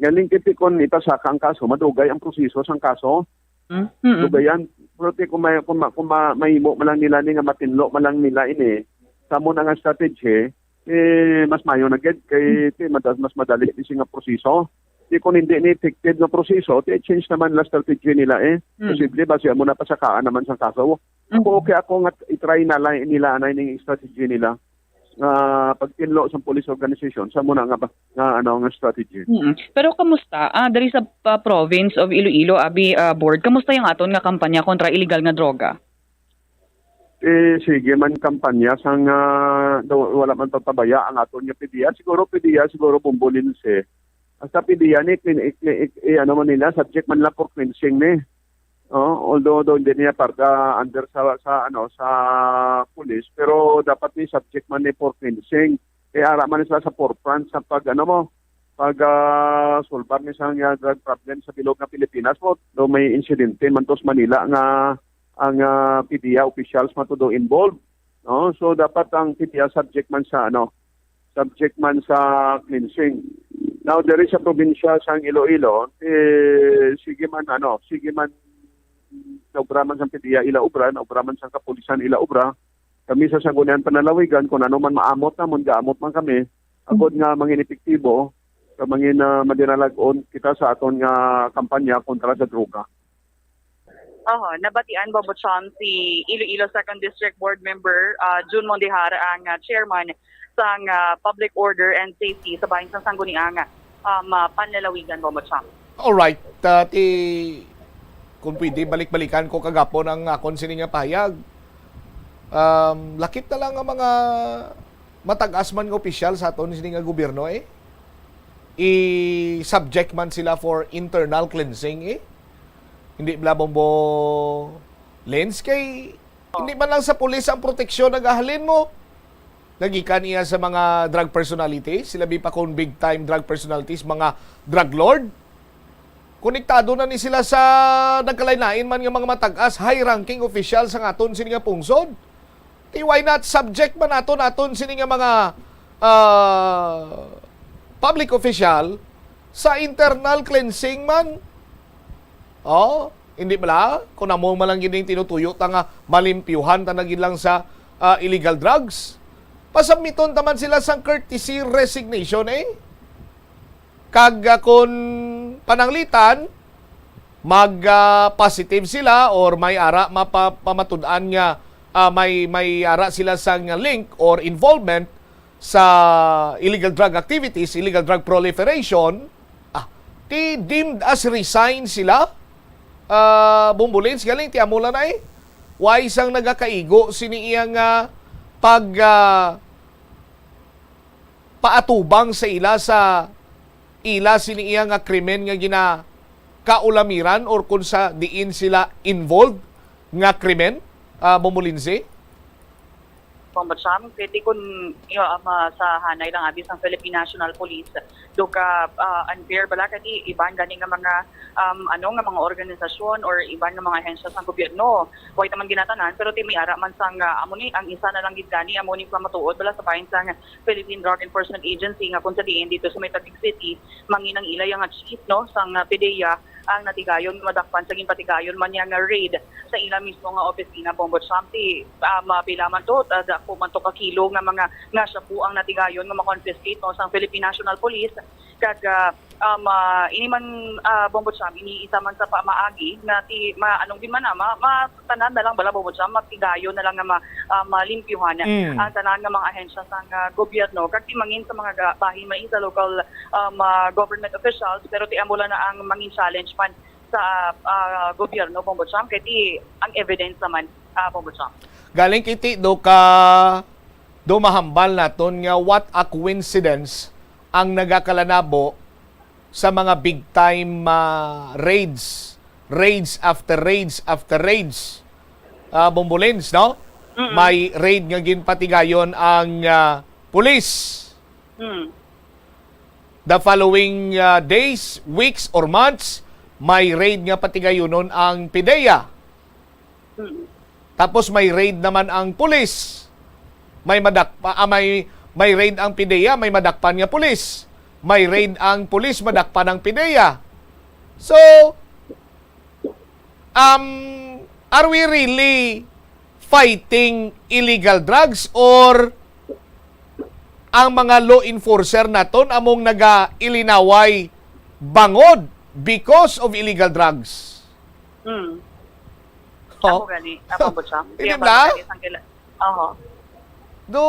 Galing kiti kun ipasaka ang kaso madugay ang proseso sang kaso. Dugayan pero kung mahimo man lang nila ni nga matinlo man lang nila ini samo na nga strategy mas mayo na gid kay mas madali din nga proseso. Kung hindi ni effective na proseso, change naman la strategy nila Posible base mo na pasakaan naman sa kaso. Okay ako nga i-try na lang nila na yung strategy nila. Pagtinlo sa police organization sa muna nga strategy. Pero kamusta diri sa province of Iloilo abi board kamusta yung aton nga kampanya kontra illegal nga droga? Sige man kampanya sang wala man pagpabaya ang aton nga PDEA siguro bumbulinse. Sa PDEA ni man nila subject man lang for cleansing ni. Although hindi niya parda under sa police pero dapat ni subject man ni for cleansing. Kaya ara man sila sa forefront sa solbar ni sa drug problem sa bilog ng Pilipinas mo. Do may insidente man tos Manila nga ang PDEA officials matudo involved, no? So dapat ang PDEA subject man sa cleansing. Now there is a probinsya sa Iloilo, sige man obra man sa PDEA ila obra, obra man sa kapulisan ila obra. Kami sa Sangguniang Panalawigan kung ano man maamot man kami, agod nga manginepektibo, mangin madinalagon kita sa aton nga kampanya kontra sa droga. Nabatian Bobocham si Iloilo 2nd District Board Member June Mondihara ang chairman sang Public Order and Safety sa bahin sang Sangguniang Panlalawigan Bobocham. Alright, kung pwede balik-balikan ko kagapon ang akon sining nga pahayag. Lakip na lang ang mga matag-asman nga opisyal sa aton sining nga gobyerno i-subject man sila for internal cleansing Hindi bla Bombo Lens kay hindi man lang sa pulis ang proteksyon nagahalin mo. Nagikan iya sa mga drug personalities, sila bi pa kung big time drug personalities, mga drug lord. Konektado na ni sila sa nagkalain-lain man nga mga matag-as, high-ranking official sa aton sini nga pungsod. Why not subject man aton sini nga mga public official sa internal cleansing man? Hindi bala kung namo malang gid tinutuyo ta nga malimpyuhan ta nagid lang sa illegal drugs. Pasabmiton taman sila sang courtesy resignation Kag kung pananglitan mag-positive sila or may ara mapamatud-an nga may ara sila sang link or involvement sa illegal drug activities, illegal drug proliferation, ti deemed as resign sila. Bumbulins galing ti amula na why sang nagakaigo sini iyang pag paatubang sa ila sini iyang krimen nga gina kaulamiran or kung sa diin sila involved nga krimen, Bumulinsi? Pambacham, kiti kun sa hanay lang abis ng Philippine National Police do ka unfair bala kati iban gani nga mga nga mga organisasyon or iban nga mga ahensya sa gobyerno way taman ginatanan pero ti may ara man sang amo ni ang isa na lang gid gani amo ni matuod bala sa bahin sang Philippine Drug Enforcement Agency nga kun sa diin dito sa Taguig City manginang ilay nga chief sang PDEA ang natigayon madakpan saging patigayon man nga raid sa ila mismo nga opisina Bombocham ti mapila man to dako man to ka kilo nga mga nga siya po ang natigayon nga ma-confiscate sang Philippine National Police kag ini man Bombocham iniisa man sa pamaagi na ti anong di man tanan na lang bala Bombocham matigayon na lang nga malimpyuhan ang tanan nga mga ahensya sang gobyerno kag ti mangin sa mga bahin man sa local government officials pero ti amula na ang mangin challenge man sa gobyerno Bombocham kay ti ang evidence naman Bombocham. Galing kiti do mahambal naton nga what a coincidence ang nagakalanabo sa mga big time raids after raids Bumbulins, no? May raid nga ginpatigayon ang pulis. The following days, weeks or months, may raid nga patigayonon ang PDEA. Tapos may raid naman ang pulis. May raid ang PDEA, may madakpan nga pulis. May raid ang pulis, madakpan ang PDEA. So, are we really fighting illegal drugs or ang mga law enforcer naton among naga-ilinaway bangod because of illegal drugs? Ako gani, Bombocham. Hindi na? Do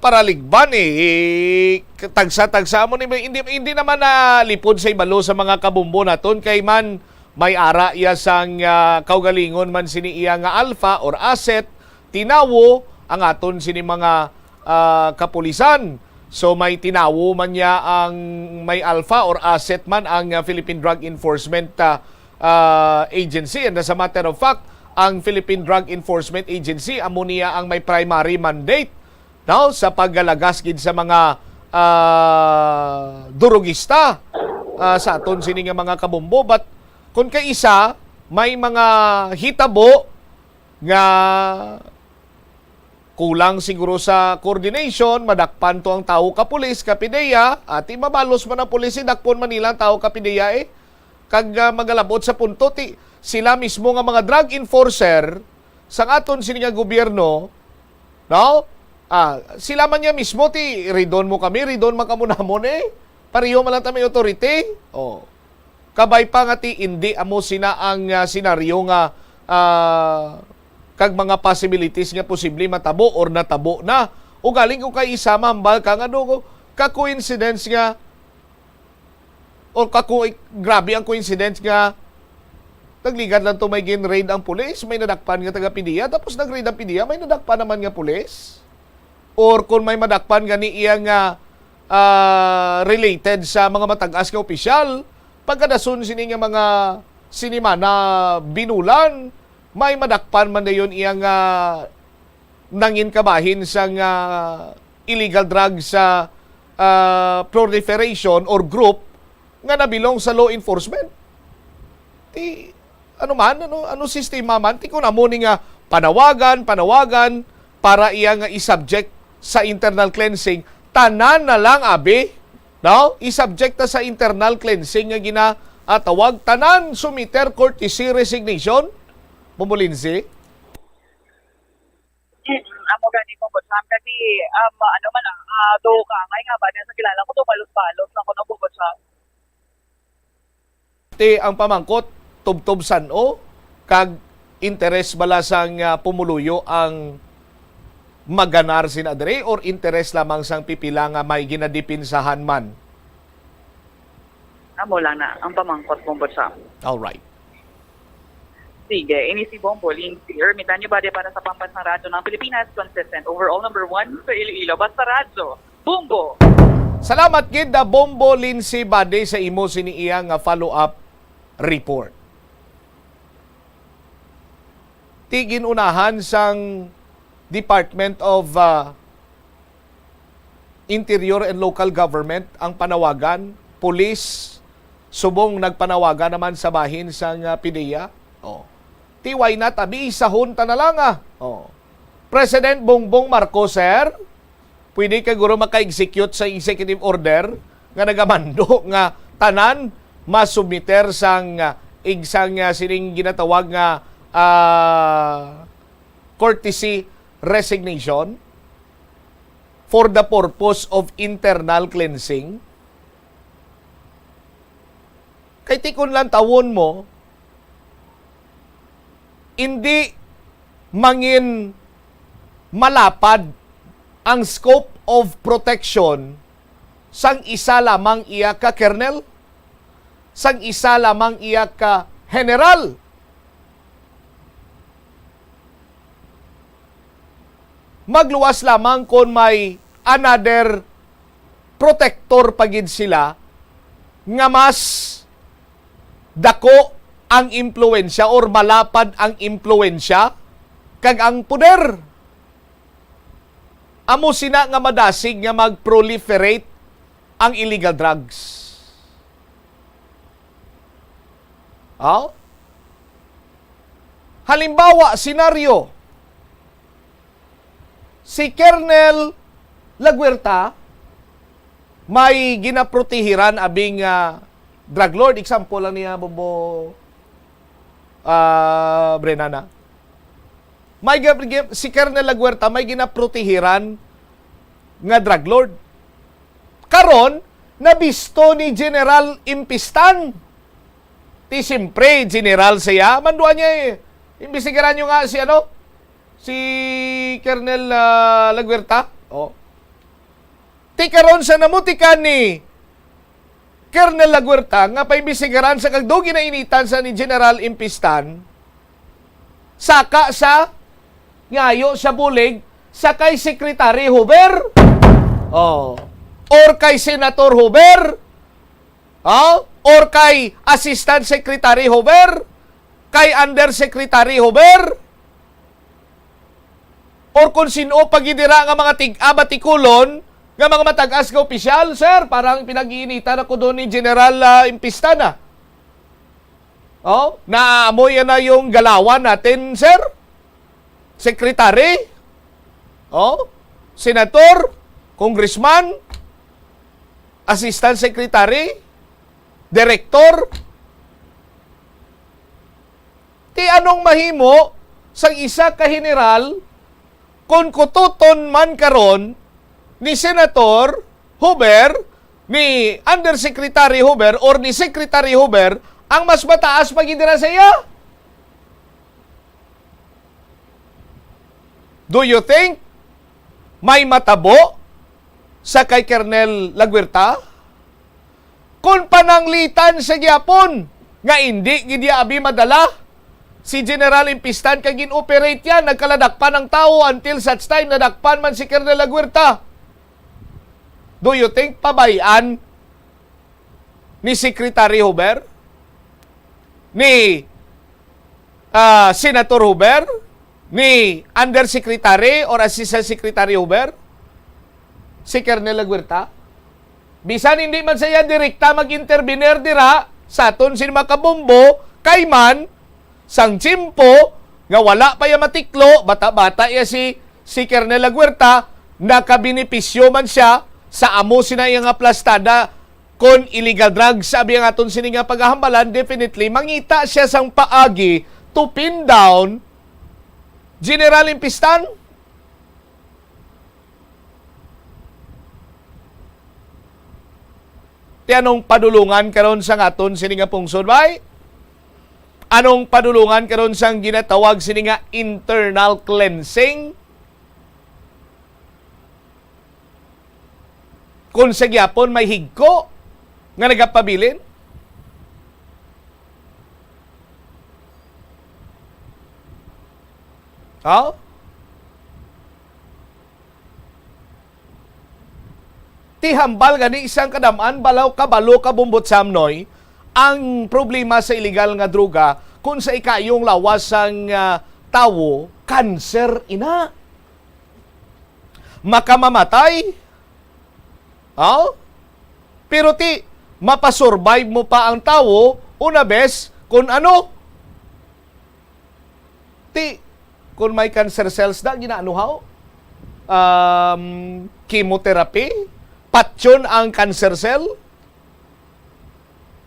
paraligban tagsa-tagsa mo hindi naman na lipod sa ibalo sa mga kabumbo naton kay man may ara iya sang kaugalingon man sini iya nga alpha or asset tinawo ang aton sini mga kapulisan. So may tinawo man niya ang may alpha or asset man ang Philippine Drug Enforcement Agency, and as a matter of fact ang Philippine Drug Enforcement Agency amo niya ang may primary mandate now sa paggalagas gid sa mga durugista sa aton sini nga mga kabumbo. But kung kay isa may mga hitabo nga kulang siguro sa coordination, madakpan to ang tao ka pulis, ka PDEA, at mabalos man ang pulis, dakpon man nila ang tao ka PDEA kag magalabot sa punto ti sila mismo nga mga drug enforcer sang aton sini nga gobyerno, no? Sila man niya mismo ti ridon mo kami, ridon man kamo namon pareho man lang tami authority. Kabay pa nga ti hindi amo sina ang senaryo nga kag mga possibilities nga posible matabo or natabo na. O galing ko kay isa mambal ka nga ka coincidence nga o grabe ang coincidence nga nagligad lang to may gin-raid ang pulis, may nadakpan nga taga PDEA, tapos nag-raid ang PDEA, may nadakpan naman nga pulis. Or kung may madakpan gani iya nga related sa mga matag-as nga opisyal. Pagkadasun sini nga mga sinima na binulan, may madakpan man na yun iyang nangin kabahin sa illegal drugs sa proliferation or group nga nabilong sa law enforcement. Ano sistema man, ti ko na mo ni nga panawagan para iya nga i-subject sa internal cleansing. Tanan na lang, abi, no? I-subject na sa internal cleansing nga ginatawag. Tanan sumiter courtesy resignation. Bumulinsi. Amo gani mo Sam kasi ano man do ka ngay nga ba sa kilala ko to balos-balos na ko na bukod sa ang pamangkot tubtob san-o kag interes balasang pumuluyo ang maganar sinadre or interes lamang sang pipila nga may ginadipinsahan man. Amo lang na ang pamangkot mo Sam. All right. Sige, ini si Bombo Lindsay Ermitanyo Bade para sa Pambansang Radyo ng Pilipinas, consistent overall number 1 sa Iloilo. Basta Radyo, Bombo! Salamat gid na Bombo Lindsay Bade sa imo siniiya nga follow-up report. Tigin unahan sang Department of Interior and Local Government ang panawagan, police, subong nagpanawagan naman sa bahin sang PIDEA. Why not? Abi, isahon ta na lang President Bongbong Marcos, sir, pwede ka guro maka-execute sa executive order nga nagamando nga tanan masubmiter sang igsang sining ginatawag nga courtesy resignation for the purpose of internal cleansing. Kay tikon lang tawon mo, hindi mangin malapad ang scope of protection sang isa lamang iya ka kernel, sang isa lamang iya ka general. Magluwas lamang kung may another protector pagid sila nga mas dako ang impluensya or malapad ang impluensya kag ang poder. Amo sina nga madasig nga mag-proliferate ang illegal drugs. Halimbawa, senaryo, si Colonel Laguerta may ginaprotehiran abing drug lord. Example lang niya, Bobo Brenana. Si Colonel Laguerta may ginaprotehiran nga drug lord. Karon, nabisto ni General Impistan. Ti simpre, General siya. Mandua niya imbisigaran nyo nga si Colonel Laguerta. Ti karon sa namutikan ni Colonel Laguerta nga paimbisigaran sa kagdo ginainitan sa ni General Impistan, saka sa ngayo sa bulig sa kay Secretary Huber or kay Senator Huber or kay Assistant Secretary Huber, kay Undersecretary Huber, or kung sino pagidira nga mga tig-abatikulon nga mga matag-as nga opisyal, sir, parang pinag-iinitan ako doon ni General Impistana. Naamoy na yung galawan natin, sir. Secretary, Senator, Congressman, Assistant Secretary, Director. Ti anong mahimo sa isa ka general kung kututon man karon ni Senator Huber, ni Undersecretary Huber, or ni Secretary Huber ang mas mataas pagidira sa iya? Do you think may matabo sa kay Colonel Laguerta? Kung pananglitan sa gyapon nga hindi gid abi madala si General Impistan kag gin-operate yan, nagkaladakpan ng tao until such time nadakpan man si Colonel Laguerta. Do you think pabayan ni Secretary Huber? Ni Senator Huber? Ni Undersecretary or Assistant Secretary Huber? Si Colonel Laguerta? Bisan hindi man saya direkta mag-intervener dira sa aton sin makabombo, kay man, sang tsimpo, nga wala pa ya matiklo, bata-bata ya si Colonel Laguerta, nakabinipisyo man siya sa amo sina nga plastada kon illegal drugs sabi ang aton sini nga paghahambalan, definitely mangita siya sang paagi to pin down General Impistan. Ti anong padulungan karon sang aton sini nga pungsod bay? Anong padulungan karon sang ginatawag sini nga internal cleansing? Kung sa gyapon may higko nga nagapabilin? Oh? Tihambal gani isang kadaman balaw kabalo kabumbot samnoy ang problema sa illegal nga droga kung sa ikayong lawas sang tawo, cancer ina. Makamamatay. Oh? Pero mapasurvive mo pa ang tawo una bes kung ano? Kung may cancer cells na ginaanuhaw, chemotherapy, patyon ang cancer cell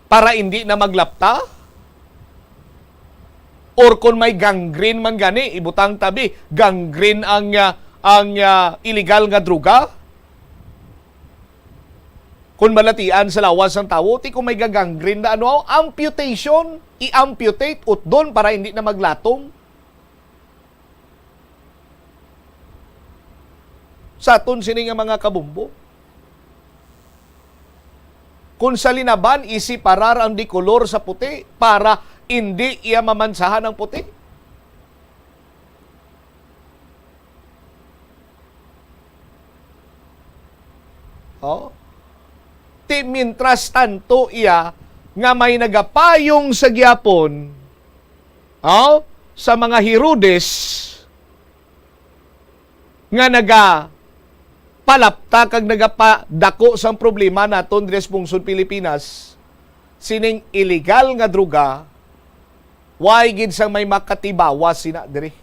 para hindi na maglapta. Or kung may gangrene man gani, ibutang tabi, gangrene ang illegal nga droga. Kung malatian sa lawas ng tawo, kung may gangrene na amputation, i-amputate utdon para hindi na maglatong. Sa aton sini nga mga kabumbo. Kung sa linaban, isiparar ang dikolor sa puti para hindi iya mamansahan ng puti. Oh. Mintras tanto iya nga may nagapayong sa gyapon sa mga Herodes nga palapta kag nagapadako sang problema naton dres pungsod Pilipinas sining illegal nga droga why gid sang may makatibawas sina diri.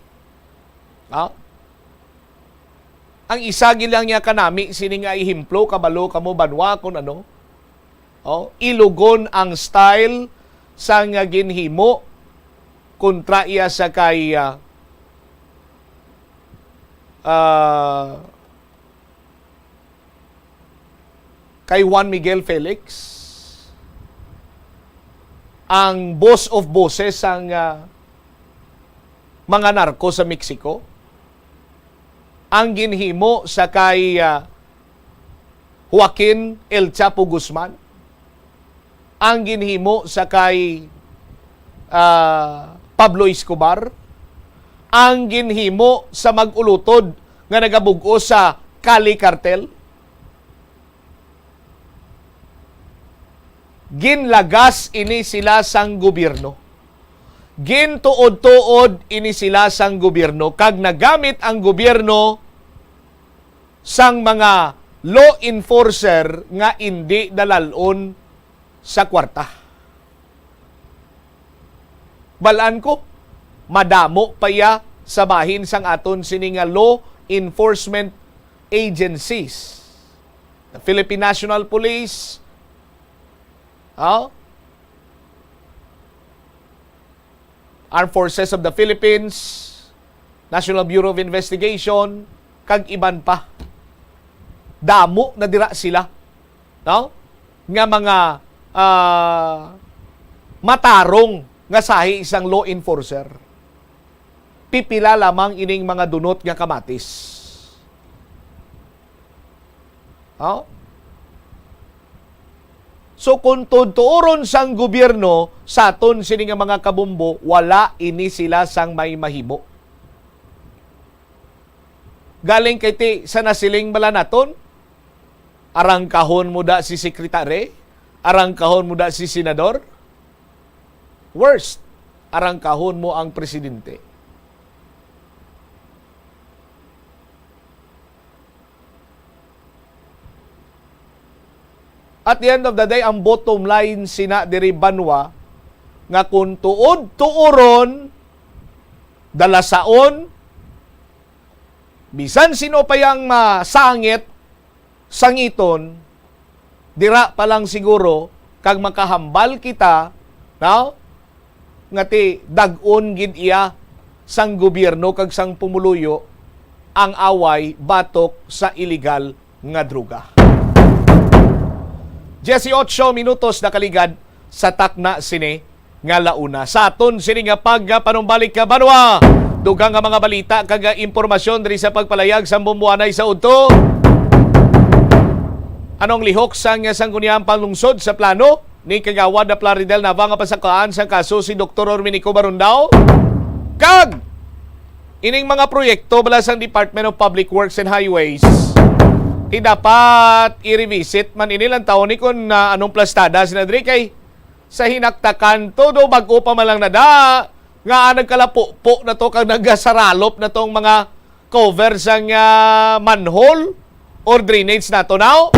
Ang isa gid lang niya kanami sining nga ihimplo kabalo kamo banwa kun ano. Ilugon ang style sang ginhimo kontra iya sa kay Juan Miguel Felix, ang boss of bosses ang mga narko sa Mexico, ang ginhimo sa kay Joaquin El Chapo Guzman, ang ginhimo sa kay Pablo Escobar, ang ginhimo sa mag-ulutod nga nagabugo sa Cali Cartel, ginlagas ini sila sang gobyerno. Gintuod-tuod ini sila sang gobyerno kag nagamit ang gobyerno sang mga law enforcer nga hindi dalalon sa kwarta. Balaan ko, madamo pa ya sa bahin sang aton sini nga law enforcement agencies. The Philippine National Police, Armed Forces of the Philippines, National Bureau of Investigation, kag iban pa. Damo na dira sila. Nga mga matarong nga sahi isang law enforcer. Pipila lamang ining mga dunot nga kamatis. So kung tuturon sang gobyerno sa aton sini nga mga kabumbo, wala ini sila sang may mahimo. Galing kay sa nasiling bala naton, Arangkahon mo da si sekretary? Arangkahon mo da si senador? Worst, arangkahon mo ang presidente. At the end of the day, ang bottom line sina diri banwa nga kung tuod-tuoron dalasaon bisan sino pa yang masangit sangiton dira pa lang siguro kag makahambal kita no nga ti dag-on gid iya sang gobyerno kag sang pumuluyo ang away batok sa illegal nga droga. 18 minutos na kaligad sa takna sini nga launa. Sa aton sini nga panumbalik ka banwa. Dugang nga mga balita kag impormasyon diri sa pagpalayag sa bumbuanay sa udto. Anong lihok sang sangguniang panlungsod sa plano ni Kagawad na Plaridel Nava nga pasakaan sa kaso si Dr. Orminico Barundao? Kag ining mga proyekto bala sang Department of Public Works and Highways dapat i-revisit man inilang taon ni kung anong plastada sinadri kay sa hinaktakan todo bago pa man lang nada nga nagkalapo-po na to kag nagasaralop na tong mga cover sang manhole or drainage nato now.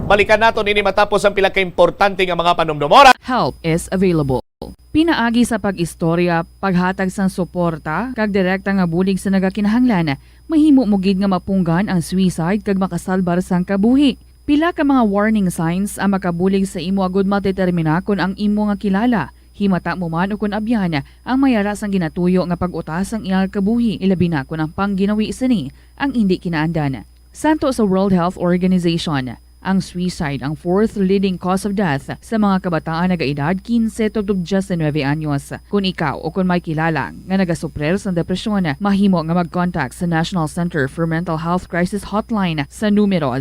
Balikan nato nini matapos ang pila ka importante nga mga panumdumora. Help is available. Pinaagi sa pag-istorya, paghatag sang suporta, kag direkta nga bulig sa nagakinahanglan, mahimo mo gid nga mapunggan ang suicide kag makasalbar sang kabuhi. Pila ka mga warning signs ang makabulig sa imo agud matetermina kung ang imo nga kilala. Himata mo man o kung abyan ang mayara sang ginatuyo nga pag-utas ang iyang kabuhi, ilabi na kung ang pangginawi sini ang hindi kinaandan. Santo sa World Health Organization, ang suicide ang fourth leading cause of death sa mga kabataan nagaedad 15 to 19 anyos. Kung ikaw o kung may kilala nga nagasuprer sa depresyon, mahimo nga mag-contact sa National Center for Mental Health Crisis Hotline sa numero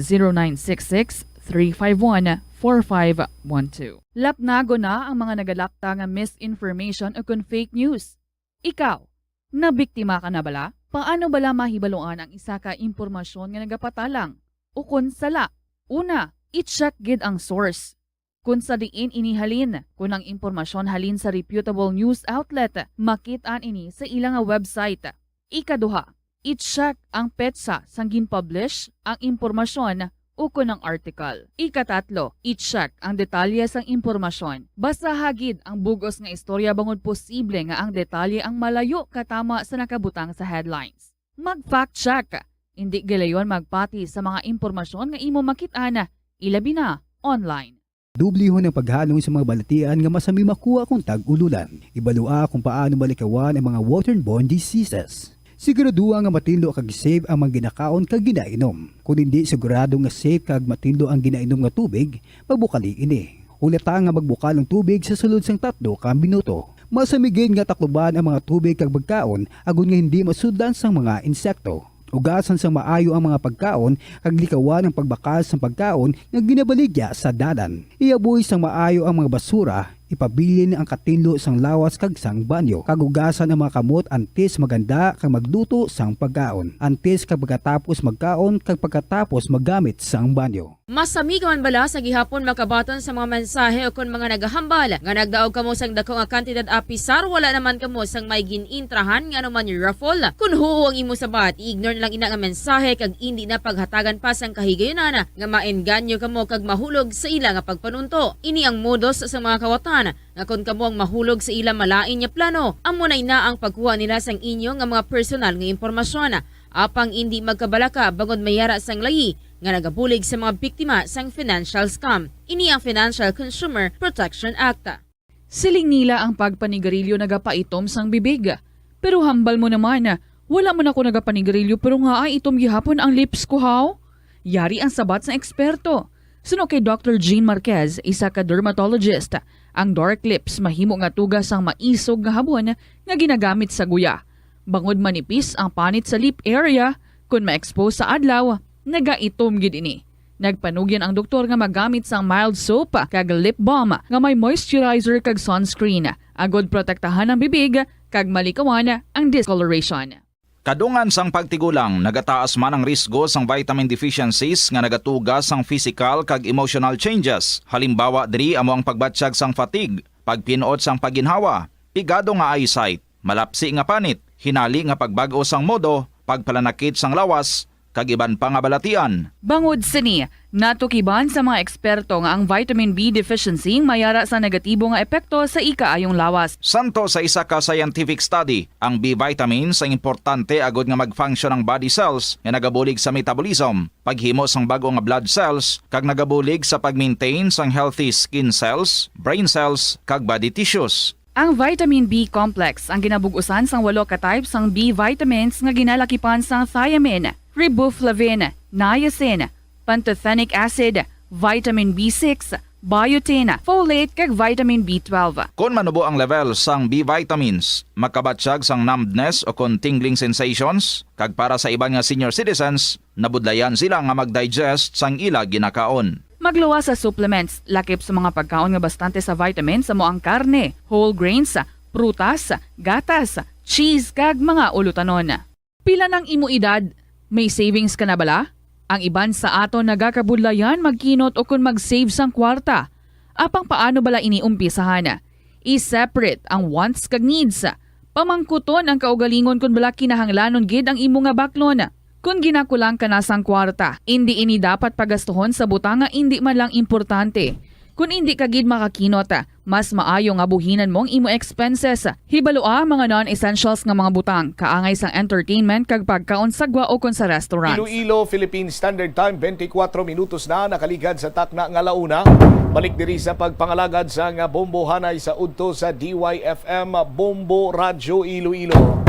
0966-351-4512. Lapnago na ang mga nagalakta nga misinformation o kung fake news. Ikaw, nabiktima ka na bala? Paano bala mahibaluan ang isa ka impormasyon nga nagapatalang? O kung sala? Una, i-check gid ang source. Kung sa diin inihalin, kung ang impormasyon halin sa reputable news outlet, makit-an ini sa ilang website. Ikaduha, i-check ang petsa sang gin-publish ang impormasyon o kung ang article. Ikatatlo, i-check ang detalye sang impormasyon. Basta hagid ang bugos nga istorya bangod posible nga ang detalye ang malayo katama sa nakabutang sa headlines. Mag-fact check. Hindi galayon magpati sa mga impormasyon nga imo makit-ana, ilabi na online. Dubliho ng paghalong sa mga balatian nga masami makuha kung tag-ululan. Ibalua kung paano balikawan ang mga waterborne diseases. Siguraduha nga matindlo kag safe ang mga ginakaon kag ginainom. Kung hindi sigurado nga safe kag matindlo ang ginainom nga tubig, magbukali ini. Ulata nga magbukal ang tubig sa sulod sang 3 ka minuto. Masamigin nga takluban ang mga tubig kag bagkaon agon nga hindi masudlan sang mga insekto. Ugasan sang maayo ang mga pagkaon kag likawan ang pagbakas sang pagkaon nga ginabaligya sa dalan. Iaboy sang maayo ang mga basura, ipabilin ang katinlo sang lawas kag sang banyo. Kagugasan ang mga kamot antes maganda kag magluto sang pagkaon. Antes kag pagkatapos magkaon kag pagkatapos maggamit sang banyo. Masami ka man bala sa gihapon makabaton sa mga mensahe o kung mga nagahambal nga nagdaog kamo sang dako nga kantidad apisar wala naman kamo sang may ginintrahan nga naman yung raffle. Kung huo ang imo sabat, i-ignore lang ina nga mensahe kag hindi na paghatagan pa sang kahigayonan nga maenganyo kamo kag mahulog sa ila nga pagpanunto. Ini ang modus sa mga kawatan nga kung kamo ang mahulog sa ila malain nga plano, amo na ang pagkuha nila sang inyo nga mga personal nga impormasyon. Apang hindi magkabalaka bangod mayara sang layi nga nagabulig sa mga biktima sang financial scam. Ini ang Financial Consumer Protection Act. Siling nila ang pagpanigarilyo nagapaitom sang bibig. Pero hambal mo naman, wala mo na ako nagapanigarilyo pero nga ay itom gihapon ang lips ko haw. Yari ang sabat sa eksperto. Suno kay Dr. Jean Marquez, isa ka dermatologist, ang dark lips mahimo nga tugas ang maisog nga habon nga ginagamit sa guya. Bangod manipis ang panit sa lip area, kung ma-expose sa adlaw, nagaitom gid ini. Nagpanugyan ang doktor nga magamit sang mild soap kag lip balm nga may moisturizer kag sunscreen, agod protektahan ang bibig kag malikawan ang discoloration. Kadungan sang pagtigulang, nagataas man ang risgo sang vitamin deficiencies nga nagatugas sang physical kag emotional changes. Halimbawa diri amo ang pagbatsyag sang fatigue, pagpinuot sang paginhawa, pigado nga eyesight, malapsi nga panit, hinali nga pagbag-o sang modo, pagpalanakit sang lawas, kag iban pa nga balatian. Bangod sini, natukiban sa mga eksperto nga ang vitamin B deficiency mayara sa negatibo nga epekto sa ikaayong lawas. Santo sa isa ka scientific study, ang B vitamins ang importante agod nga mag-function ang body cells nga nagabulig sa metabolism, paghimo sang bago nga blood cells, kag nagabulig sa pag-maintain sang healthy skin cells, brain cells, kag body tissues. Ang vitamin B complex ang ginabugusan sang 8 ka types sang B vitamins nga ginalakipan sang thiamine, riboflavin, niacin, pantothenic acid, vitamin B6, biotin, folate kag vitamin B12. Kung manubo ang level sang B vitamins, makabatsyag sang numbness o kung tingling sensations, kag para sa iban nga senior citizens, nabudlayan sila nga mag-digest sang ila ginakaon. Magluwa sa supplements, lakip sa mga pagkaon nga bastante sa vitamins sa moang karne, whole grains, prutas, gatas, cheese kag mga ulutanon. Pila ng imo edad? May savings ka na bala? Ang iban sa ato nagakabudlayan magkinot o kung mag-save sang kwarta. Apang paano bala iniumpisahan? I-separate ang wants kag needs. Pamangkuton ang kaugalingon kung bala kinahanglanon gid ang imo nga baklon. Kung ginakulang ka na sang kwarta, hindi ini dapat pagastuhon sa butang nga hindi man lang importante. Kung hindi ka gid makakinot, mas maayo nga buhinan mong imo expenses. Hibalua mga non-essentials nga mga butang, kaangay sang entertainment kag pagkaon sa gwa o kon sa restaurants. Iloilo, Philippine Standard Time, 24 minutos na nakaligad sa takna nga launa. Balik diri sa pagpangalagad sa nga Bombo Hanay sa udto sa DYFM Bombo Radyo Iloilo.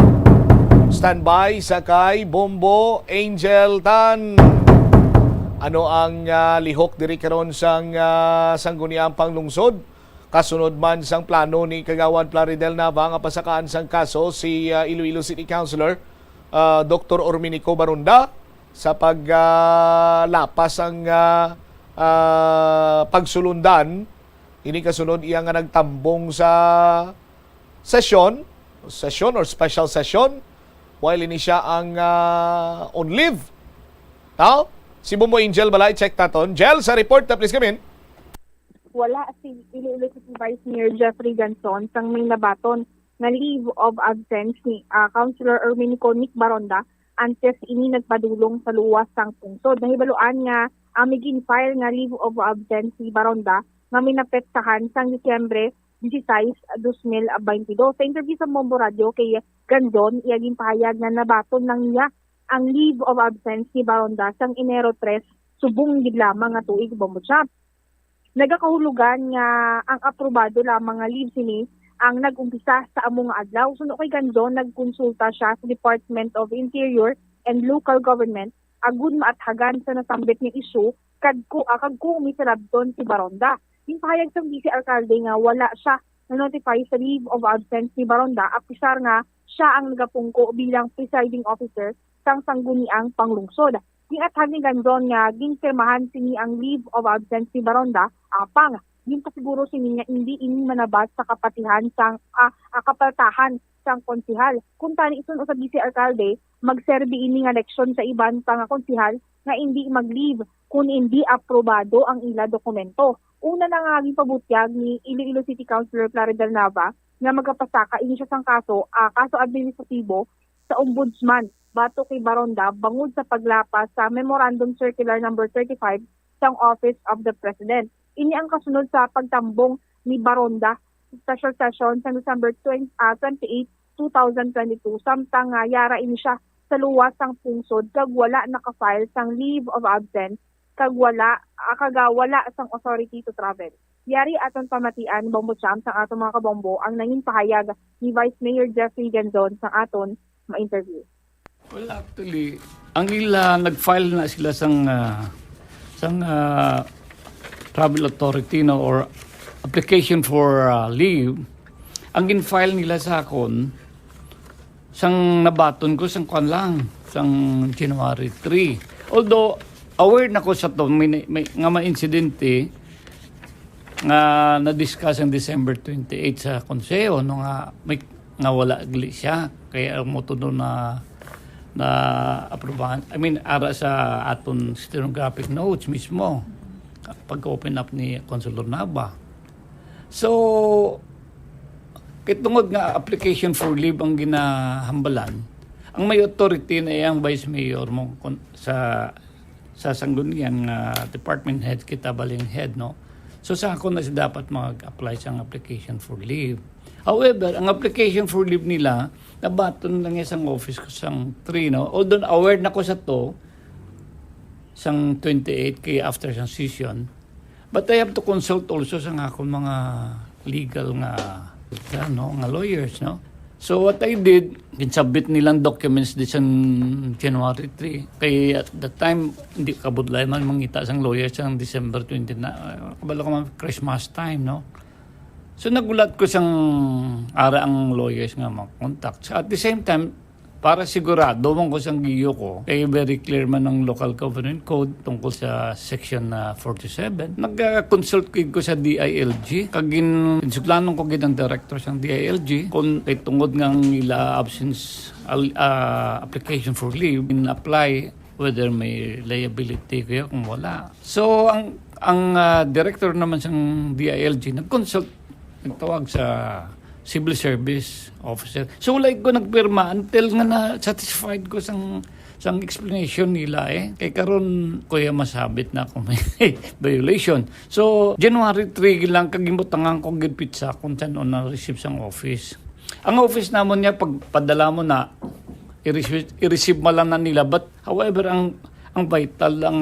Standby sa kay Bombo Angel Tan. Ano ang lihok diri karon sang sangguniang panglungsod? Kasunod man sang plano ni Kagawan Plaridel Nava nga pasakaan sang kaso si Iloilo City Councilor Dr. Orminico Barunda sa paglapas ang pagsulundan. Ini kasunod iya nga nagtambong sa session or special session while ini siya ang on leave. Now, si Bombo Angel balay check taton. Jel, sa report na please come in. Wala si Iloilo City Vice Mayor Jeffrey Ganson sang may nabaton na leave of absence ni Councilor Erminico Nick Baronda antes ini nagpadulong sa luwas sang pungsod. Nahibaluan nga amigin file nga leave of absence ni Baronda nga minapektahan sang Disyembre 16, 2022. Sa interview sa Bombo Radio kay Ganson, iyaging pahayag na nabaton ng niya ang leave of absence ni Baronda sang Enero 3, subong gid lamang nga tuig Bombo Champ. Nagakahulugan nga ang aprobado lamang nga leave sini ang nag-umpisa sa among nga adlaw. Suno kay Ganson, nagkonsulta siya sa Department of Interior and Local Government agud maathagan sa nasambit nga isyu kagko umisarabton si Baronda. Yung pahayag sa vice alcalde nga wala siya na-notify sa leave of absence ni Baronda apisar nga siya ang nagapungko bilang presiding officer sang sangguniang panglungsod. Giathan ni Ganson nga ginfirmahan sini ang leave of absence ni Baronda apang yung pasiguro sini nga hindi ini manabas sa kapatihan sang kapaltahan sang konsihal. Kung tani isun sa vice alcalde magserbi ini nga leksyon sa iban pa nga konsihal nga hindi mag-leave kung hindi aprobado ang ila dokumento. Una na nga pabutyag ni Iloilo City Councilor Plaridel Nava nga magapasaka ini siya sang kaso administratibo sa Ombudsman bato kay Baronda bangod sa paglapas sa Memorandum Circular number 35 sang Office of the President. Ini ang kasunod sa pagtambong ni Baronda sa special session sa December 28, 2022 samtang yara ini siya sa luwas sang pungsod kag wala naka-file sang leave of absence kagawala sang authority to travel. Yari aton pamatian Bombo Champ sang aton mga kabombo ang nanging pahayag ni Vice Mayor Jeffrey Ganson sang aton ma-interview. Well, actually, ang ila nag-file na sila sang travel authority no, or application for leave. Ang gin-file nila sa akon sang nabaton ko sang kwan lang sang January 3. Although aware na ko sa to, may insidente nga na-discuss ang December 28 sa konseho no nga may nga wala gli siya kaya mo to na na aprobahan. Ara sa aton stenographic notes mismo pag-open up ni Consular Nava. So, kitungod nga application for leave ang ginahambalan, ang may authority na iyang vice mayor mo sa sangguniang department head, kitabaling head, no? So sa ako na siya dapat mag-apply sa application for leave. However, ang application for leave nila, nabaton lang isang office ko sang 3, no? Although aware na ko sa to, sang 28 kay after sang session, but I have to consult also sa akong mga legal nga lawyers, no? So what I did, ginsubmit nilang documents di sa January 3. Kay at the time, hindi kabudlay man mangita sang lawyers sang December 20 na. Kabalo ko man Christmas time, no? So nagulat ko sang ara ang lawyers nga mag-contact. So at the same time, para sigurado man ko sang giyo ko, kay very clear man ng local government code tungkol sa section 47. Nag-consult ko sa DILG. Kagin insuklanon ko gid ang director sa DILG kung kay tungod ngang ila absence application for leave in apply whether may liability kaya kung wala. So ang director naman sa DILG nag-consult, nagtawag sa civil service officer. So like ko nagpirma until nga na satisfied ko sang explanation nila Kay karon kuya masabit na kung may violation. So January 3 lang kagimutangan ko gid pizza kung saan na receive sang office. Ang office namon niya pagpadala mo na i-receive mo lang na nila, but however ang vital ang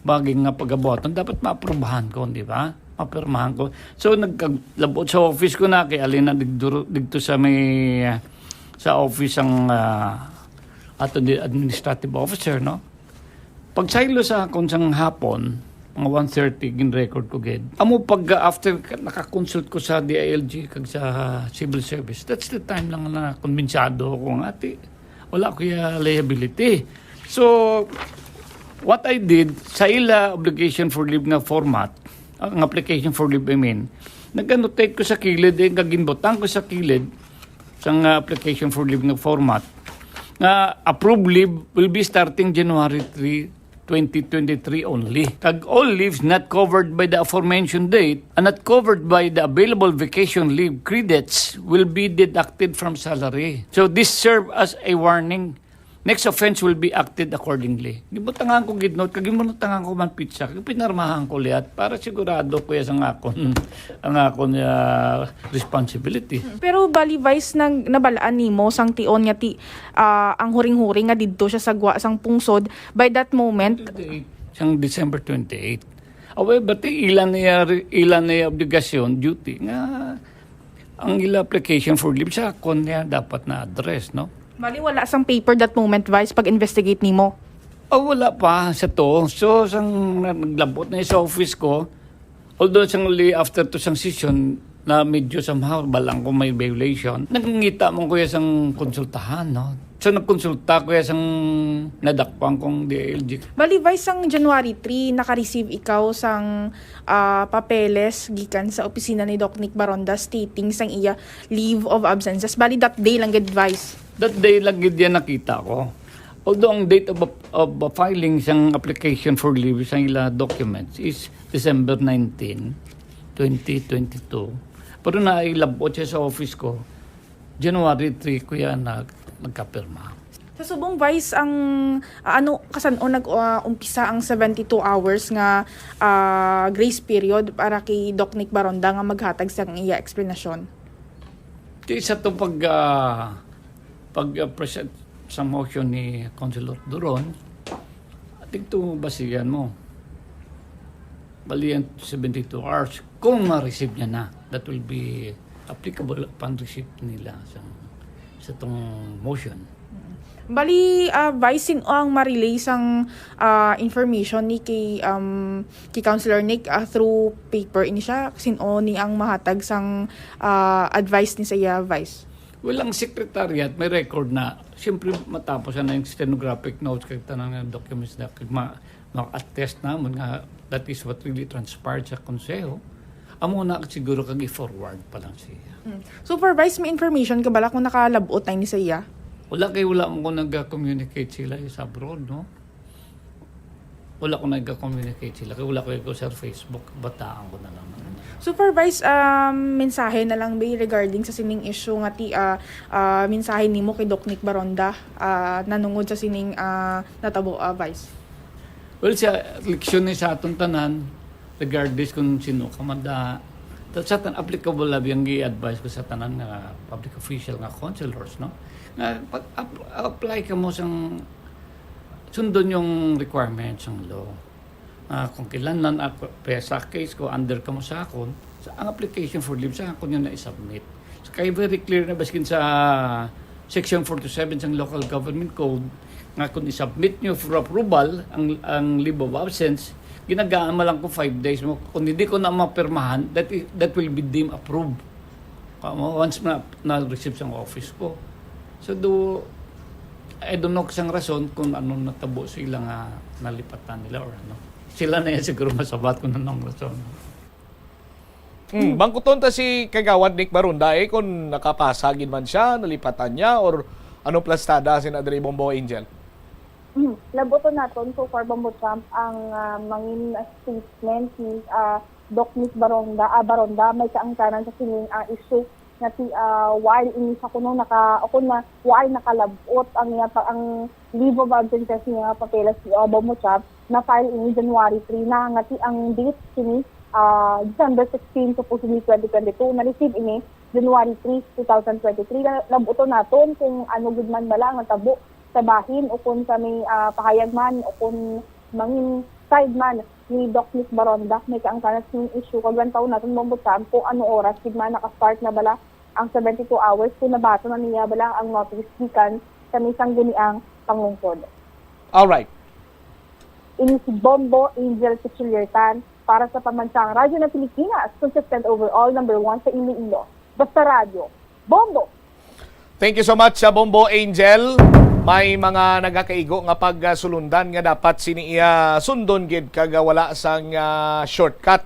baging nga pagabuhaton dapat maaprubahan ko, di ba? Mapirmahan ko. So nagkalabot sa office ko na kay alin na digto sa may sa office ang ato administrative officer, no? Pagsaylo sa akong sang hapon, mga 1:30 gin record ko gid. Amo pag after naka-consult ko sa DILG kag sa civil service, that's the time lang na konbinsado ko nga wala ko liability. So what I did sa ila obligation for leave na format, ang application for leave, nag-annotate ko sa kilid, kaginbotang ko sa kilid sa application for leave na format na approved leave will be starting January 3, 2023 only. Kag all leaves not covered by the aforementioned date and not covered by the available vacation leave credits will be deducted from salary. So this serve as a warning. Next offense will be acted accordingly. Gibutangan ko gidnot, kagimutangan ko man pizza, pinarmahan ko liat para sigurado ko ang akon responsibility. Pero bali vice nang nabalaan nimo sang tion nga ang huring-huring nga didto siya sa gwa sang pungsod by that moment Sang December 28. However, ilan na obligasyon, duty nga ang ila application for leave sa akon niya dapat na address, no? bali wala sang paper that moment vice pag investigate nimo. Wala pa sa to. So sang naglabot na sa office ko, although sang after to sang session na medyo somehow balang ko may violation, nagngita mo kuya sang konsultahan, no? So nagkonsulta kuya sang nadakpang kong DILG. Bali vice sang January 3 naka-receive ikaw sang papeles gikan sa opisina ni Doc Nick Baronda stating sang iya leave of absences. Bali that day lang gid vice. That day lang gid yan nakita ko. Although ang date of filing sang application for leave sa ila documents is December 19, 2022. Pero nailabot siya sa office ko, January 3 ko yan nagkapirma. Sa subong vice ang nag-umpisa ang 72 hours nga grace period para kay Doc Nick Baronda nga maghatag sang iya explanation. Isa to pag-present sa motion ni Councilor Duron, ito basihan mo. Bali yan 72 hours. Kung ma-receive niya na, that will be applicable upon receipt nila sa itong motion. Bali, vice ang ma-relay sang information ni kay Councilor Nick through paper ini siya sino ni ang mahatag sang advice ni sa iya vice. Walang secretariat, may record na. Siyempre matapos na yung stenographic notes kag tanang documents na ma-attest naman nga that is what really transpired sa konseho. Amo na siguro kag i-forward pa lang siya. Supervise may information ka bala kung nakalabot na ni sa iya? Wala mo ko nag-communicate sila sa abroad, no? Wala ko nag-communicate sila. Kaya wala ko sa Facebook. Bataan ko na lang. Supervise, mensahe na lang ba regarding sa sining issue nga ti mensahe nimo kay Doc Nick Baronda nanungod sa sining natabo Vice? Well, sa leksyon ni sa atong tanan, regardless kung sino ka manda, sa tan applicable labi ang i-advise ko sa tanan nga public official nga counselors, no? Nga apply ka mo sang sundon yung requirements ng law. Kung kailangan ako, sa case ko, under ka mo sa akon, ang application for leave sa akon yun na i-submit. So, kaya very clear na baskin sa Section 47 ng Local Government Code, nga kung i-submit nyo for approval ang leave of absence, ginagaan mo lang ko 5 days mo. Kung hindi ko na mapirmahan, that will be deemed approved. Once na-receive sa office ko. So, I don't know kasang rason kung anong natabo sila nga nalipatan nila or ano. Sila na yan siguro masabat kung anong rason. Bangkuton ta si Kagawad Nick Baronda kung nakapasagin man siya, nalipatan niya, or anong plastada si Adre Bombo Angel? Laboto naton so far Bombo Champ ang mangin statement ni Doc Nick Baronda. Baronda may kaangkaran sa sining issue na while ini sa kuno while nakalabot ang leave of absence niya papeles si Bombo Champ na file ini January 3 na ngati ang date kini December 16 supposedly 2022 na receive ini January 3, 2023. Labuto naton kung ano gud man bala nga tabo sa bahin o kung sa may pahayag man o kung mangin side man ni Doc Nick Baronda may kaangkaran sa issue kag taon naton mambutan kung ano oras gid man naka-start na bala ang 72 hours kung nabato na niya bala ang notice gikan sa may sangguniang pangungkod. All right. Ini si Bombo Angel Pichiliertan para sa Pambansang Radyo ng Pilipinas, consistent overall, number 1 sa Iloilo. Basta Radyo. Bombo! Thank you so much sa Bombo Angel. May mga nagakaigo nga pagsulundan nga dapat siniya sundon gid kag wala sang shortcut.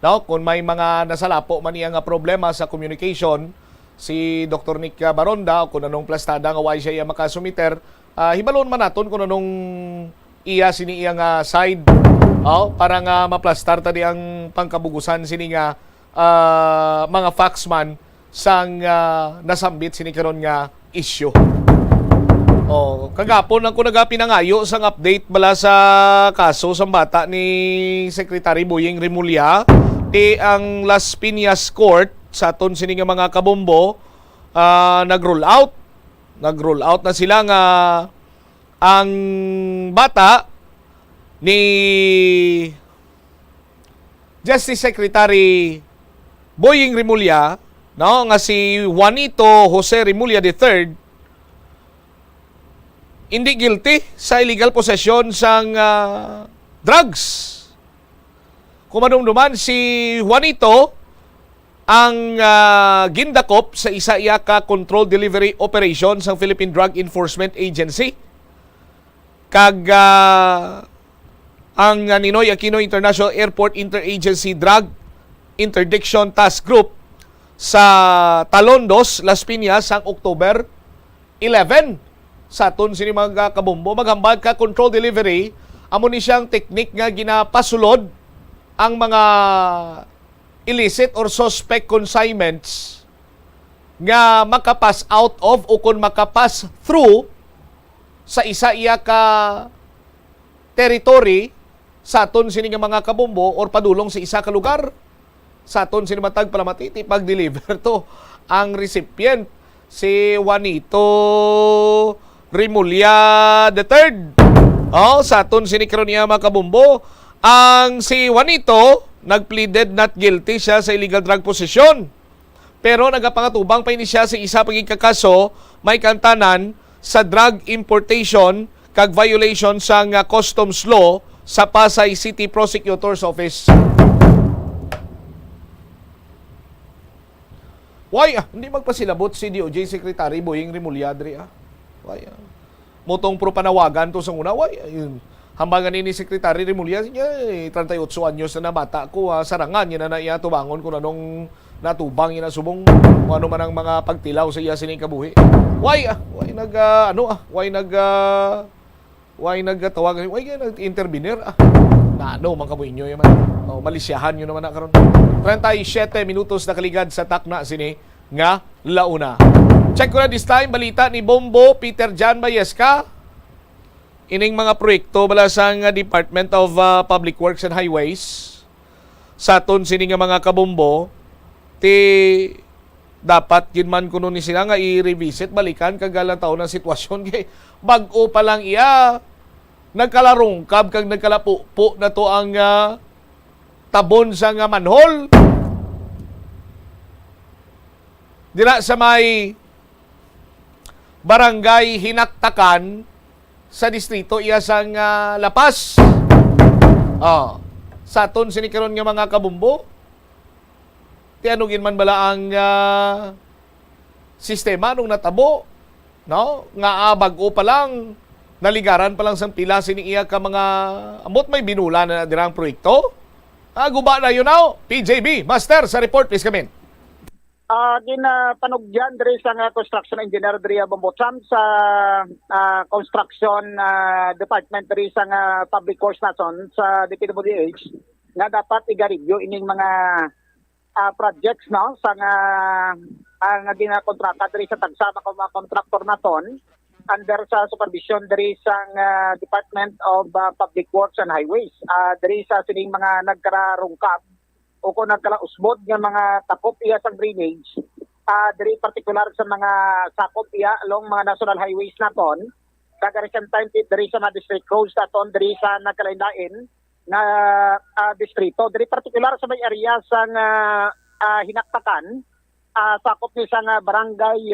No? Kung may mga nasalapo man iya nga problema sa communication, si Dr. Nick Baronda kung anong plastada nga way siya makasumiter, hibalon man naton kung anong iya siniya nga side para nga maplastar tadi ang pangkabugusan sini nga mga faxman sang nasambit sini karon nga issue. Kagapon ang kunaga pinangayo sang update bala sa kaso sang bata ni Secretary Boying Rimulya di ang Las Piñas Court sa aton sini nga mga kabombo nag-roll out na sila nga ang bata ni Justice Secretary Boying Rimulya, no, nga si Juanito Jose Rimulya III, hindi guilty sa illegal possession sang drugs. Kumadumduman si Juanito ang gindakop sa isa iya ka control delivery operation sang Philippine Drug Enforcement Agency. Kag ang Ninoy Aquino International Airport Interagency Drug Interdiction Task Group sa Talondos, Las Piñas ang October 11. Sa aton sini mga kabombo maghambal ka control delivery amo ni siyang teknik nga ginapasulod ang mga illicit or suspect consignments nga makapass out of o kung makapass through sa isa iya ka territory sa aton sini nga mga kabombo or padulong sa isa ka lugar sa aton sini matag palamatiti pag-deliver to ang recipient si Juanito Rimulya III. Sa aton sini karon niya mga kabombo ang si Juanito nagpleaded not guilty siya sa illegal drug possession pero nagapangatubang pa ini siya sa isa pagigkakaso may kantanan sa drug importation kag violation sa customs law sa Pasay City Prosecutor's Office. Why? Hindi magpasilabot si DOJ Secretary Boying Rimulya, Adria. Why? Motong pro panawagan to sa una. Why? Hambangan ni Secretary Rimulya, 38 anyos na bata ko, sarangan niya na iya tubangon kung anong natubang ina subong ano man ang mga pagtilaw sa iya sining kabuhi. Why nagtawag, why nag-intervenir Nano man kabuhi nyo yaman. Malisyahan nyo naman na karon. 37 minutos na kaligad sa takna sini nga launa. Check ko na this time balita ni Bombo Peter Jan Mayeska. Ining mga proyekto bala sang Department of Public Works and Highways sa aton sini nga mga kabombo ti dapat yun man kuno ni sila nga i-revisit balikan kagalang taon ng sitwasyon kay bag-o pa lang iya nagkalarungkab kag nagkalapo na to ang tabon sa nga manhole dira sa may barangay Hinaktakan sa distrito iya sang Lapas. Sa aton sinikaron nga mga kabumbo tianugin man bala ang sistema nung natabo, no? Nga bag-o pa lang, naligaran pa lang sang pila siniiya ka mga amot may binula na dirang proyekto. Guba na yun now. PJB, Master, sa report, please come in. Panugyan diri sa construction engineer diri Bombotsam sa construction department diri sa public works naton sa DPWH nga dapat i-review ining mga projects no sa ang ginakontrata diri sa tagsa mga contractor naton under sa supervision diri sa Department of Public Works and Highways diri sa sining mga nagkararungkab o kung nagkalausbod ng mga takop iya sa drainage, diri particular sa mga sakop iya along mga national highways naton, kag recent time diri sa mga district roads naton, diri sa nagkalain-lain na distrito, diri particular sa may area sa Hinaktakan, sakop ni sa barangay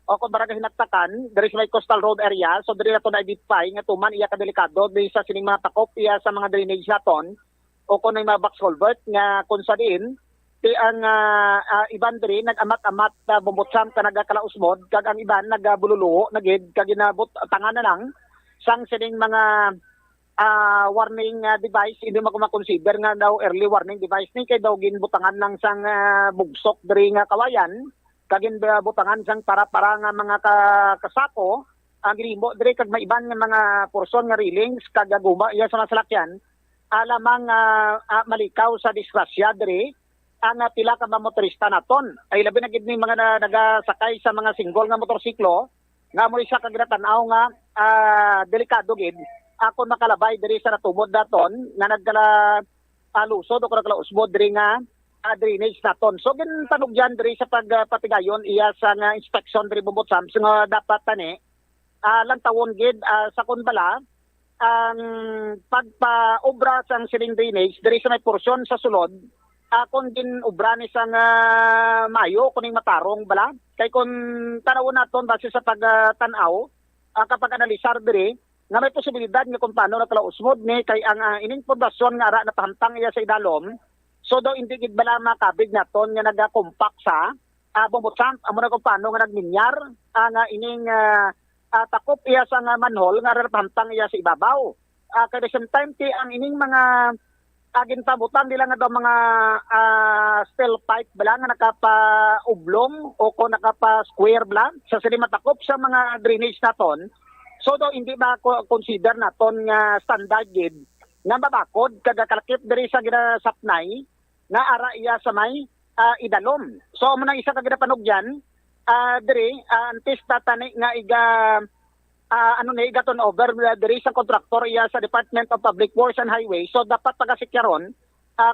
o kung barangay Hinaktakan, diri sa may coastal road area, so diri nato na-identify nga tuman iya kadelikado diri sa sining mga takop iya sa mga drainage naton, o kung may mga box culvert nga kung sa din ang iban diri nag-amat-amat Bombotsam ka nagkalausmod kag ang iban nagbululuho nagid kag ginabot tangan na lang sang sining mga warning device hindi mo consider nga daw early warning device ni kay daw ginbutangan lang sang bugsok diri nga kawayan kag ginbutangan sang para nga mga kasako ang ginimo diri kag may iban nga mga porson nga railings kag guma iya sa nasalakyan alamang malikaw sa disgrasya diri ang pila ka mga motorista naton ay labi na gid ni mga nagasakay sa mga single nga motorsiklo nga mo siya kag tan-aw nga delikado gid ako nakalabay diri sa natumod naton nga nagkala lusod o nagkalausbod diri nga drainage naton so gintanugyan diri sa pagpatigayon iya sa nga inspection diri Bombotsam nga dapat tani lantawon gid sa kunbala ang pagpa-obra sang siling drainage diri sa may porsyon sa sulod kung din obra ni sang mayo kuning matarong bala kay kun tanawon naton base sa pagtanaw kapag analisar diri nga may posibilidad nga kung paano nakalausmod ni kay ang ining pundasyon nga ara napahantang iya sa idalom so daw hindi gid bala makabig naton nga nagakompact sa Bombotsam amo na kung paano nga nagminyar ang ining takop iya sa manhole nga rapantang iya sa ibabaw. At the same time ang ining mga gintabutan nila nga daw mga steel pipe bala nga nakapa-oblong o ko nakapa-square bala sa sini matakop sa mga drainage naton. So daw hindi ba consider naton nga standard gid nga mabakod kag kalakip diri sa ginasapnay nga ara iya sa may idalom. So amo nang isa ka ginapanugyan diri antes tatani nga iga turn over diri sa contractor iya sa Department of Public Works and Highways so dapat pagasikyaron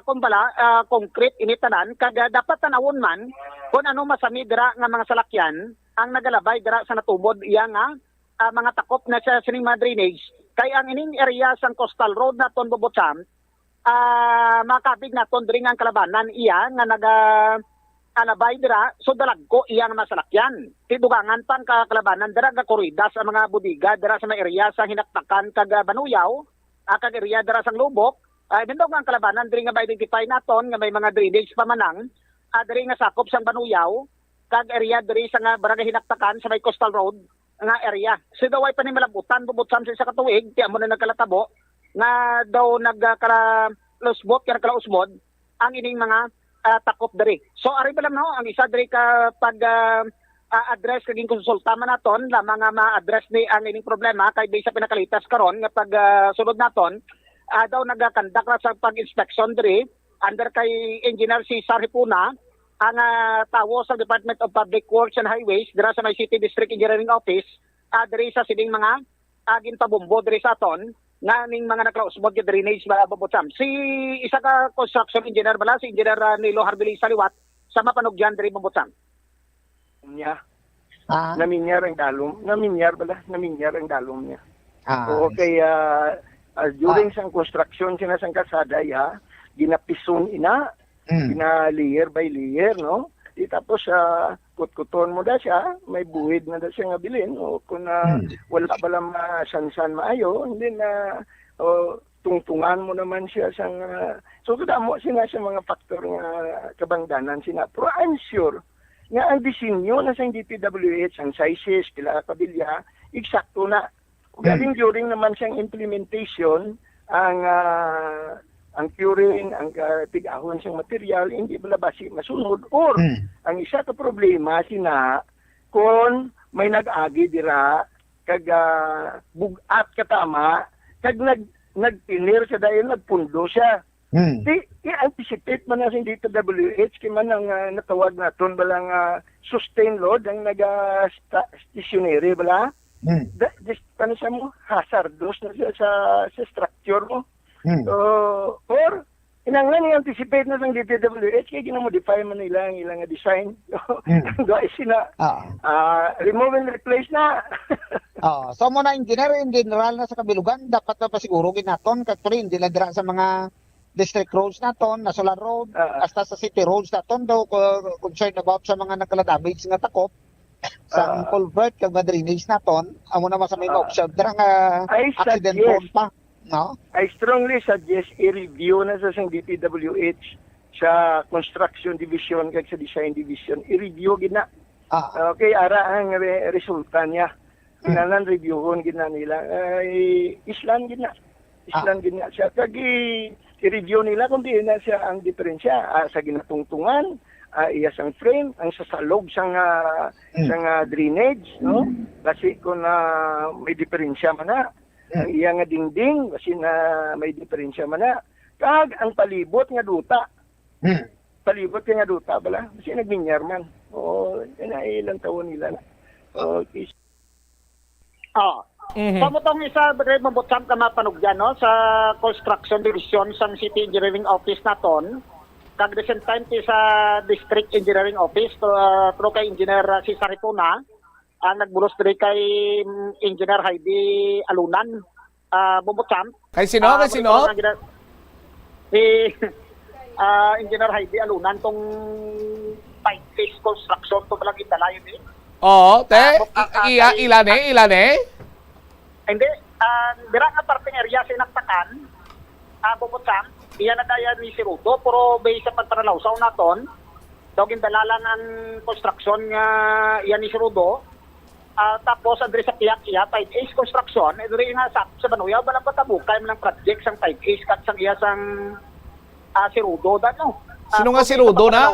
kung bala concrete initanan kag dapat tanawon man kung ano masami dira nga mga salakyan ang nagalabay dira sa natubod iya nga mga takop na sa sining mga drainage kay ang ining area sang coastal road naton Bombotsam makabig naton diri nga ang kalabanan iya nga alabay dira so dalagko iyang masalakyan tidugangan pang kakalabanan dira ga korida sa mga budiga dira sa mga area sa Hinaktakan kag Banuyaw kag area dira sa Lubok dindog ang kalabanan diri nga ma-identify naton nga may mga drainage pamanang diri nga sakop sang Banuyaw kag area diri sa nga barangay Hinaktakan sa may coastal road nga area so daway pa ni malabutan Bombotsam sa katuig ti amo na nagkalatabo nga daw nagkalausbot kalausmod ang ining mga takop diri. So ari ba lang no ang isa diri ka pag address kaging konsulta man naton lamang nga ma-address ni ang ining problema kay bisa pinakalitas karon nga pag sulod naton daw nagakandak ra sa pag-inspection diri under kay Engineer Cesar Hipuna ang tawo sa Department of Public Works and Highways dira sa may City District Engineering Office diri sa sining mga ginpabombo diri sa aton nga ning mga naklausmod nga drainage babotsam. Si isa ka construction engineer bala si Engineer Nilo Harbilay Saliwat sa mapanugyan diri babotsam. Niya. Naminyar ang dalom. Naminyar ang dalom niya. So, okay, during sang construction sinasang kasada ya, ginapison ina, gina-layer by layer, no? Di tapos kutkuton mo da siya, may buhid na da siya nga bilin, o kung wala pala masansan maayo, hindi na tungtungan mo naman siya sang so kada mo sina sa mga faktor nga kabangdanan sina. Pero I'm sure nga ang disenyo na sa DPWH, ang sizes, kila kabilya, eksakto na. Galing during naman siyang implementation, ang curing, ang tigahon siyang material, hindi bala basi masunod. Or, ang isa ka problema, sina, kung may nag-agi dira, kag bugat katama, kag nagpinir siya dahil nagpundo siya. Di, i-anticipate man na sa DPWH, kaya man ang natawag natin, balang sustain load, ang nag-stationary, bala, paano siya mo, hazardous na siya sa structure mo. Or, inanglan i-anticipate na sa DPWH, kaya ginamodify man nila ang ilang design. Doon sila, remove and replace na. So mo na engineer, in general na sa kabilugan, dapat na pa siguro ginaton, kaya hindi lang dira sa mga district roads naton, Nasolar Road, hasta sa city roads naton daw concerned about sa mga nagkala-damage nga takop sa culvert kag drainage naton, amo na sa may option dira nga accident prone pa, no? I strongly suggest i-review na sa DPWH sa construction division kag sa design division, i-review gina. Okay, ara ang resulta niya. Kinanan reviewon gina nila. Islan gina siya kag i-review nila kung di na siya ang diferensya sa ginatungtungan, iya sang frame, ang sasalog sang drainage, no? Kasi kung may diferensya man na, ang iya nga dingding, kasi na may diferensya man na, kag ang palibot nga duta. Palibot nga duta, bala? Kasi nagminyar man. O, ilang taon nila na. Okay. Pamutong isa mabutsam ka mapanugyan no sa construction division sa City Engineering Office naton kag the same time sa District Engineering Office pro kay Engineer Cesar Hipuna ang nagbulos diri kay Engineer Heidi Alunan mabutsam kay sino Engineer Heidi Alunan tong pipe face construction to lang italayo ni ilane hindi, dira nga parting area sa inaktakan, bubutsam, iya na daya ni si Rudo, pero based sa pagpanalawsaw naton, daw gindalalan ang construction nga iya ni si Rudo, tapos adre sa piyak iya, 5A's construction, adre nga sa Banuyaw, balang patabukay ng project sang 5A's kat sang iya sang si Rudo, no? Sino nga si Rudo na?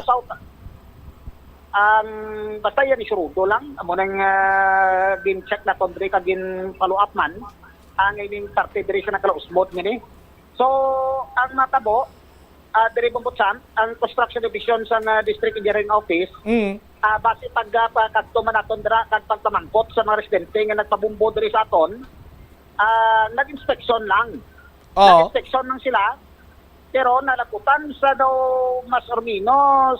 Basta yan isurudo lang amo nang gin-check na tondre ka gin follow-up man ang ining parte diri sa nakalausbot ni. So ang natabo diri bumbutsan ang construction division sa District Engineering Office base pagkadto man naton dira kag pagpamangkot sa mga residente nga nagpabumbo diri sa aton nag-inspection lang. Nag-inspection lang sila pero nalakutan sa daw mas or minus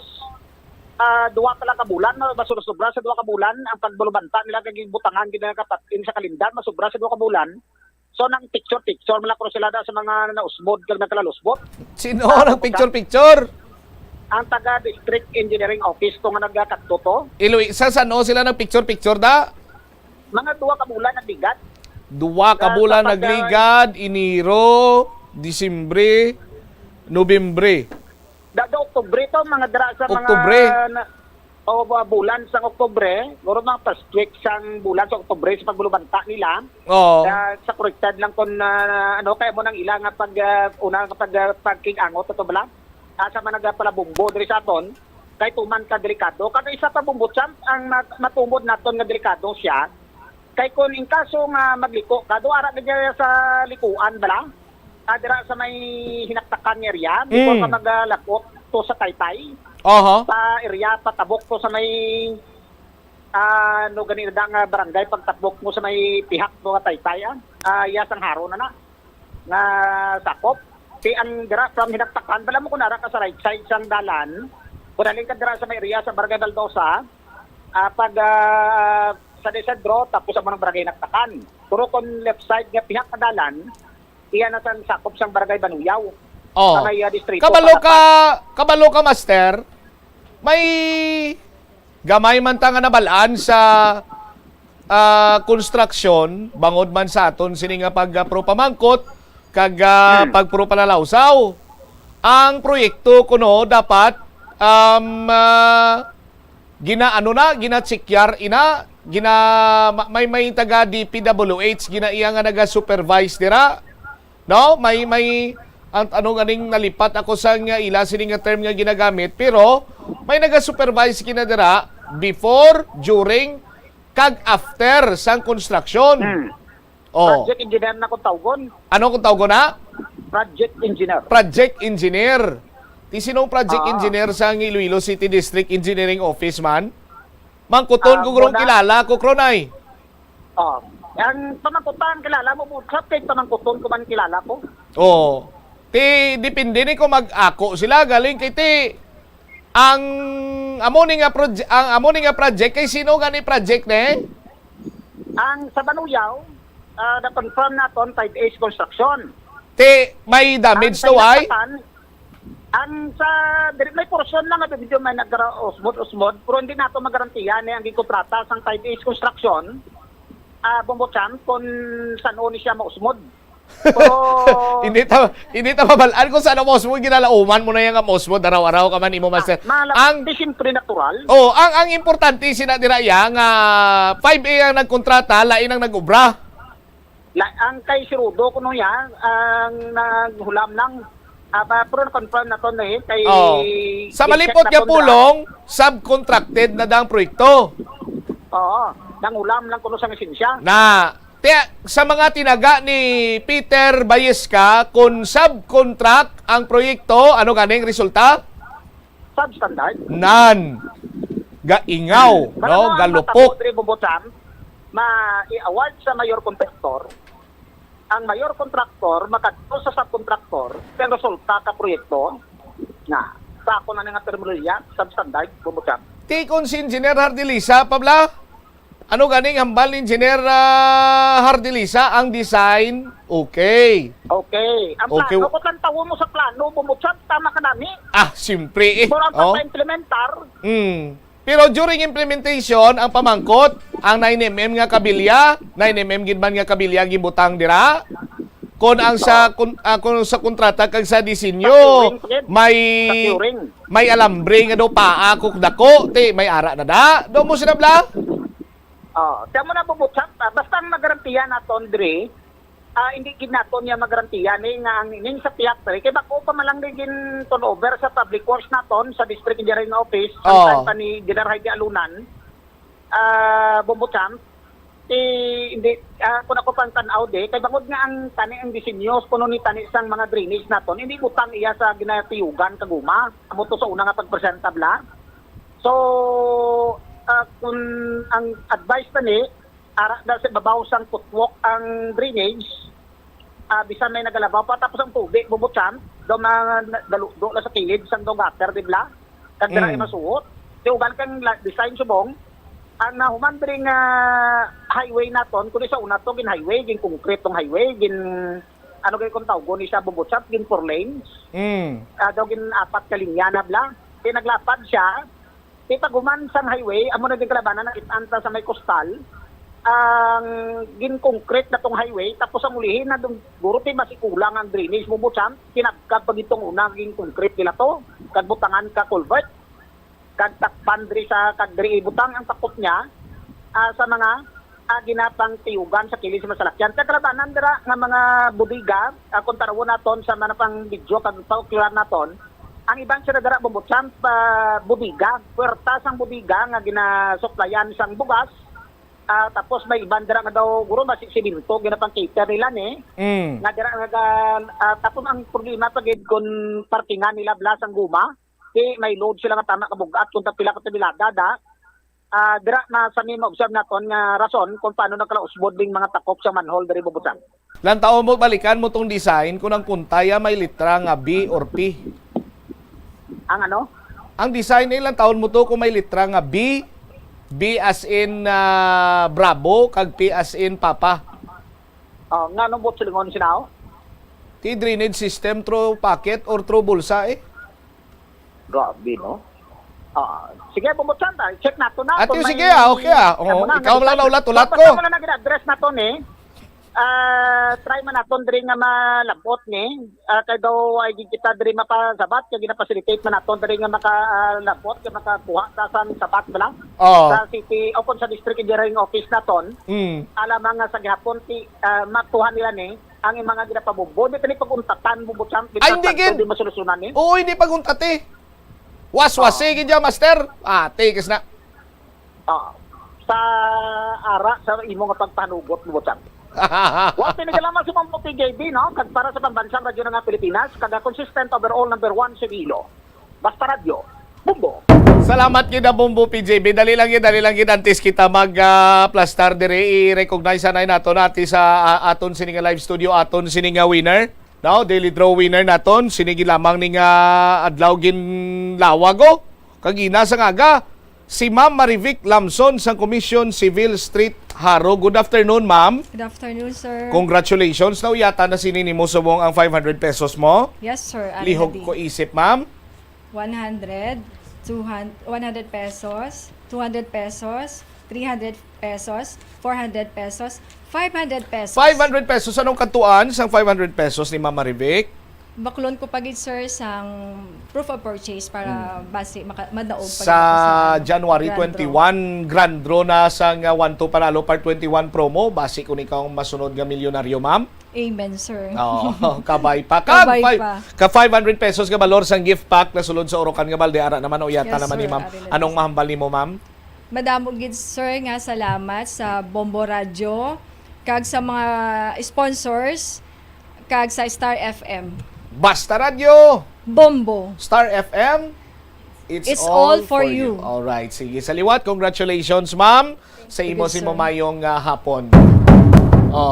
duwa pala ka bulan, masobra sa duwa ka bulan ang pagbulubanta nila kaging butangan ginakapatin sa kalendar, masobra sa duwa ka bulan. So nang picture mala ko sila sa mga nausbod kag nagkalalusbot. Sino ang picture? Ang taga District Engineering Office to nga nagkakadto to. Sa saan sila ng picture da? Mga duwa ka bulan nagligad. Duwa ka bulan nagligad, Enero, Disyembre, Nobyembre. Dado Oktubre to mga dira sa Oktubre. mga bulan sa Oktubre, guro mga first week sang bulan sa Oktubre sa pagbulubanta nila. Sa corrected lang kon kaya mo nang ilang nga pag una kapag pagking angot to bala. sa mga nagapalabumbo diri sa aton kay tuman ka delikado. Kada isa pa bumbot champ ang matumod naton nga delikado siya kay kun in kaso nga magliko kado ara na sa likuan bala dira sa may hinaktakan area before ka maglakot to sa Taytay. Sa area patabok to sa may no ganito nga barangay pagtabok mo sa may pihak to nga Taytay yasang haro na nga sakop ti ang dira from hinaktakan bala mo kun ara ka sa right side sang dalan kung alin ka dira sa may area sa Barangay Baldosa pag sa Desadro tapos sa mga barangay Naktakan. Pero kung left side nga pihak na dalan, iyan na sa sakop sang Barangay Banuyaw. Sa may distrito. Kabalo ka, Master, may gamay man ta nga nabalaan sa construction, bangod man sa aton, sini nga pag-pro pamangkot, kag pag-pro palalawsaw. Ang proyekto kuno dapat gina-tsikyar may taga DPWH iya nga naga-supervise dira. No? May ganing nalipat ako sa nga ila sining nga term nga ginagamit pero may naga-supervise kina dira before, during kag after sang construction. Project engineer na kung tawgon. Ano kung tawgon na? Project engineer. Project engineer. Ti sinong project engineer sa Iloilo City District Engineering Office man? Mangkuton ko kurong kilala ko, Kronay. Ang pamangkutan kilala mo po. Sa pamangkuton ko man kilala ko. Ti depende ni ko mag-ako sila galing kay ti ang amo ni nga project kay sino gani project ne? Ang sa Banuyaw, na-confirm naton 5H construction. Ti may damage to ay? Ang sa may portion lang na video may nag-osmod, pero hindi nato magarantiya na ang gikontrata sang 5H construction, Bombochan, kung saan ni siya mausmod. Pero hindi ta mabalaan kung saan mo osmod ginalauman mo na yang osmod araw-araw ka man imo, Master. Ang siyempre natural. Ang importante sinadira yang 5A ang nagkontrata, lain ang nag-ubra. Ang kay Sirudo kuno yan ang naghulam lang. Pero confirm na to na kay sa malipot nga pulong, subcontracted na dang proyekto. Nangulam lang kuno sa lisensya. Sa mga tinaga ni Peter Bayeska, kung subcontract ang proyekto, ano ganing resulta? Substandard. Gaingaw, no? Galupok. Ma-i-award sa mayor contractor. Ang mayor contractor makadto sa subcontractor pero resulta ka proyekto na sa ako na nga terminolohiya substandard bumutan. Ti kon si Engineer Hardilisa Pabla, ano ganing hambal ni Engineer Hardilisa ang design? Okay. Ang plano ko lang tawo mo sa plano bumutan tama ka nami. Siyempre Pero ang pagpa-implementar pero during implementation, ang pamangkot, ang 9mm nga kabilya, 9mm gidman nga kabilya gibutang dira. Kung ang sa kontrata kag sa disenyo, may alambre nga do paa kuk dako, may ara na da. Do mo sinabla? Tiyan mo na bubutsak, basta ang magarantiya naton dre, hindi ginaton niya magarantiya nga ang ining sa piyak kay bako pa malang din turnover sa public works naton sa district engineering office ang time ni General Heidi Alunan Bombochamp hindi kun ako pang tanaw kay bangod nga ang tani ang disenyo kuno ni tani sang mga drainage naton hindi butang iya sa ginatiyugan kaguma amo to sa una nga pagpresentabla so kung ang advice tani ara dahil sa babaw sang footwalk ang drainage, bisan may nagalabaw pa tapos ang tubig, bubutsan, do na sa kilid, sang do gutter, di ba? Kagdara masuot. Di uban kang design subong, ang nahuman rin highway naton, kundi sa una to, gin highway, gin concrete tong highway, gin, ano kayo kung tawag, ni siya bubutsan, gin 4 lanes, daw gin 4 kalinya na bla. Kaya naglapad siya, itaguman sang highway, amo na din kalabanan na itanta sa may coastal, ang gin-concrete na tong highway tapos ang ulihin na dong guro ti masikulang ang drainage mo butsan kinagkag pag itong unang gin-concrete nila to kag butangan ka culvert kag takpan diri sa kag diri butang ang takot niya sa mga ginapang tiyugan sa kilid sa masalakyan kag kalabanan dira nga mga budiga kung tarawon naton sa mga pang video kag paukular naton Ang ibang sinadara Bombochamp, bubiga, puwerta sang bubiga nga ginasuklayan sang bugas. Tapos may ibang dira nga daw guro masik siminto ginapang cater nila ni. Nga dira tapos ang problema pagid kun parkingan nila blas ang guma, may load sila nga tama kabugat kun pila ka tabelada da. Dira na sa mi ma-observe naton nga rason kung paano nagkalausbod ding mga takop sa manhole diri Bombochamp. Lan taon mo balikan mo tong design kung ang puntaya may litra nga B or P. Ang ano? Ang design ilang taon mo to kung may litra nga B as in Bravo, kag P as in Papa. Nga nung bot silingon sinaw? Ti drainage system through pocket or through bulsa eh? Grabe, no? Sige, Bombochamp, check nato na. Ate, sige okay ikaw lang na ulat-ulat ko. Basta mo na nag-address nato ni. Try man naton diri nga malabot ni. Kay daw ay kita diri mapasabat kay gina-facilitate man naton diri nga makalabot kay makakuha sa sabat ba lang. Sa city o sa district engineering office naton. Alam nga sa gihapon makuha nila ni ang mga ginapabubod dito ni paguntatan Bombochamp hindi masolusyunan ni. Oo, hindi paguntate. Was-wasi gid master. Tikis na. Sa ara sa imo nga pagpanugot Bombochamp. Wa pinagalaman sa mga PJB, no? Kag para sa pambansang radyo ng Pilipinas, kada consistent overall number 1 sa Ilo. Basta radyo, Bumbo. Salamat kita Bumbo PJB. Dali lang yun antes kita mag-plastar dire i-recognize na nato nati sa aton sininga live studio aton sininga winner. No, daily draw winner naton sinigi lamang ning adlaw gin lawago. Kagina sa ngaga si Ma'am Marivic Lamson sa Commission Civil Street Haro. Good afternoon, ma'am. Good afternoon, sir. Congratulations. Yata na sinini mo subong ang 500 pesos mo. Yes, sir. Lihog ko isip, ma'am. 100, 100 pesos, 200 pesos, 300 pesos, 400 pesos, 500 pesos. 500 pesos. Anong katuan sa 500 pesos ni Ma'am Marivic? Baklon ko pagid, sir, sang proof of purchase para base madaog sa January 21 grand draw na sang 1-2 panalo part 21 promo. Base kung ikaw ang masunod nga milyonaryo, ma'am. Amen, sir. Kabay pa. Ka 500 pesos nga balor sang gift pack na sulod sa Orocan nga balde ara naman o yata naman ni ma'am. Anong mahambal nimo, ma'am? Madamo gid, sir, nga salamat sa Bombo Radio kag sa mga sponsors kag sa Star FM. Basta Radio Bombo Star FM, it's all for you. Alright, sige. Sa liwat, congratulations, ma'am. Sa imo si mamayong hapon.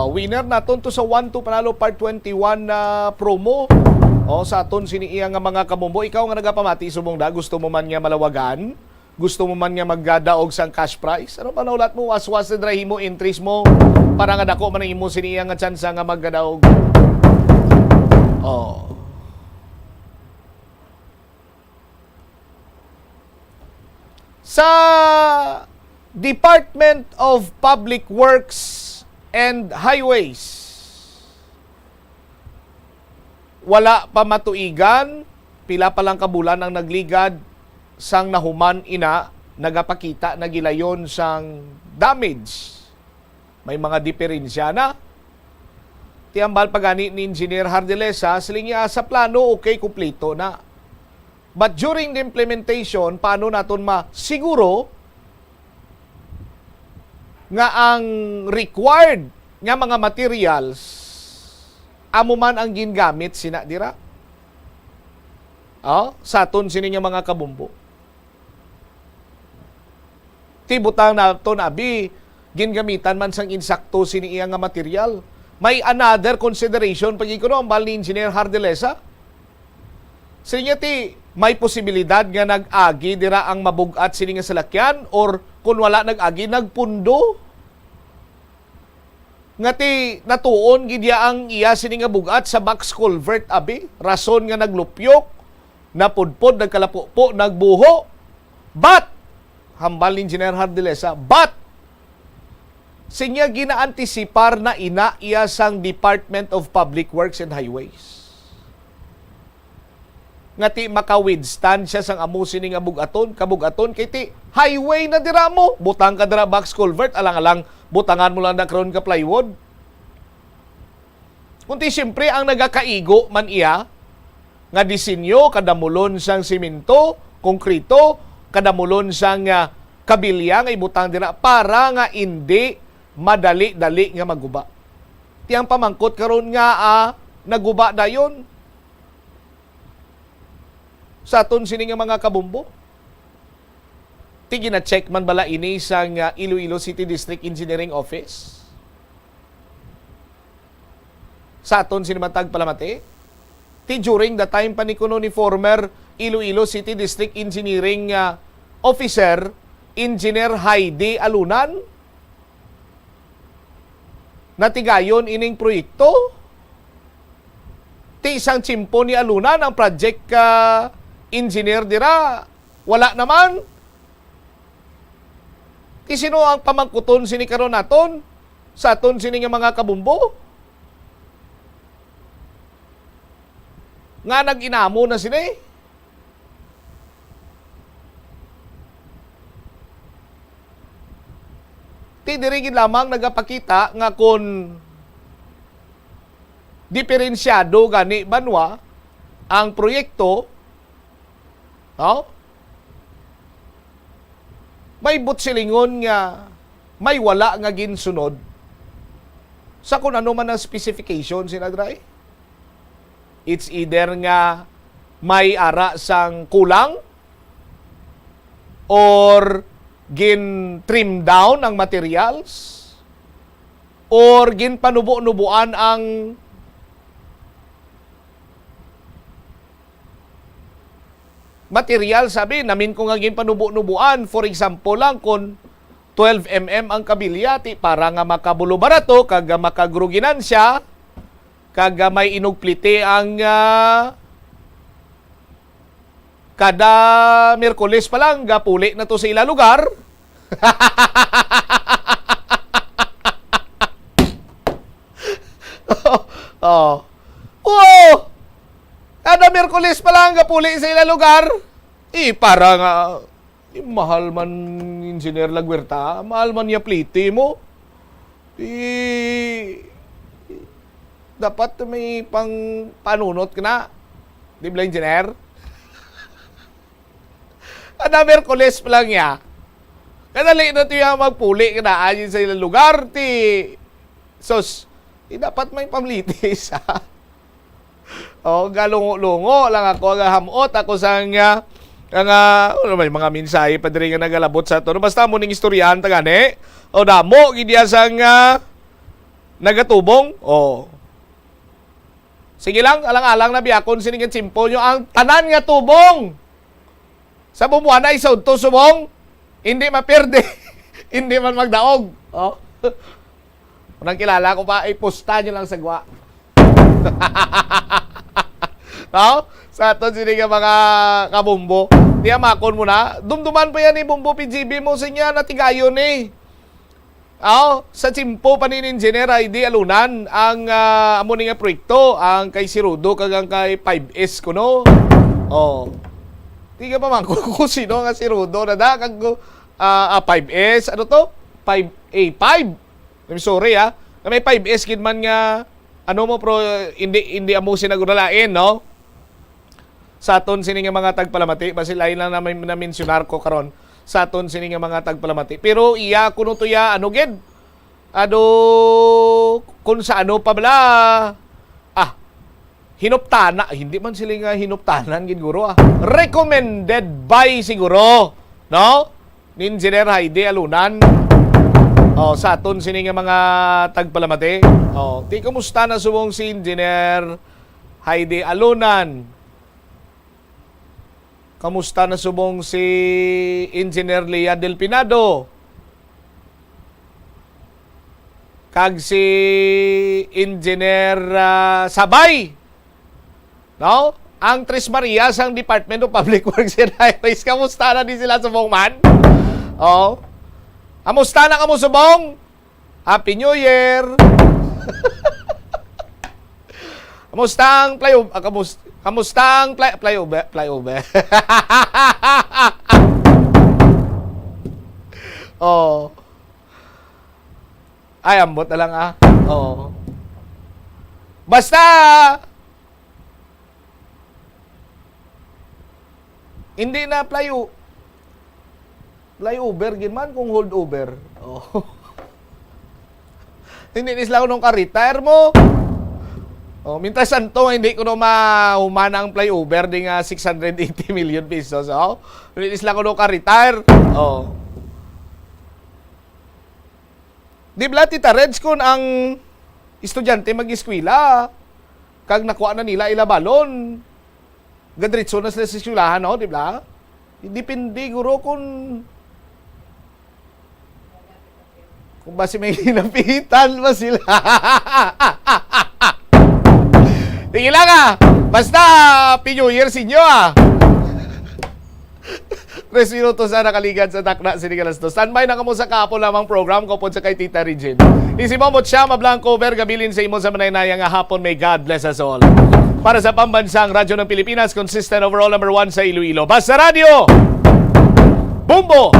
Winner naton to sa 1-2 panalo part 21 na promo. Sa aton siniiya nga mga kabombo. Ikaw nga nagapamati subong da, gusto mo man nga malawagan? Gusto mo man nga maggadaog sang cash prize? Ano pa naulat mo? Was-was na mo, entries mo para nga dako man imo siniiya nga chance nga maggadaog. Sa Department of Public Works and Highways, wala pa matuigan, pila pa lang kabulan ang nagligad sang nahuman ina, nagapakita na gilayon sang damage. May mga diferensya na. Tiambal pagani ni Engineer Hardelesa, silingya sa plano, okay, kumpleto na. But during the implementation, paano naton masiguro nga ang required nga mga materials amo man ang gingamit sina dira? Sa aton sini nga mga kabumbo. Tibutang naton abi gingamitan man sang insakto sini iya nga material. May another consideration pag ikuno ang bal ni Engineer Hardelesa. Sinya ti may posibilidad nga nag-agi dira ang mabugat sini nga salakyan or kung wala nag-agi nagpundo. Nga ti natuon gidya ang iya sini nga bugat sa box culvert abi. Rason nga naglupyok, napudpod, nagkalapo-po, nagbuho. But hambal ni Engineer Hardelesa, but sinya ginaantisipar na ina iya sang Department of Public Works and Highways. Nga ti maka-withstand siya sang amo sini nga kabugaton kay ti highway na dira mo, butang ka dira box culvert, alang-alang butangan mo lang na karon ka plywood. Kunti siyempre ang nagakaigo man iya nga disenyo, kadamulon sang simento, konkrito, kadamulon sang kabilya nga ibutang dira para nga hindi madali-dali nga maguba. Tiyang pamangkot karon nga naguba dayon sa aton sini nga mga kabumbo. Ti gina-check man bala ini sang Iloilo City District Engineering Office sa aton sini matag palamati. Ti during the time pa ni kuno ni former Iloilo City District Engineering Officer Engineer Heidi Alunan natigayon ining proyekto. Ti isang tsimpo ni Alunan ang project engineer dira. Wala naman. Ti sino ang pamangkuton sini karon naton sa aton sini nga mga kabumbo? Nga nag-inamo na sini. Ti dirigid lamang nagapakita nga kung diferensyado gani banwa ang proyekto, no? May butsilingon nga may wala nga ginsunod sa kung ano man ang specification sinadray. It's either nga may ara sang kulang or gin trim down ang materials or gin panubo-nubuan ang material. Sabi, namin ko nga gin panubo-nubuan. For example lang, kung 12 mm ang kabilyati para nga makabulo barato, kag makagruginan siya, kag may inugplite ang kada Miyerkules pa lang, gapuli na to sa ila lugar. Oh. Kada Miyerkules pa lang, gapuli sa ila lugar. Para nga, mahal man Engineer Laguerta, mahal man niya plite mo. Dapat may panunot ka na. Di ba, Engineer? Kada Miyerkules pa lang niya. Kadali na ito yung magpuli ka na ayon sa ilang lugar. Sos, dapat may pamlitis, ha? Galungo-lungo lang ako, hamot ako sa nga, may mga mensahe pa rin nga nagalabot sa ito. Basta mo ning istoryahan tagani. Damo, gidya sa nga, nagatubong. Sige lang, alang-alang na biyakon siningan simpo nyo ang tanan nga tubong. Sa bumuana isod to subong, hindi maperde. Hindi man magdaog. Unang kilala ko pa, posta nyo lang sa gwa. No? Sa ato sini nga mga kabumbo. Di amakon mo na. Dumduman pa yan ni Bumbo PGB mo sa niya natigayon eh. Sa simpo pa ni Engineer Heidi Alunan ang amo ni nga proyekto, ang kay Sirudo kagang kay 5S ko no. Di ka pa man kung sino nga Sirudo na da kag 5S ano to? 5A5. I'm sorry may 5S kid man nga ano mo pro hindi amo sinaguralain no. Sa aton sini nga mga tagpalamati basi lain lang na mensionar ko karon sa aton sini nga mga tagpalamati. Pero iya kuno to ya ano gid? Kung sa ano pa bala? Hinuptana, hindi man sila nga hinuptanan gid guro Recommended by siguro, no? Ni Engineer Heidi Alunan. Sa aton sini nga mga tagpalamati. Ti kumusta na subong si Engineer Heidi Alunan? Kamusta na subong si Engineer Lea Del Pinado? Kag si Engineer Sabay? No? Ang Tres Marias ang Department of Public Works and Highways. Kamusta na din sila subong man? Kamusta na kamo subong? Happy New Year! Kamusta ang flyover? Kamusta ang flyover? Ay, ambot na lang Basta Hindi na flyover ginman kung holdover. Oh. Hindi ni sila ko nung ka-retire mo. Oh, mintas santo hindi ko no mahumana ang flyover ding 680 million pesos. Oh. Hindi ni sila ko nung ka-retire. Oh. Di ba tita Reds kun ang estudyante mag-eskwela kag nakuha na nila ilabalon. Gadritso na sila sa eskwelahan, no, di ba? Depende guro kung basi may hinapitan ba sila. Tingin lang basta Happy New Year sa inyo 3 minutos na nakaligad sa takna Sinigalas 2. Standby na kamo sa kapo lamang program ko po sa kay Tita Regine. Isi mo siya mablang cover gabilin sa imo sa manaynayang hapon. May God bless us all. Para sa pambansang radyo ng Pilipinas, consistent overall number 1 sa Iloilo. Basta Radio! Bumbo!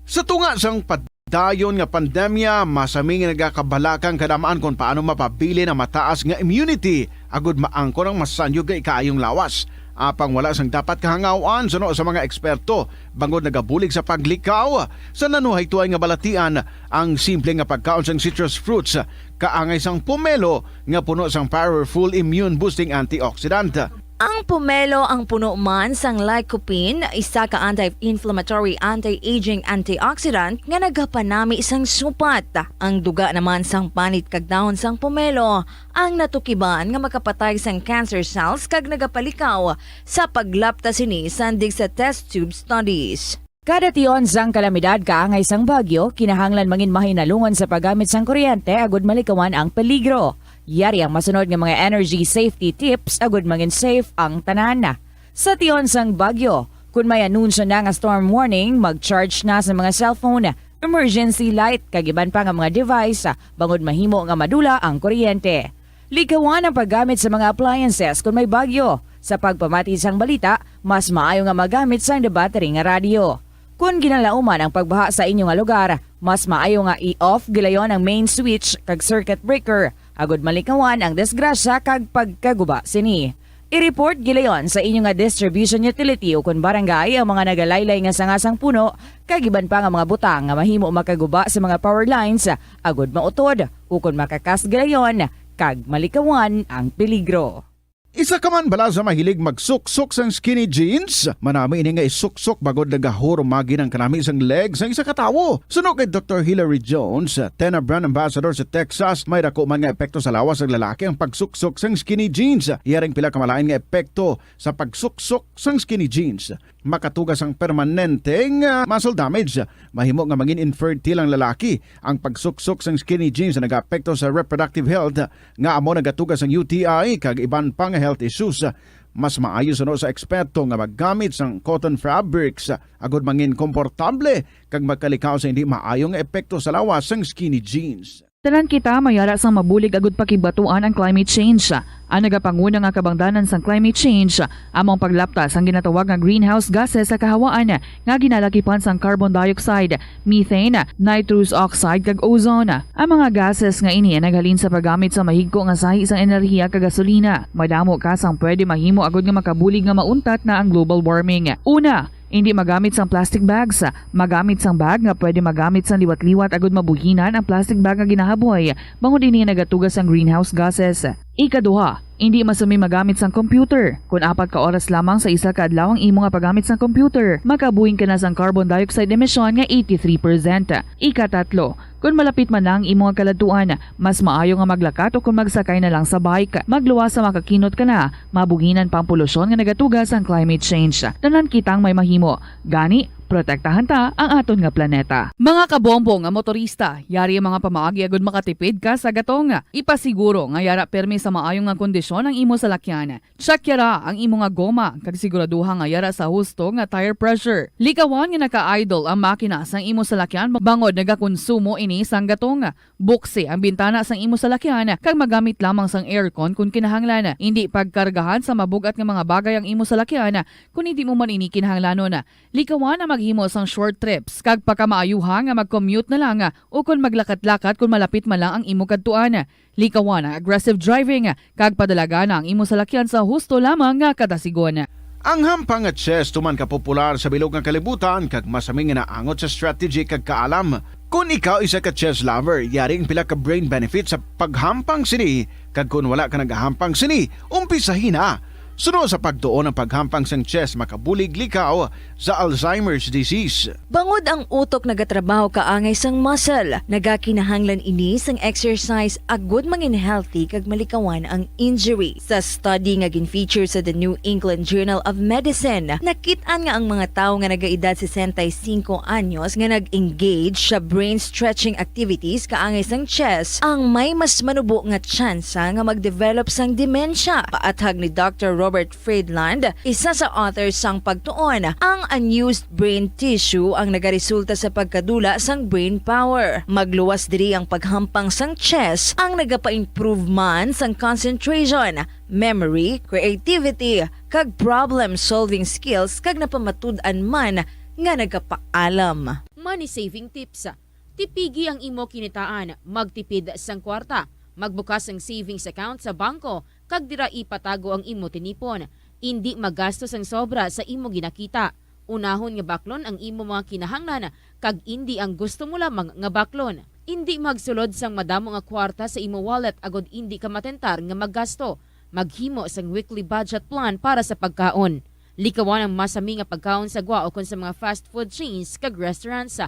Sa tunga sang dayon nga pandemya, masaming nagakabalakang kadamaan kung paano mapabili na mataas nga immunity agud maangkon ang masanyo kay kaayong lawas. Apang wala sang dapat kahangawan sa mga eksperto bangod nagabulig sa paglikaw sa nanuhay tuay nga balatian ang simple nga pagkaon sang citrus fruits kaangay sang pomelo nga puno sang powerful immune boosting antioxidant. Ang pomelo ang puno man sang lycopene, isa ka anti-inflammatory, anti-aging antioxidant nga nagapanami sang supat. Ang duga naman sang panit kag dahon sang pomelo ang natukiban nga makapatay sang cancer cells kag nagapalikaw sa paglapta sini sandig sa test tube studies. Kada tion sang kalamidad kaangay sang bagyo, kinahanglan mangin mahinalungan sa paggamit sang kuryente agud malikawan ang peligro. Yari ang masunod nga mga energy safety tips agud mangin safe ang tanan. Sa tion sang bagyo, kung may anunsyo na nga storm warning, mag-charge na sa mga cellphone, emergency light, kagiban pa nga mga device, bangod mahimo nga madula ang kuryente. Likawan ang paggamit sa mga appliances kung may bagyo. Sa pagpamati sang balita, mas maayo nga magamit sang battery nga radio. Kung ginalauman ang pagbaha sa inyong lugar, mas maayo nga i-off gilayon ang main switch kag circuit breaker. Agud malikawan ang disgrasya kag pagkaguba sini. I-report gilayon sa inyong distribution utility o kung barangay ang mga nagalaylay nga sangasang puno, kagiban pa nga mga butang nga mahimo makaguba sa mga power lines, agud mautod o kung makakas gilayon, kag malikawan ang peligro. Isa ka man bala sa mahilig magsuksok sang skinny jeans? Manami ini nga isuksok bagod nagahurumagi ng kanami sang legs ang isa katawo. Sunog kay Dr. Hilary Jones, Tena brand ambassador sa Texas, may dako man nga epekto sa lawas ng lalaki ang pagsuksok sang skinny jeans. Iyaring pila kamalain nga epekto sa pagsuksok sang skinny jeans. Makatugas ang permanenteng muscle damage. Mahimo nga mangin infertile ang lalaki. Ang pagsuksok sang skinny jeans na nag-apekto sa reproductive health nga amo nagatugas ang UTI kag iban pang health issues. Mas maayos sa eksperto nga maggamit sang cotton fabrics agud mangin komportable kag magkalikaw sa hindi maayong epekto sa lawas sang skinny jeans. Tanan kita mayara sang mabulig agud pakibatuan ang climate change. Ang nagapanguna nga kabangdanan sang climate change among paglaptas ang ginatawag nga greenhouse gases sa kahawaan nga ginalakipan sang carbon dioxide, methane, nitrous oxide kag ozone. Ang mga gases nga ini naghalin sa paggamit sa mahigko nga sahi sang enerhiya kag gasolina. Madamo ka sang pwede mahimo agud nga makabulig nga mauntat na ang global warming. Una, hindi magamit sang plastic bags. Magamit sang bag nga pwede magamit sang liwat-liwat agud mabuhinan ang plastic bag nga ginahaboy bangod ini nagatugas sang greenhouse gases. Ikaduha, hindi masumi magamit sang computer. Kung 4 ka oras lamang sa isa ka adlaw ang imo nga paggamit sang computer, makabuhing ka na sang carbon dioxide emission nga 83%. Ikatatlo, kung malapit man lang imo nga kaladuan, mas maayo nga maglakat o kung magsakay na lang sa bike. Magluwas sa makakinot ka na, mabuhinan pang polusyon nga nagatugas ang climate change. Tanan kitang may mahimo. Gani, protektahan ta ang aton nga planeta. Mga kabombo nga motorista, yari ang mga pamaagi agud makatipid ka sa gatong. Ipasiguro nga yara permi sa maayong nga kondisyon ang imo salakyan. Check yara ang imo nga goma kag siguraduha nga yara sa husto nga tire pressure. Likawan nga naka-idle ang makina sang imo salakyan bangod nagakonsumo ini sang gatong. Buksi ang bintana sang imo salakyan kag magamit lamang sang aircon kung kinahanglan. Hindi pagkargahan sa mabugat nga mga bagay ang imo salakyan kung hindi mo man ini kinahanglanon. Likawan ang maghimo sang short trips kag pakamaayuha nga mag-commute na lang o kung maglakat-lakat kung malapit man lang ang imo kadtuan. Likawan ang aggressive driving kag padalaga na ang imo salakyan sa husto lamang nga kadasigon. Ang hampang at chess tuman ka popular sa bilog nga kalibutan kag masaming nga naangot sa strategy kag kaalam. Kung ikaw isa ka chess lover, yaring pila ka brain benefit sa paghampang sini kag kung wala ka nagahampang sini, umpisahin na. Sunod sa pagtuon ng paghampang sang chess makabulig likaw sa Alzheimer's disease. Bangod ang utok nagatrabaho kaangay sang muscle, nagakinahanglan ini sang exercise agud mangin healthy kag malikawan ang injury. Sa study nga gin-feature sa The New England Journal of Medicine, nakit-an nga ang mga tawo nga nagaedad 65 anyos nga nag-engage sa brain stretching activities kaangay sang chess ang may mas manubo nga tsansa nga mag-develop sang dementia. Paatag ni Dr. Robert Friedland, isa sa authors sang pagtuon, ang unused brain tissue ang nagaresulta sa pagkadula sang brain power. Magluwas diri ang paghampang sang chess ang nagapa-improve man sang concentration, memory, creativity, kag problem-solving skills kag napamatud-an man nga nagapaalam. Money saving tips. Tipigi ang imo kinitaan, magtipid sang kwarta, magbukas ng savings account sa bangko, kag dira ipatago ang imo tinipon. Hindi magastos ang sobra sa imo ginakita. Unahon nga baklon ang imo mga kinahanglan, kag hindi ang gusto mo lamang nga baklon. Hindi magsulod sang madamo nga kwarta sa imo wallet agod hindi ka matentar nga maggasto. Maghimo sang weekly budget plan para sa pagkaon. Likawan ang masami nga pagkaon sa gwa o kon sa mga fast food chains kag restaurants.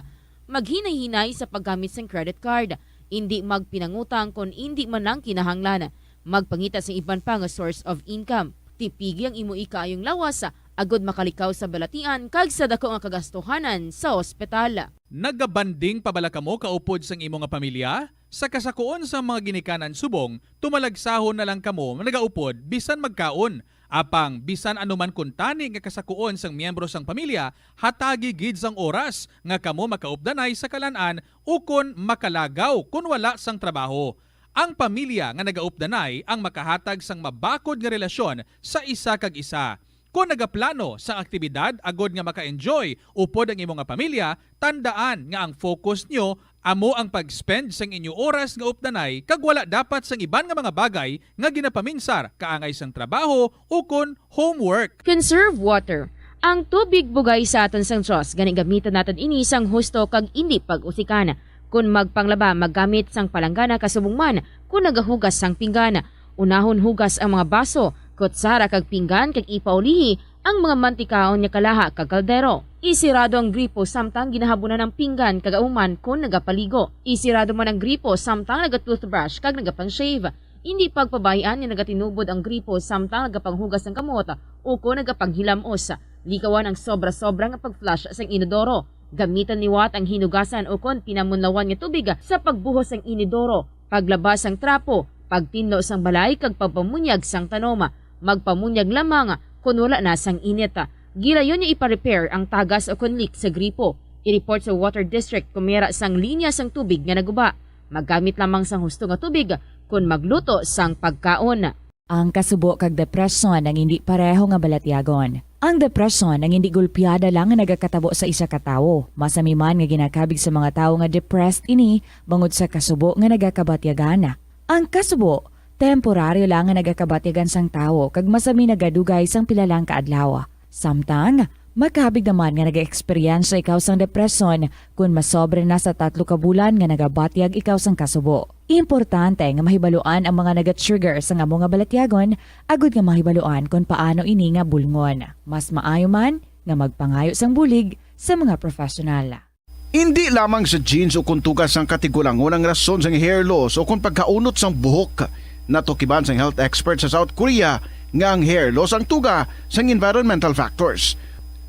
Maghinay-hinay sa paggamit sang credit card. Hindi magpinangutang kung hindi man lang kinahanglan. Magpangita sa iban pa nga source of income. Tipigi ang imo ikayong lawas agod makalikaw sa balatian kag sa dako nga kagastuhanan sa ospital. Nagabanding pabala kamo kaupod sang imo nga pamilya? Sa kasakuon sa mga ginikanan subong, tumalagsahon na lang kamo nagaupod bisan magkaon. Apang bisan anuman kun tani nga kasakuon sang miyembro sang pamilya, hatagi gid sang oras nga kamo makaupdanay sa kalan-an ukon makalagaw kun wala sang trabaho. Ang pamilya nga nagaupdanay ang makahatag sang mabakod nga relasyon sa isa kag isa. Kung nagaplano sa aktibidad agod nga maka-enjoy upod ang imong nga pamilya, tandaan nga ang focus nyo amo ang pag-spend sang inyo oras nga updanay kag wala dapat sang iban nga mga bagay nga ginapaminsar kaangay sang trabaho ukon homework. Conserve water. Ang tubig bugay sa aton sang Diyos, gani gamitan natin ini sang husto kag hindi pag-usikan. Kung magpanglaba, maggamit sang palanggana kasubong man, kung nagahugas sang pinggana. Unahon hugas ang mga baso, kutsara kag pinggan kag ipaulihi ang mga mantikaon nya kalaha kag kaldero. Isirado ang gripo samtang ginahabunan ng pinggan kag auman kung nagapaligo. Isirado man ang gripo samtang nagatoothbrush kag nagapang-shave. Hindi pagpabayaan nga nagatinubod ang gripo samtang nagapanghugas ng kamot o kung nagapanghilamos. Likawan ang sobra-sobra nga pag-flush sa inodoro. Gamitan ni Watt ang hinugasan o kon pinamunlawan nga tubig sa pagbuhos ng inidoro, paglabas ang trapo, pagtinlo sang balay kag pagpamunyag sang tanoma, magpamunyag lamang kun wala na sang init. Gilayon niya ipa-repair ang tagas o kon leak sa gripo. I-report sa Water District kung mayroon sang linya sang tubig nga naguba. Maggamit lamang sang husto nga tubig kun magluto sang pagkaon. Ang kasubo kag depresyon ang hindi pareho nga balatyagon. Ang depresyon ang hindi gulpiyada lang nga nagakatabo sa isa ka tawo. Masami man nga ginakabig sa mga tawo nga depressed ini bangod sa kasubo nga nagakabatyagan. Ang kasubo, temporaryo lang nga nagakabatyagan sang tawo kag masami nagadugay sang pilalang kaadlaw. Samtang, makabig naman nga nag-experience ikaw sang depresyon kung masobre na sa 3 ka bulan nga nagabatyag ikaw sang kasubo. Importante nga mahibaluan ang mga naga-trigger sa nga mga balatyagon agud nga mahibaluan kung paano ini nga bulngon. Mas maayo man nga magpangayo sang bulig sa mga profesional. Hindi lamang sa genes o kung tugas ang katigulangon ang rason sang hair loss o kung pagkaunot sang buhok. Natukiban sang health expert sa South Korea nga ang hair loss ang tuga sang environmental factors.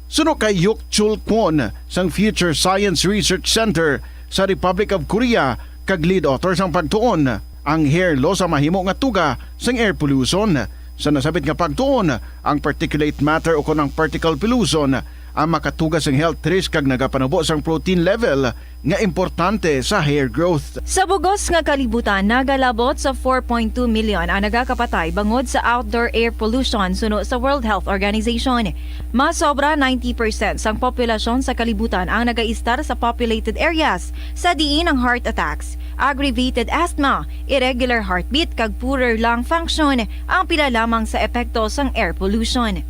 Suno kay Yuk Chul Kwon sang Future Science Research Center sa Republic of Korea kag lead author sang pagtuon, ang hair loss ang mahimo nga tuga sang air pollution. Sa nasabit nga pagtuon, ang particulate matter o kon ang particle pollution ang makatugas sang health risk kag nagapanubo sang protein level nga importante sa hair growth. Sa bugos nga kalibutan, nagalabot sa 4.2 million ang nagakapatay bangod sa outdoor air pollution suno sa World Health Organization. Mas sobra 90% sang populasyon sa kalibutan ang nagaistar sa populated areas sa diin ang heart attacks, aggravated asthma, irregular heartbeat kag poorer lung function ang pila lamang sa epekto sang air pollution.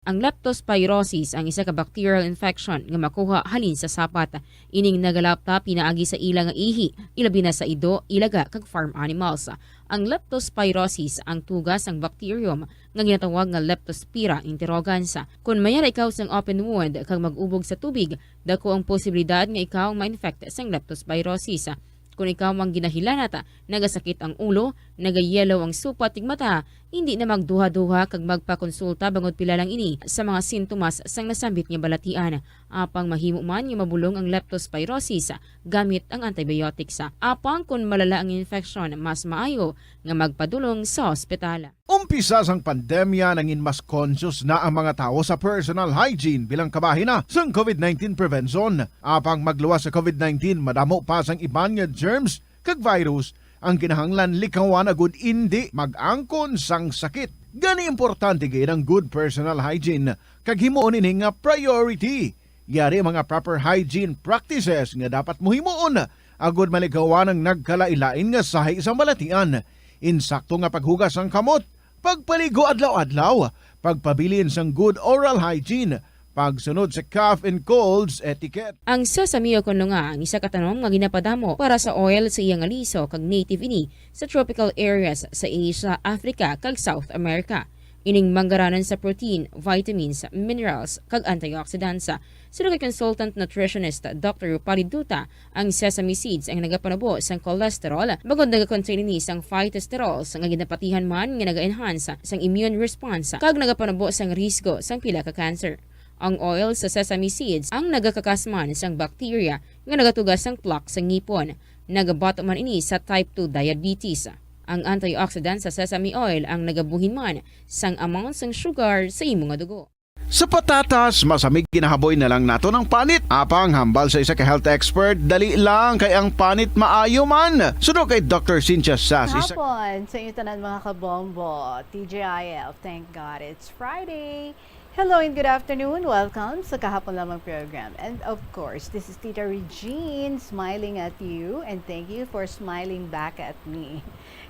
Ang leptospirosis ang isa ka bacterial infection nga makuha halin sa sapat. Ining nagalapta pinaagi sa ila nga ihi, ilabi na sa ido, ilaga kag farm animals. Ang leptospirosis ang tugas ang bacterium nga ginatawag nga Leptospira interrogans. Kung mayara ikaw sang open wound kag mag-ubog sa tubig, dako ang posibilidad nga ikaw ma-infect sang leptospirosis. Kung ikaw ang ginahilanata, nagasakit ang ulo, nagayellow ang supa tig mata, hindi na magduha-duha kag magpakonsulta bangod pila lang ini sa mga sintomas sang nasambit nga balatian. Apang mahimo man nga mabulong ang leptospirosis gamit ang antibiotics. Apang kung malala ang infection, mas maayo nga magpadulong sa ospital. Umpisa sang pandemya nangin mas conscious na ang mga tao sa personal hygiene bilang kabahina sang COVID-19 prevention. Apang magluwas sa COVID-19, madamo pa sang iban nga germs kag virus ang kinahanglan likawan agud hindi mag-angkon sang sakit. Gani importante gayud ang good personal hygiene kag himuon ini nga priority. Yari mga proper hygiene practices nga dapat mohimuon agud malikawan ang nagkalailain nga sahi sa balatian. Insakto nga paghugas sang kamot, pagpaligo adlaw-adlaw, pagpabilin sang good oral hygiene, pagsunod sa cough and colds etiquette. Ang sesame kuno nga ang isa ka tanom nga ginapadamo para sa oil sa iyang aliso kag native ini sa tropical areas sa Asia, Africa kag South America. Ining manggaranan sa protein, vitamins, minerals kag antioxidants. Sino kay consultant nutritionist Dr. Rupali Duta, ang sesame seeds ang nagapanabo sang cholesterol bagod nagakontain ini sang phytosterols nga ginapatihan man nga naga-enhance sang immune response kag nagapanabo sang risgo sang pila ka cancer. Ang oil sa sesame seeds ang nagakakasman sang bacteria nga nagatugas sang plaque sa ngipon. Nagabato man ini sa type 2 diabetes. Ang antioxidant sa sesame oil ang nagabuhin man sang amount sang sugar sa imong dugo. Sa patatas, masamig ginahaboy na lang nato ng panit. Apang hambal sa isa ka health expert, dali lang kay ang panit maayo man. Suno kay Dr. Cynthia Sass. Hapon sa inyo tanan mga kabombo. TJIF, thank God it's Friday. Hello and good afternoon. Welcome sa Kahapon Lamang program. And of course, this is Tita Regine smiling at you and thank you for smiling back at me.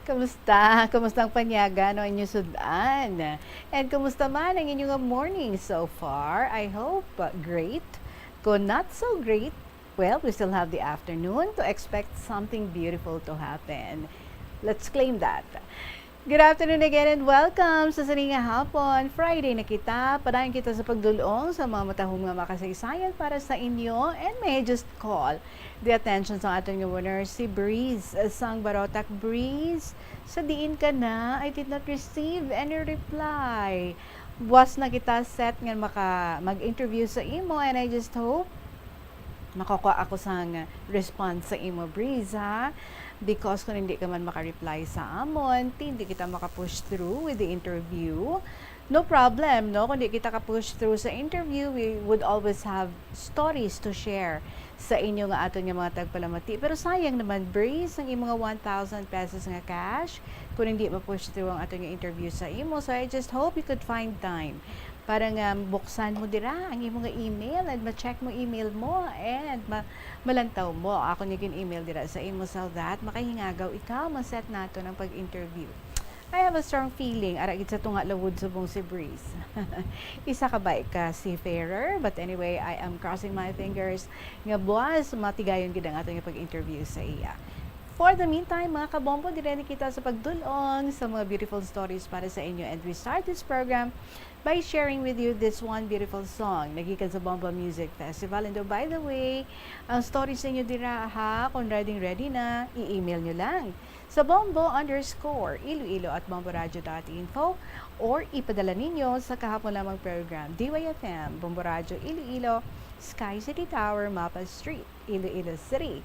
Kamusta? Kamusta ang panyaga no inyong sudan? And kamusta man ang inyong morning so far? I hope great. Kung not so great, well, we still have the afternoon to expect something beautiful to happen. Let's claim that. Good afternoon again and welcome sa Saninga Hapon. Friday na kita. Padayon kita sa pagdulong sa mga matahong nga makasaysayan para sa inyo. And may I just call the attention sa ating winner, si Breeze. Sang Barotac. Breeze, sa diin ka na, I did not receive any reply. Was na kita set nga mag-interview sa imo and I just hope makukuha ako sang response sa imo, Breeze, ha? Because kung hindi ka man makareply sa amon, hindi kita makapush through with the interview. No problem, no? Kung hindi kita ka-push through sa interview, we would always have stories to share sa inyo nga ato nga mga tagpalamati. Pero sayang naman, Breeze, ang imong 1,000 pesos nga cash, kung hindi ma-push through ang ato nga interview sa imo. So I just hope you could find time para nga buksan mo dira ang imong email and ma-check mo email mo and malantaw mo ako niging email dira sa imo so that makahingagaw ikaw ma-set nato ng pag-interview. I have a strong feeling ara gid sa tunga lawod subong si Breeze. Isa ka ba ka seafarer, but anyway, I am crossing my fingers nga buwas matigayon gid ang ato nga pag-interview sa iya. For the meantime, mga kabombo, direni kita sa pagdulong sa mga beautiful stories para sa inyo. And we start this program by sharing with you this one beautiful song nagikan sa Bombo Music Festival. And by the way, ang stories sa inyo dira ha, kung ready na, i-email nyo lang sa bombo_iloilo@bomboradio.info or ipadala ninyo sa kahapon lamang program DYFM, Bombo Radio Iloilo, Sky City Tower, Mapa Street, Iloilo City.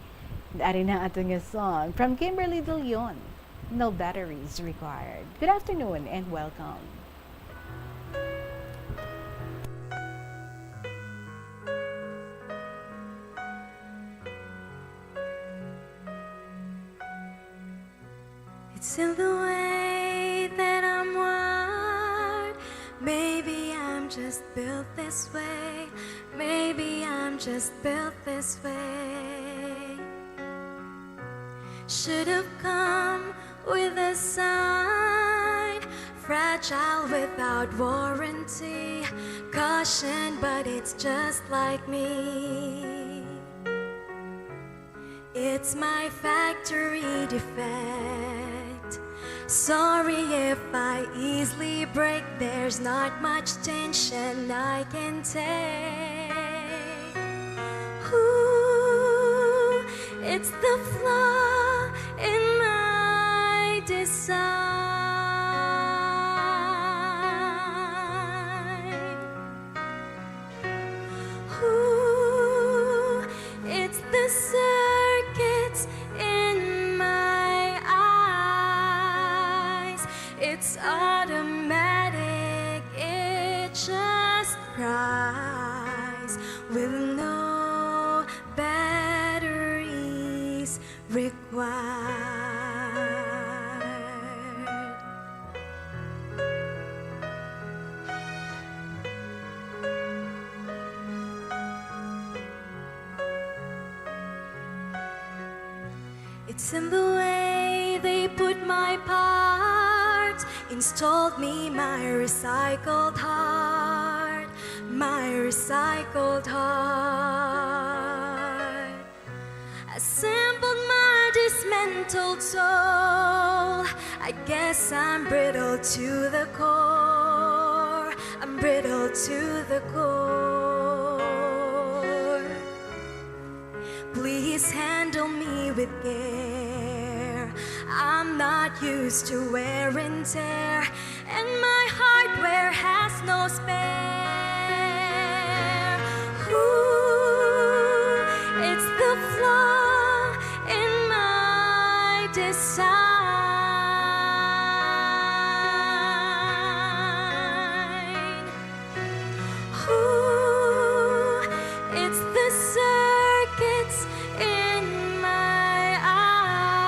Dari na ato nga song from Kimberly De Leon, No Batteries Required. Good afternoon and welcome. It's in the way that I'm wired. Maybe I'm just built this way. Maybe I'm just built this way. Should have come with a sign fragile without warranty. Caution, but it's just like me. It's my factory defect. Sorry if I easily break. There's not much tension I can take. Ooh, it's the flaw in my design. Ooh, it's the circuits in my eyes. It's automatic, it just cries with no batteries required. It's in the way they put my parts, installed me my recycled heart, my recycled heart. Assembled my dismantled soul. I guess I'm brittle to the core. I'm brittle to the core. Please handle me with care. I'm not used to wear and tear, and my hardware has no spare. Ooh, it's the flaw in my design. Ooh, it's the circuits in my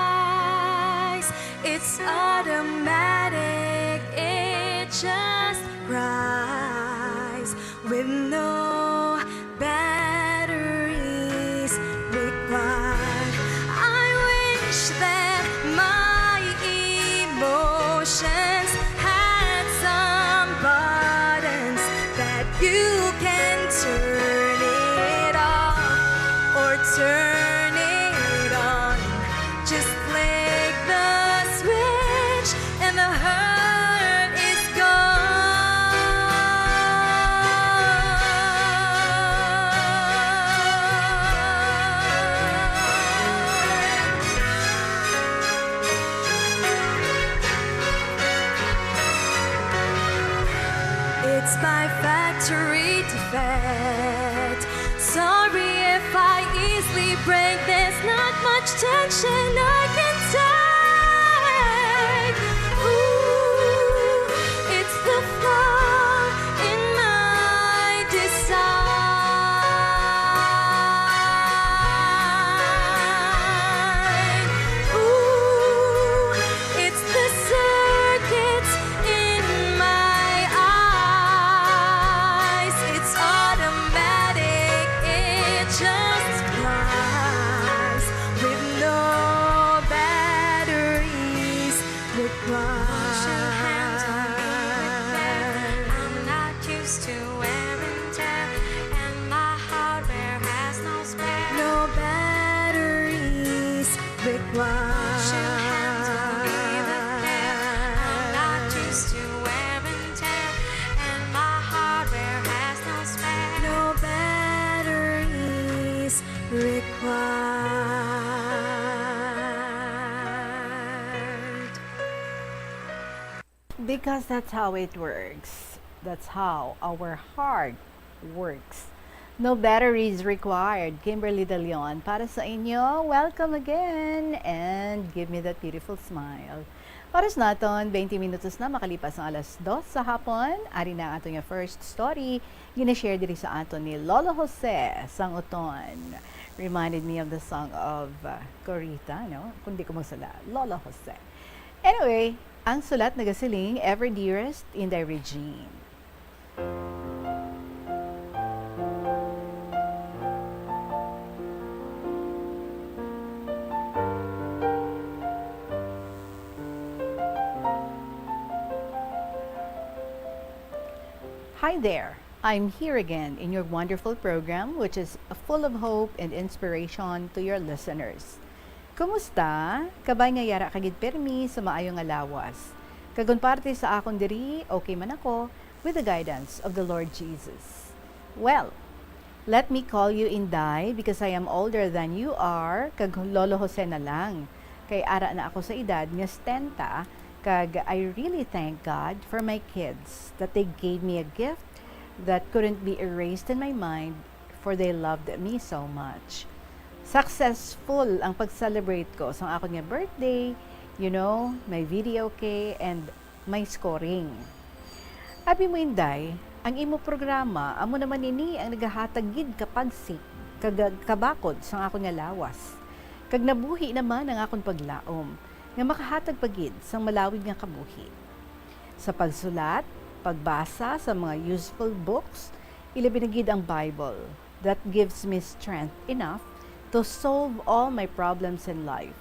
eyes. It's automatic, it just cries with no batteries required. I wish that my emotions had some buttons that you can turn it off or turn it on. Just flick the switch and the hurt is gone. It's my factory defect. Sorry if I easily break. There's not much tension I can take. Ooh, it's the flaw in my design. Ooh, it's the circuits in my eyes. It's automatic, it just flies with no batteries required. I'm not used to wear and tear, and my hardware has no spare. No batteries required. I'm not used to wear and tear, and my hardware has no spare. No batteries required. Because that's how it works. That's how our heart works. No batteries required. Kimberly De Leon, para sa inyo. Welcome again and give me that beautiful smile. Oras naton, 20 minutos na makalipas ang alas 2 sa hapon. Ari na ato yung first story. Gina-share diri sa ato ni Lolo Jose sang uton. Reminded me of the song of Corita, no? Kundi ko masala, Lolo Jose. Anyway, ang sulat nagasiling, Ever Dearest, Inday Regine. Hi there. I'm here again in your wonderful program which is full of hope and inspiration to your listeners. Kumusta? Kabay nga yara kagid permi sa maayong alawas. Kagun parte sa akon diri, okay man ako with the guidance of the Lord Jesus. Well, let me call you Inday because I am older than you are, kag Lolo Jose na lang. Kay ara na ako sa edad nga 70, kag I really thank God for my kids that they gave me a gift that couldn't be erased in my mind for they loved me so much. Successful ang pag-celebrate ko sa akong nga birthday, you know, may video kay and may scoring. Abi mo Inday, ang imo programa, amo naman ini ang nagahatag gid kapag kabakod sa akong nga lawas. Kag nabuhi naman ang akong paglaom, nga makahatag pagid sang malawig nga kabuhi. Sa pagsulat, pagbasa sa mga useful books, ilabinagid ang Bible that gives me strength enough to solve all my problems in life.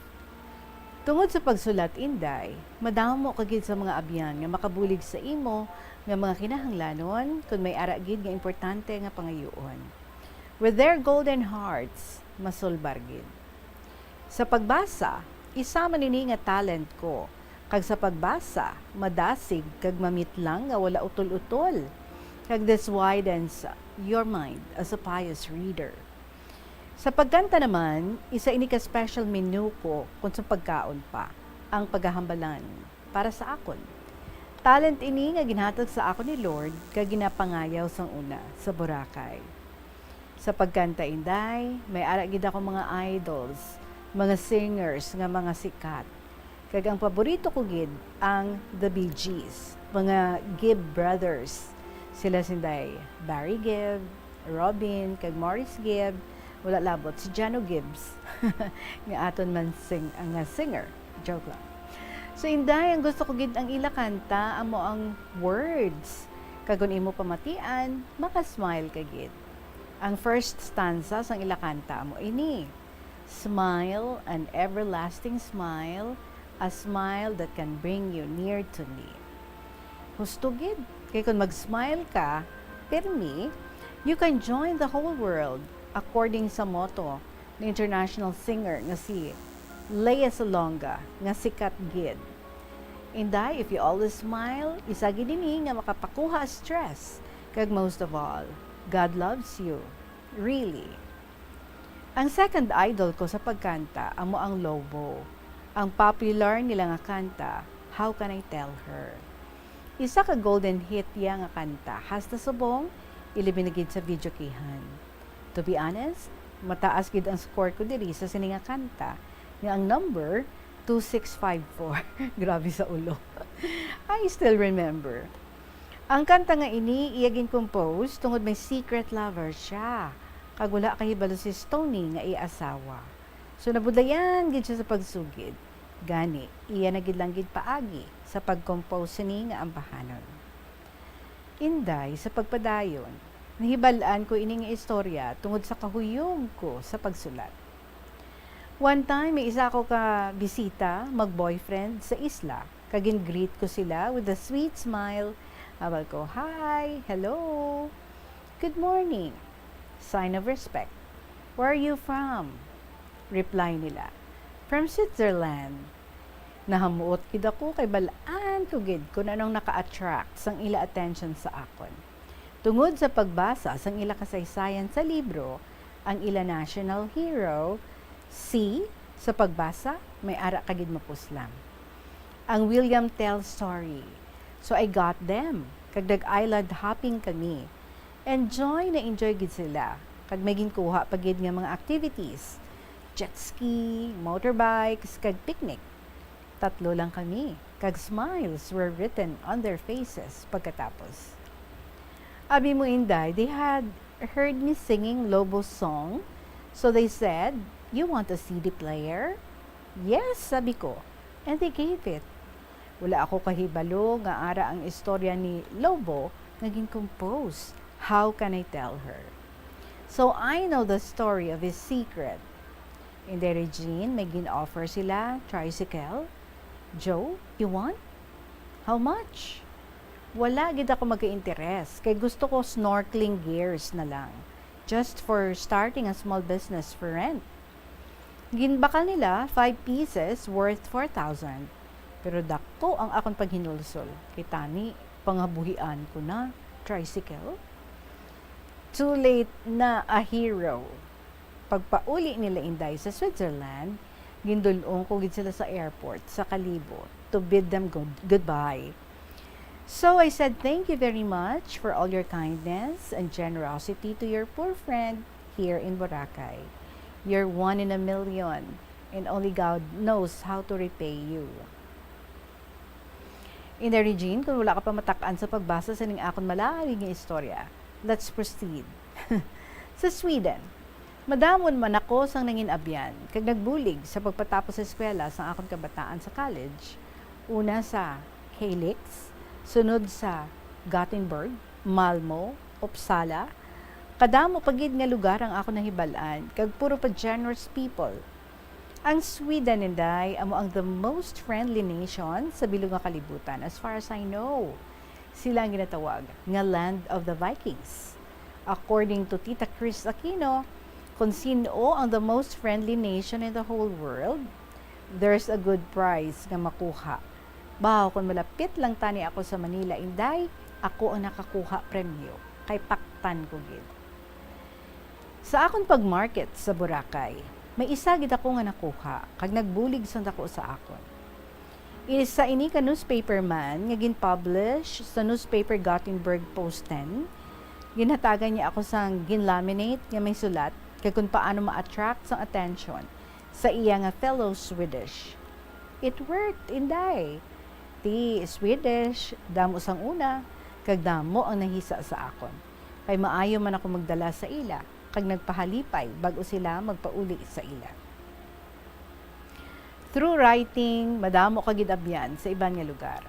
Tungod sa pagsulat Inday, madamo kagid sa mga abyan nga makabulig sa imo nga mga kinahanglanon kung may ara gid nga importante nga pangayoon. With their golden hearts, masulbar gid. Sa pagbasa, isa man ini nga talent ko. Kag sa pagbasa, madasig kag mamitlang nga wala utol-utol. Kag this widens your mind as a pious reader. Sa pagkanta naman, isa ini ka special menu ko kung sa pagkaon pa, ang paghahambalan para sa akon. Talent ini nga ginhatag sa akon ni Lord kag ginapangayaw sang una sa Boracay. Sa pagkanta Inday, may ara gid ako mga idols, mga singers nga mga sikat. Kag ang paborito ko gid ang The Bee Gees, mga Gibb brothers. Sila sinday Barry Gibb, Robin, kag Maurice Gibb, wala labot si Jano Gibbs. Nga aton man ang singer. Joke lang. So Inday, ang gusto ko gid ang ila kanta amo ang words. Kagun imo pamatian, makasmile ka gid. Ang first stanza sang ila kanta amo ini. Smile, an everlasting smile, a smile that can bring you near to me. Husto gid, kay kung mag-smile ka, permi, you can join the whole world according sa motto ng international singer nga si Lea Salonga nga sikat gid. Inday, if you always smile, isa gid ini nga makapakuha stress. Kag most of all, God loves you. Really. Ang second idol ko sa pagkanta amo ang Lobo. Ang popular nila nga kanta, How Can I Tell Her? Isa ka golden hit ya nga kanta, hasta subong, ilibinagid sa video kihan. To be honest, mataas gid ang score ko diri sa sini nga kanta, nga ang number 2654. Grabe sa ulo. I still remember. Ang kanta nga ini, iyagin compose tungod may secret lover siya. Kag wala kahibalo si Stoney nga iasawa. So nabudlayan gid siya sa pagsugid. Gani, iya na gid lang gid paagi sa pag-compose ni nga ambahanon. Inday, sa pagpadayon, nahibalaan ko ini nga istorya tungod sa kahuyom ko sa pagsulat. One time, may isa ko ka bisita, mag-boyfriend sa isla. Kagin greet ko sila with a sweet smile. Awal ko, hi, hello, good morning. Sign of respect. Where are you from? Reply nila, from Switzerland. Nahamuot gid ako kay balaan ko gid kung anong naka-attract sang ila attention sa akon. Tungod sa pagbasa sang ila kasaysayan sa libro, ang ila national hero, sa pagbasa, may ara kagid mapuslam. Ang William Tell story. So I got them. Kag nag-island hopping kami. Enjoy gid sila. Kag may ginkuha pa gid nga mga activities. Jet ski, motorbikes, kag picnic. 3 lang kami. Kag smiles were written on their faces pagkatapos. Abi mo Inday, they had heard me singing Lobo's song. So they said, you want a CD player? Yes, sabi ko. And they gave it. Wala ako kahibalo nga ara ang istorya ni Lobo nga gin-compose. How Can I Tell Her? So I know the story of his secret. In the Regine, may gin-offer sila tricycle. Joe, you want? How much? wala gid ako magka-interes. Kay gusto ko snorkeling gears na lang. Just for starting a small business for rent. Ginbakal nila 5 pieces worth 4,000. Pero dakto ang akong paghinulsol. Kay tani, pangabuhian ko na. Tricycle. Too late na a hero. Pagpauli nila Inday sa Switzerland, gindulong ko gid sila sa airport sa Kalibo to bid them goodbye. So I said thank you very much for all your kindness and generosity to your poor friend here in Boracay. You're 1 in a million and only God knows how to repay you. In the Regine, kung wala ka pa matakaan sa pagbasa sa ning akong malalim nga istorya, let's proceed. Sa Sweden, madamon man ako sang nangin abyan, kag nagbulig sa pagpatapos sa eskwela sa akong kabataan sa college. Una sa Helix, sunod sa Gothenburg, Malmo, Uppsala. Kadamo pagid nga lugar ang ako nahibalaan, kag puro pa generous people. Ang Sweden Inday amo ang the most friendly nation sa bilog nga kalibutan as far as I know. Sila ang ginatawag nga land of the Vikings. According to Tita Chris Aquino, kung sino ang the most friendly nation in the whole world, there's a good prize nga makuha. Bahaw kung malapit lang tani ako sa Manila Inday, ako ang nakakuha premyo. Kay paktan ko gid. Sa akong pag-market sa Boracay, may isa gid ako nga nakuha, kag nagbulig sa dako sa akon. Isa ini ka newspaper man nga gin-publish sa newspaper Gothenburg Posten. Ginhatagan niya ako sang gin-laminate nga may sulat kay kung paano ma-attract sang attention sa iya nga fellow Swedish. It worked, Inday. Ti Swedish, damo sang una, kag damo ang nahisa sa akon. Kay maayo man ako magdala sa ila, kag nagpahalipay bago sila magpauli sa ila. Through writing, madamo kagid abyan sa iban nga lugar.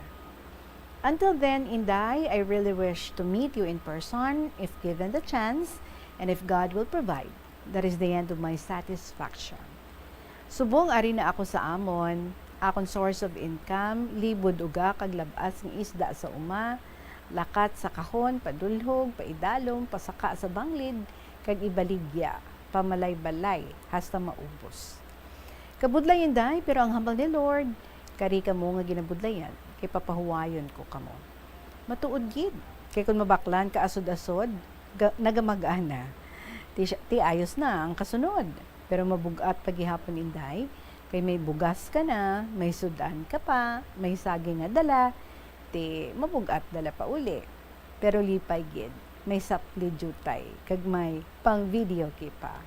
Until then, Inday, I really wish to meet you in person if given the chance and if God will provide. That is the end of my satisfaction. Subong ari na ako sa amon, akong source of income, libod uga kag labas ng isda sa uma, lakat sa kahon, padulhog, paidalom, pasaka sa banglid, kag ibaligya, pamalay-balay, hasta maubos. Kabudlay Inday, pero ang hambal ni Lord, kari ka mo nga ginabudlayan, kay papahuwayon ko kamo. Matuod gid, kay kung mabaklan ka asod-asod, nagamagaan na. Ti ayos na ang kasunod, pero mabugat pagihapon Inday, kay may bugas ka na, may sudan ka pa, may saging nga dala, ti mabugat dala pa uli. Pero lipay gid, may sapli jutay, kag may pang video pa.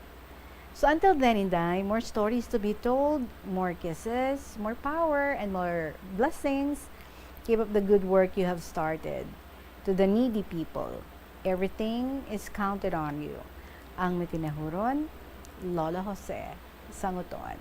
So until then, Inday, more stories to be told, more kisses, more power, and more blessings. Keep up the good work you have started. To the needy people, everything is counted on you. Ang mitinahuron, Lola Jose, Sanguton.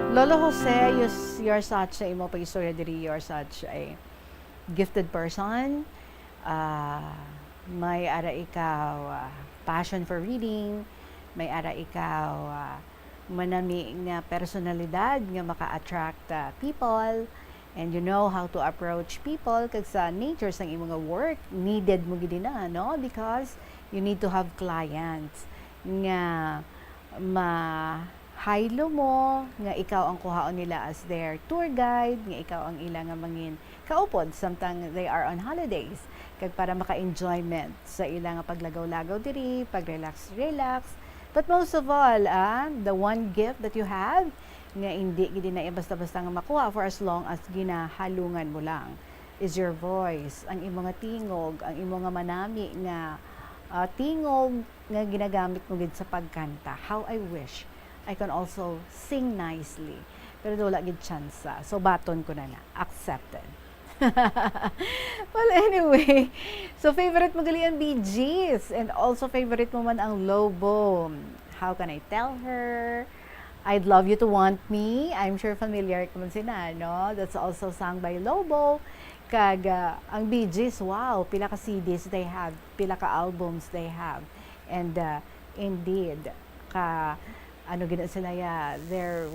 Lolo Jose, you're such a, imo pa istorya diri, you're such a gifted person. May ara ikaw passion for reading, may ara ikaw manami nga personalidad nga maka-attract people, and you know how to approach people kag sa nature sang imong work needed mo gid na, no, because you need to have clients nga haylo mo nga ikaw ang kuhaon nila as their tour guide, nga ikaw ang ila nga mangin kaupod samtang they are on holidays, kag para maka-enjoyment sa ila nga paglagaw-lagaw diri, pag-relax. But most of all, the one gift that you have nga hindi gid na basta-basta nga makuha for as long as ginahalungan mo lang is your voice, ang imong nga tingog, ang imong nga manami nga tingog nga ginagamit mo gid sa pagkanta. How I wish I can also sing nicely. Pero wala gid tsansa. So baton ko na accepted. Well, anyway, so favorite mo gali ang Bee Gees and also favorite mo man ang Lobo. How Can I Tell Her? I'd Love You to Want Me. I'm sure familiar ka man sina, no? That's also sung by Lobo. Kag ang Bee Gees, wow, pila ka CDs they have, pila ka albums they have. And indeed, they're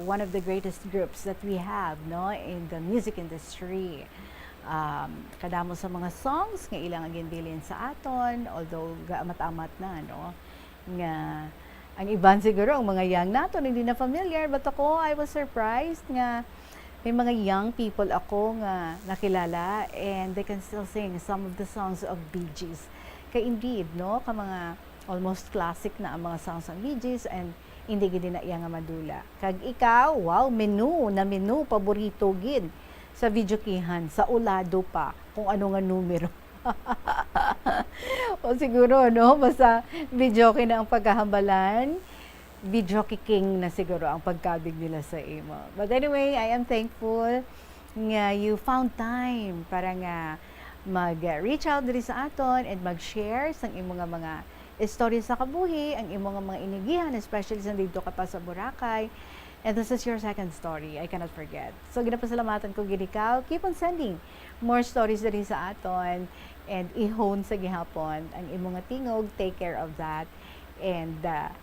one of the greatest groups that we have, no, in the music industry. Kadamo sa mga songs nga ilang ginbilin sa aton, although gaamat-amat na, no, nga ang iban siguro ang mga young naton hindi na familiar, but ako I was surprised nga may mga young people ako nga nakilala and they can still sing some of the songs of Bee Gees. Kaya indeed, no, ka mga almost classic na ang mga songs ng Bee Gees and hindi gid na iya nga madula. Kag ikaw, wow, menu paborito gid sa videokihan, sa ulado pa kung ano nga numero. O siguro, no, basta videoke na ang pagkahambalan, videoke king na siguro ang pagkabig nila sa imo. But anyway, I am thankful nga you found time para nga mag-reach out diri sa aton and mag-share sa imong mga istorya sa kabuhi, ang imong mga inigihan, especially sa dito ka pa sa Boracay. And this is your second story, I cannot forget. So, ginapasalamatan ko gid ikaw. Keep on sending more stories diri sa aton and ihon sa gihapon ang imong tingog. Take care of that and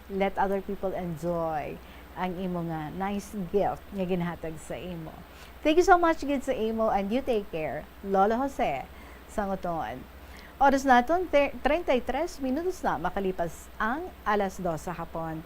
let other people enjoy ang imong nice gift nga ginhatag sa imo. Thank you so much gid sa imo and you take care. Lola Jose, Sangoton. Oras naton 33 minutos na makalipas ang alas 2 sa hapon.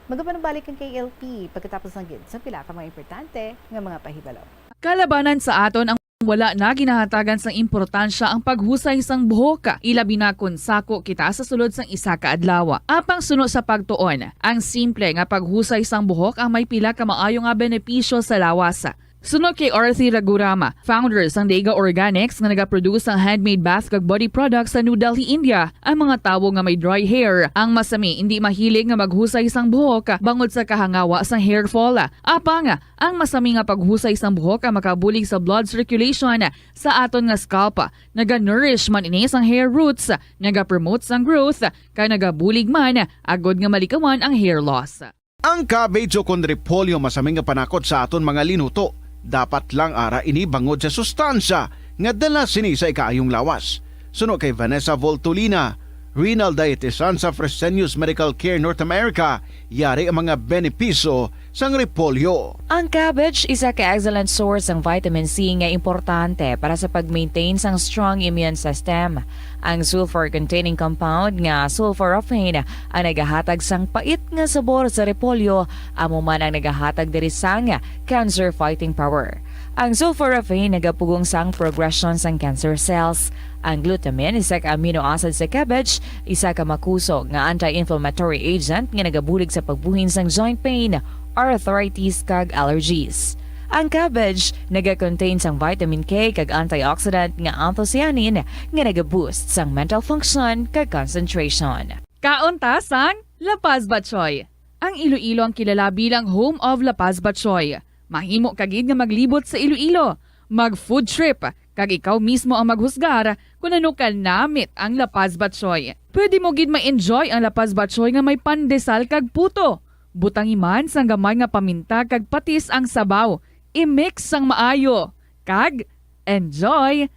Magapanabalik ang KLP pagkatapos ng gid sa pila ka mga importante nga mga pahibalo. Kalabanan sa aton ang wala na ginahatagan sang importansya ang paghusay sang buhok, ilabi na kun sako kita sa sulod sang isa ka adlaw. Apang suno sa pagtuon, ang simple nga paghusay sang buhok ang may pila ka maayo nga benepisyo sa lawas. Sunod kay Arthi Ragurama, founder sang Dega Organics nga nagaproduce ng handmade bath kag body products sa New Delhi, India. Ang mga tawo nga may dry hair, ang masami hindi mahilig nga maghusay sang buhok bangod sa kahangawa sang hair fall. Apang ang masami nga paghusay sang buhok ang makabulig sa blood circulation sa aton nga scalp. Naga-nourish man ini sang hair roots, naga-promote sang growth, kay nagabulig man agod nga malikawan ang hair loss. Ang cabbage o kon repolyo masaming nga panakot sa aton mga linuto. Dapat lang ara ini bangod sa sustansya nga dala sini sa ikaayong lawas. Suno kay Vanessa Voltolina, renal dietitian sa Fresenius Medical Care North America, yari ang mga benepisyo sang repolyo. Ang cabbage isa ka excellent source ng vitamin C nga importante para sa pag-maintain sang strong immune system. Ang sulfur-containing compound nga sulforaphane ang nagahatag sang pait nga sabor sa repolyo, amo man ang nagahatag diri sang cancer-fighting power. Ang sulforaphane nagapugong sang progression sang cancer cells. Ang glutamine, isa ka amino acid sa cabbage, isa ka makusog nga anti-inflammatory agent nga nagabulig sa pagbuhin sang joint pain, arthritis kag allergies. Ang cabbage naga-contain sang vitamin K kag antioxidant nga anthocyanin nga naga-boost sang mental function kag concentration. Kaunta sang La Paz Batchoy. Ang Iloilo ang kilala bilang home of La Paz Batchoy. Mahimo kagid nga maglibot sa Iloilo, mag-food trip, kag ikaw mismo ang maghusgar kung ano ka namit ang La Paz Batchoy. Pwede mo gid ma-enjoy ang La Paz Batchoy nga may pandesal kag puto. Butangi man sang gamay nga paminta kag patis ang sabaw. I-mix sang maayo. Kag enjoy.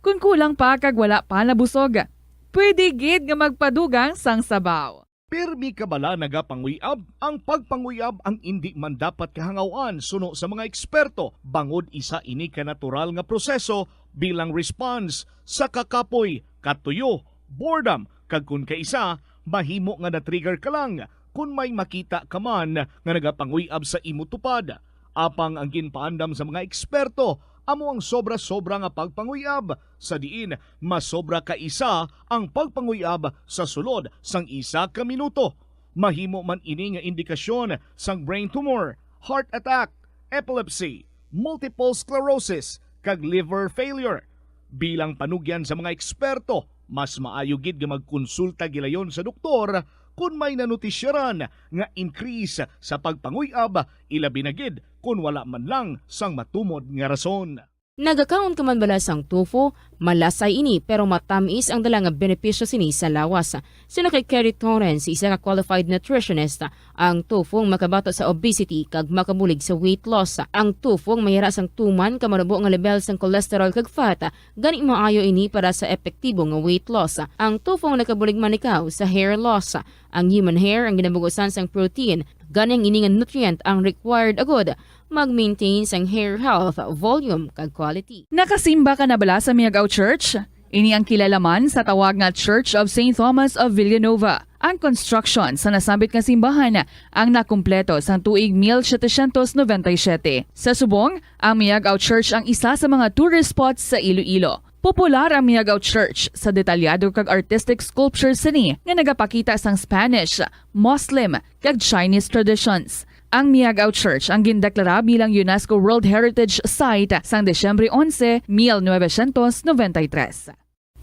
Kung kulang pa kag wala pa nabusog, pwede gid nga magpadugang sang sabaw. Pirmi ka bala nagapanguyab? Ang pagpanguyab ang hindi man dapat kahangawan suno sa mga eksperto. Bangod isa ini ka natural nga proseso bilang response sa kakapoy, katuyo, boredom, kag kun kaisa, mahimo nga na-trigger ka lang kung may makita ka man nga nagapanguyab sa imo tupad. Apang ang ginpaandam sa mga eksperto, amo ang sobra-sobra nga pagpanguyab, sa diin masobra ka isa ang pagpanguyab sa sulod sang isa ka minuto. Mahimo man ini nga indikasyon sang brain tumor, heart attack, epilepsy, multiple sclerosis, kag liver failure. Bilang panugyan sa mga eksperto, mas maayo gid nga magkonsulta gilayon sa doktor kung may nanutisyaran nga increase sa pagpanguyab, ilabi na gid kung wala man lang sang matumod nga rason. Nagakaon ka man bala sang tofu, malasay ini pero matamis ang dala nga benepisyo sini sa lawas. Sino kay Kerry Torrens, isa ka qualified nutritionist, ang tofu ang makabato sa obesity kag makabulig sa weight loss. Ang tofu ang mayara sang tuman ka manubo nga level sang cholesterol kag fat, gani maayo ini para sa epektibo nga weight loss. Ang tofu ang nakabulig man ikaw sa hair loss. Ang human hair ang ginabugusan sang protein, gani ang ini nga nutrient ang required agod mag-maintain sang hair health, volume kag quality. Nakasimba ka na bala sa Miagaw Church? Ini ang kilalaman sa tawag nga Church of St. Thomas of Villanova. Ang construction sa nasambit nga simbahan ang nakumpleto sa tuig 1797. Sa subong, ang Miagaw Church ang isa sa mga tourist spots sa Iloilo. Popular ang Miagaw Church sa detalyado kag artistic sculptures sini nga nagapakita sang Spanish, Muslim kag Chinese traditions. Ang Miagaw Church ang gindeklara bilang UNESCO World Heritage Site sang Desyembre 11, 1993.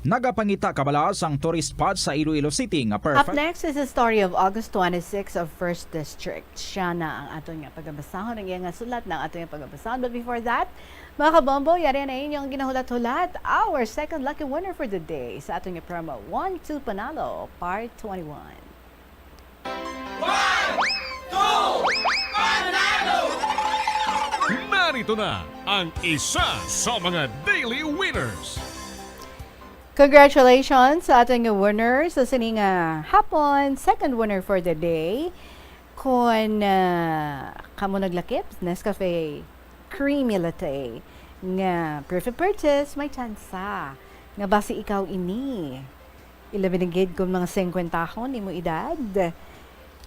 Nagapangita kabala sang tourist spot sa Iloilo City nga Up perfect. next is the story of August 26 of 1st District. Siya na ang ato nga pagabasahon, ang iyang sulat ng ato nga pagabasahon. But before that, mga kabombo, yari na inyong ginahulat-hulat. Our second lucky winner for the day sa ato nga promo 1-2 Panalo, Part 21. 1-2 Panalo! Narito na ang isa sa mga daily winners. Congratulations sa ating winner sa sining hapon, second winner for the day. Kung kamo naglakip, Nescafe Creamy Latte nga perfect purchase, may tsansa nga basi ikaw ini. Ilabinigid kung mga 50 tahon ni mo edad.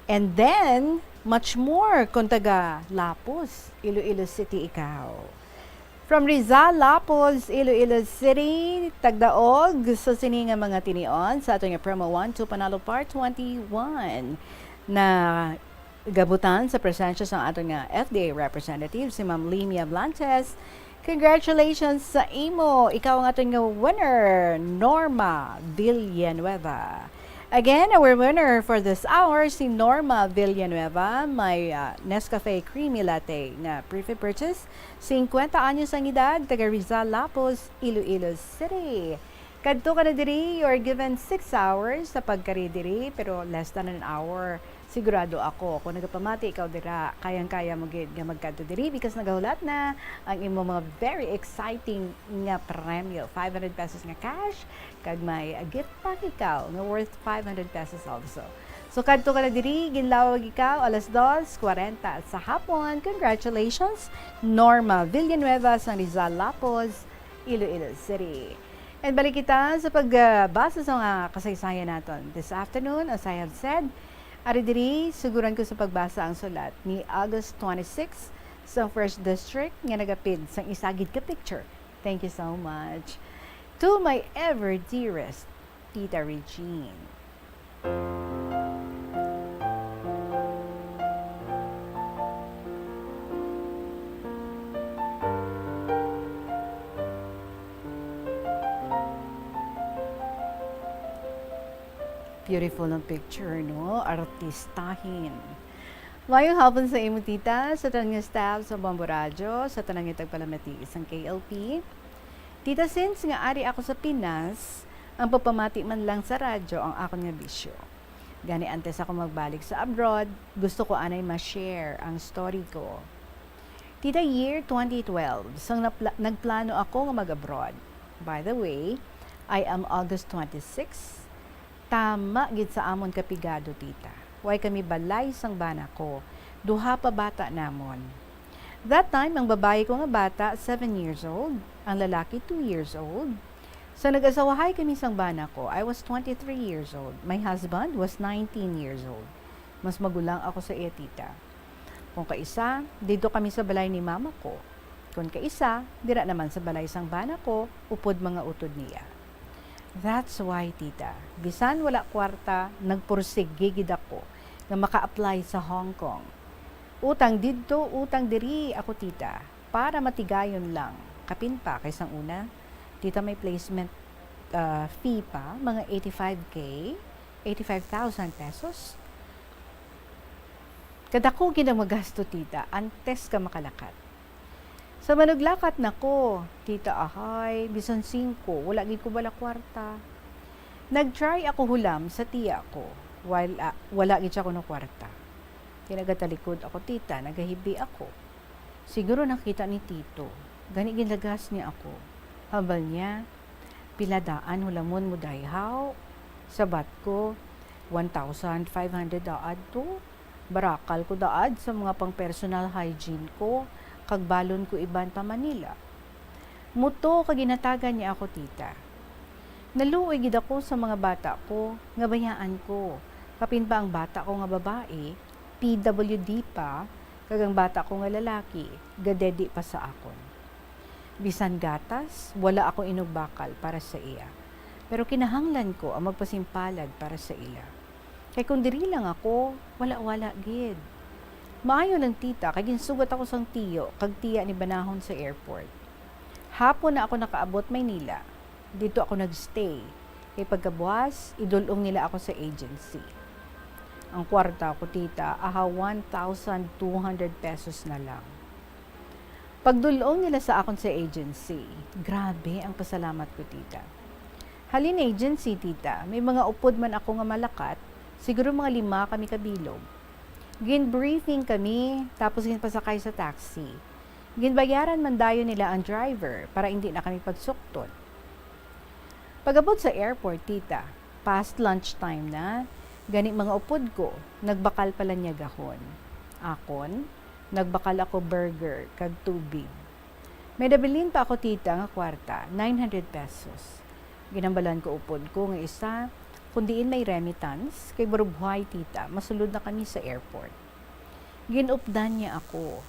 And then, much more kung taga Lapos, Iloilo City ikaw. From Rizal, Lapos, Iloilo City, Tagdaog, sa sining nga mga tinion sa ato nga promo 1-2 Panalo Part 21 na gabutan sa presensya sa ato nga FDA representative, si Ma'am Limia Blantes. Congratulations sa imo! Ikaw ang ato nga winner, Norma Villanueva. Again, our winner for this hour, si Norma Villanueva, may Nescafe Creamy Latte na pre-purchase, 50 anyos ang edad, taga Rizal, Lapos, Iloilo City. Kadto ka na diri, you are given 6 hours sa pagkari diri, pero less than an hour. Sigurado ako, kung nagapamati ikaw dira, kayang-kaya mo gid nga magkadto diri because nagahulat na ang imo mga very exciting nga premyo. 500 pesos nga cash, kag may gift pack ikaw nga worth 500 pesos also. So kadto ka na diri, ginlawag ikaw, 2:40 sa hapon. Congratulations, Norma Villanueva sa Rizal, Lapos, Iloilo City. And balik kita sa pagbasa sa mga kasaysayan natin. This afternoon, as I have said, ari diri, siguran ko sa pagbasa ang sulat ni August 26 sa 1st District nga nagapid sang isagid ka picture. Thank you so much. To my ever dearest, Tita Regine. Beautiful ng picture, no? Artistahin. Mayong hapon sa imo, tita, sa tanang staff sa Bombo Radio, sa tanang tagpalamati isang KLP. Tita, since nga ari ako sa Pinas, ang papamati man lang sa radyo ang akong nga bisyo. Gani antes ako magbalik sa abroad, gusto ko anay ma-share ang story ko. Tita, year 2012, sang nagplano ako nga mag-abroad. By the way, I am August 26. Tama gid sa amon kapigado, tita. Way kami balay sang bana ko. Duha pa bata namon. That time, ang babae ko nga bata, 7 years old. Ang lalaki, 2 years old. So nag-asawahay kami sang bana ko. I was 23 years old. My husband was 19 years old. Mas magulang ako sa iya, tita. Kung kaisa, dito kami sa balay ni mama ko. Kung kaisa, dira naman sa balay sang bana ko, upod mga utod niya. That's why, tita, bisan wala kwarta, nagpursig gigid ako nga maka-apply sa Hong Kong. Utang didto, utang diri ako, tita, para matigayon lang. Kapin pa kaysang una, tita, may placement fee pa, mga 85,000 pesos. Kada ko ginamagasto, tita, antes ka makalakat. Sa manuglakat na ko, tita ahay, bisan 5, wala gid ko bala kwarta. Nag-try ako hulam sa tiya ko, while wala gid siya ko ng kwarta. Kinagatalikod ako tita, nagahibi ako. Siguro nakita ni tito, gani ginlagas niya ako. Habal niya, piladaan hulamon mo dayhaw. Sabat ko, 1,500 daad to. Barakal ko daad sa mga pang personal hygiene ko, kag balon ko iban pa Manila. Muto kag ginatagan niya ako tita. Naluoy gid ako sa mga bata ko, nga bayaan ko. Kapin pa ang bata ko nga babae, PWD pa, kag ang bata ko nga lalaki, gadedi pa sa akon. Bisan gatas, wala akong inugbakal para sa iya. Pero kinahanglan ko ang magpasimpalad para sa ila. Kay kung diri lang ako, wala-wala gid. Maayo lang tita, kay ginsugat ako sang tiyo, kag tiya ni Banahon sa airport. Hapon na ako nakaabot Maynila. Dito ako nagstay. Kay pagkabuas, idulong nila ako sa agency. Ang kwarta ko tita, 1,200 pesos na lang. Pagdulong nila sa akon sa agency, grabe ang pasalamat ko tita. Halin agency tita, may mga upod man ako nga malakat, siguro mga 5 kami kabilog. Gin-briefing kami, tapos ginpasakay sa taxi. Ginbayaran man dayo nila ang driver para hindi na kami pagsukton. Pag-abot sa airport, tita, past lunchtime na, gani mga upod ko, nagbakal pala niya gahon. Akon, nagbakal ako burger, kag tubig. May dabilin pa ako tita nga kwarta, 900 pesos. Ginambalan ko upod ko nga isa, kundiin may remittance, kay Barubhay tita, masulod na kami sa airport. Ginupdan niya ako.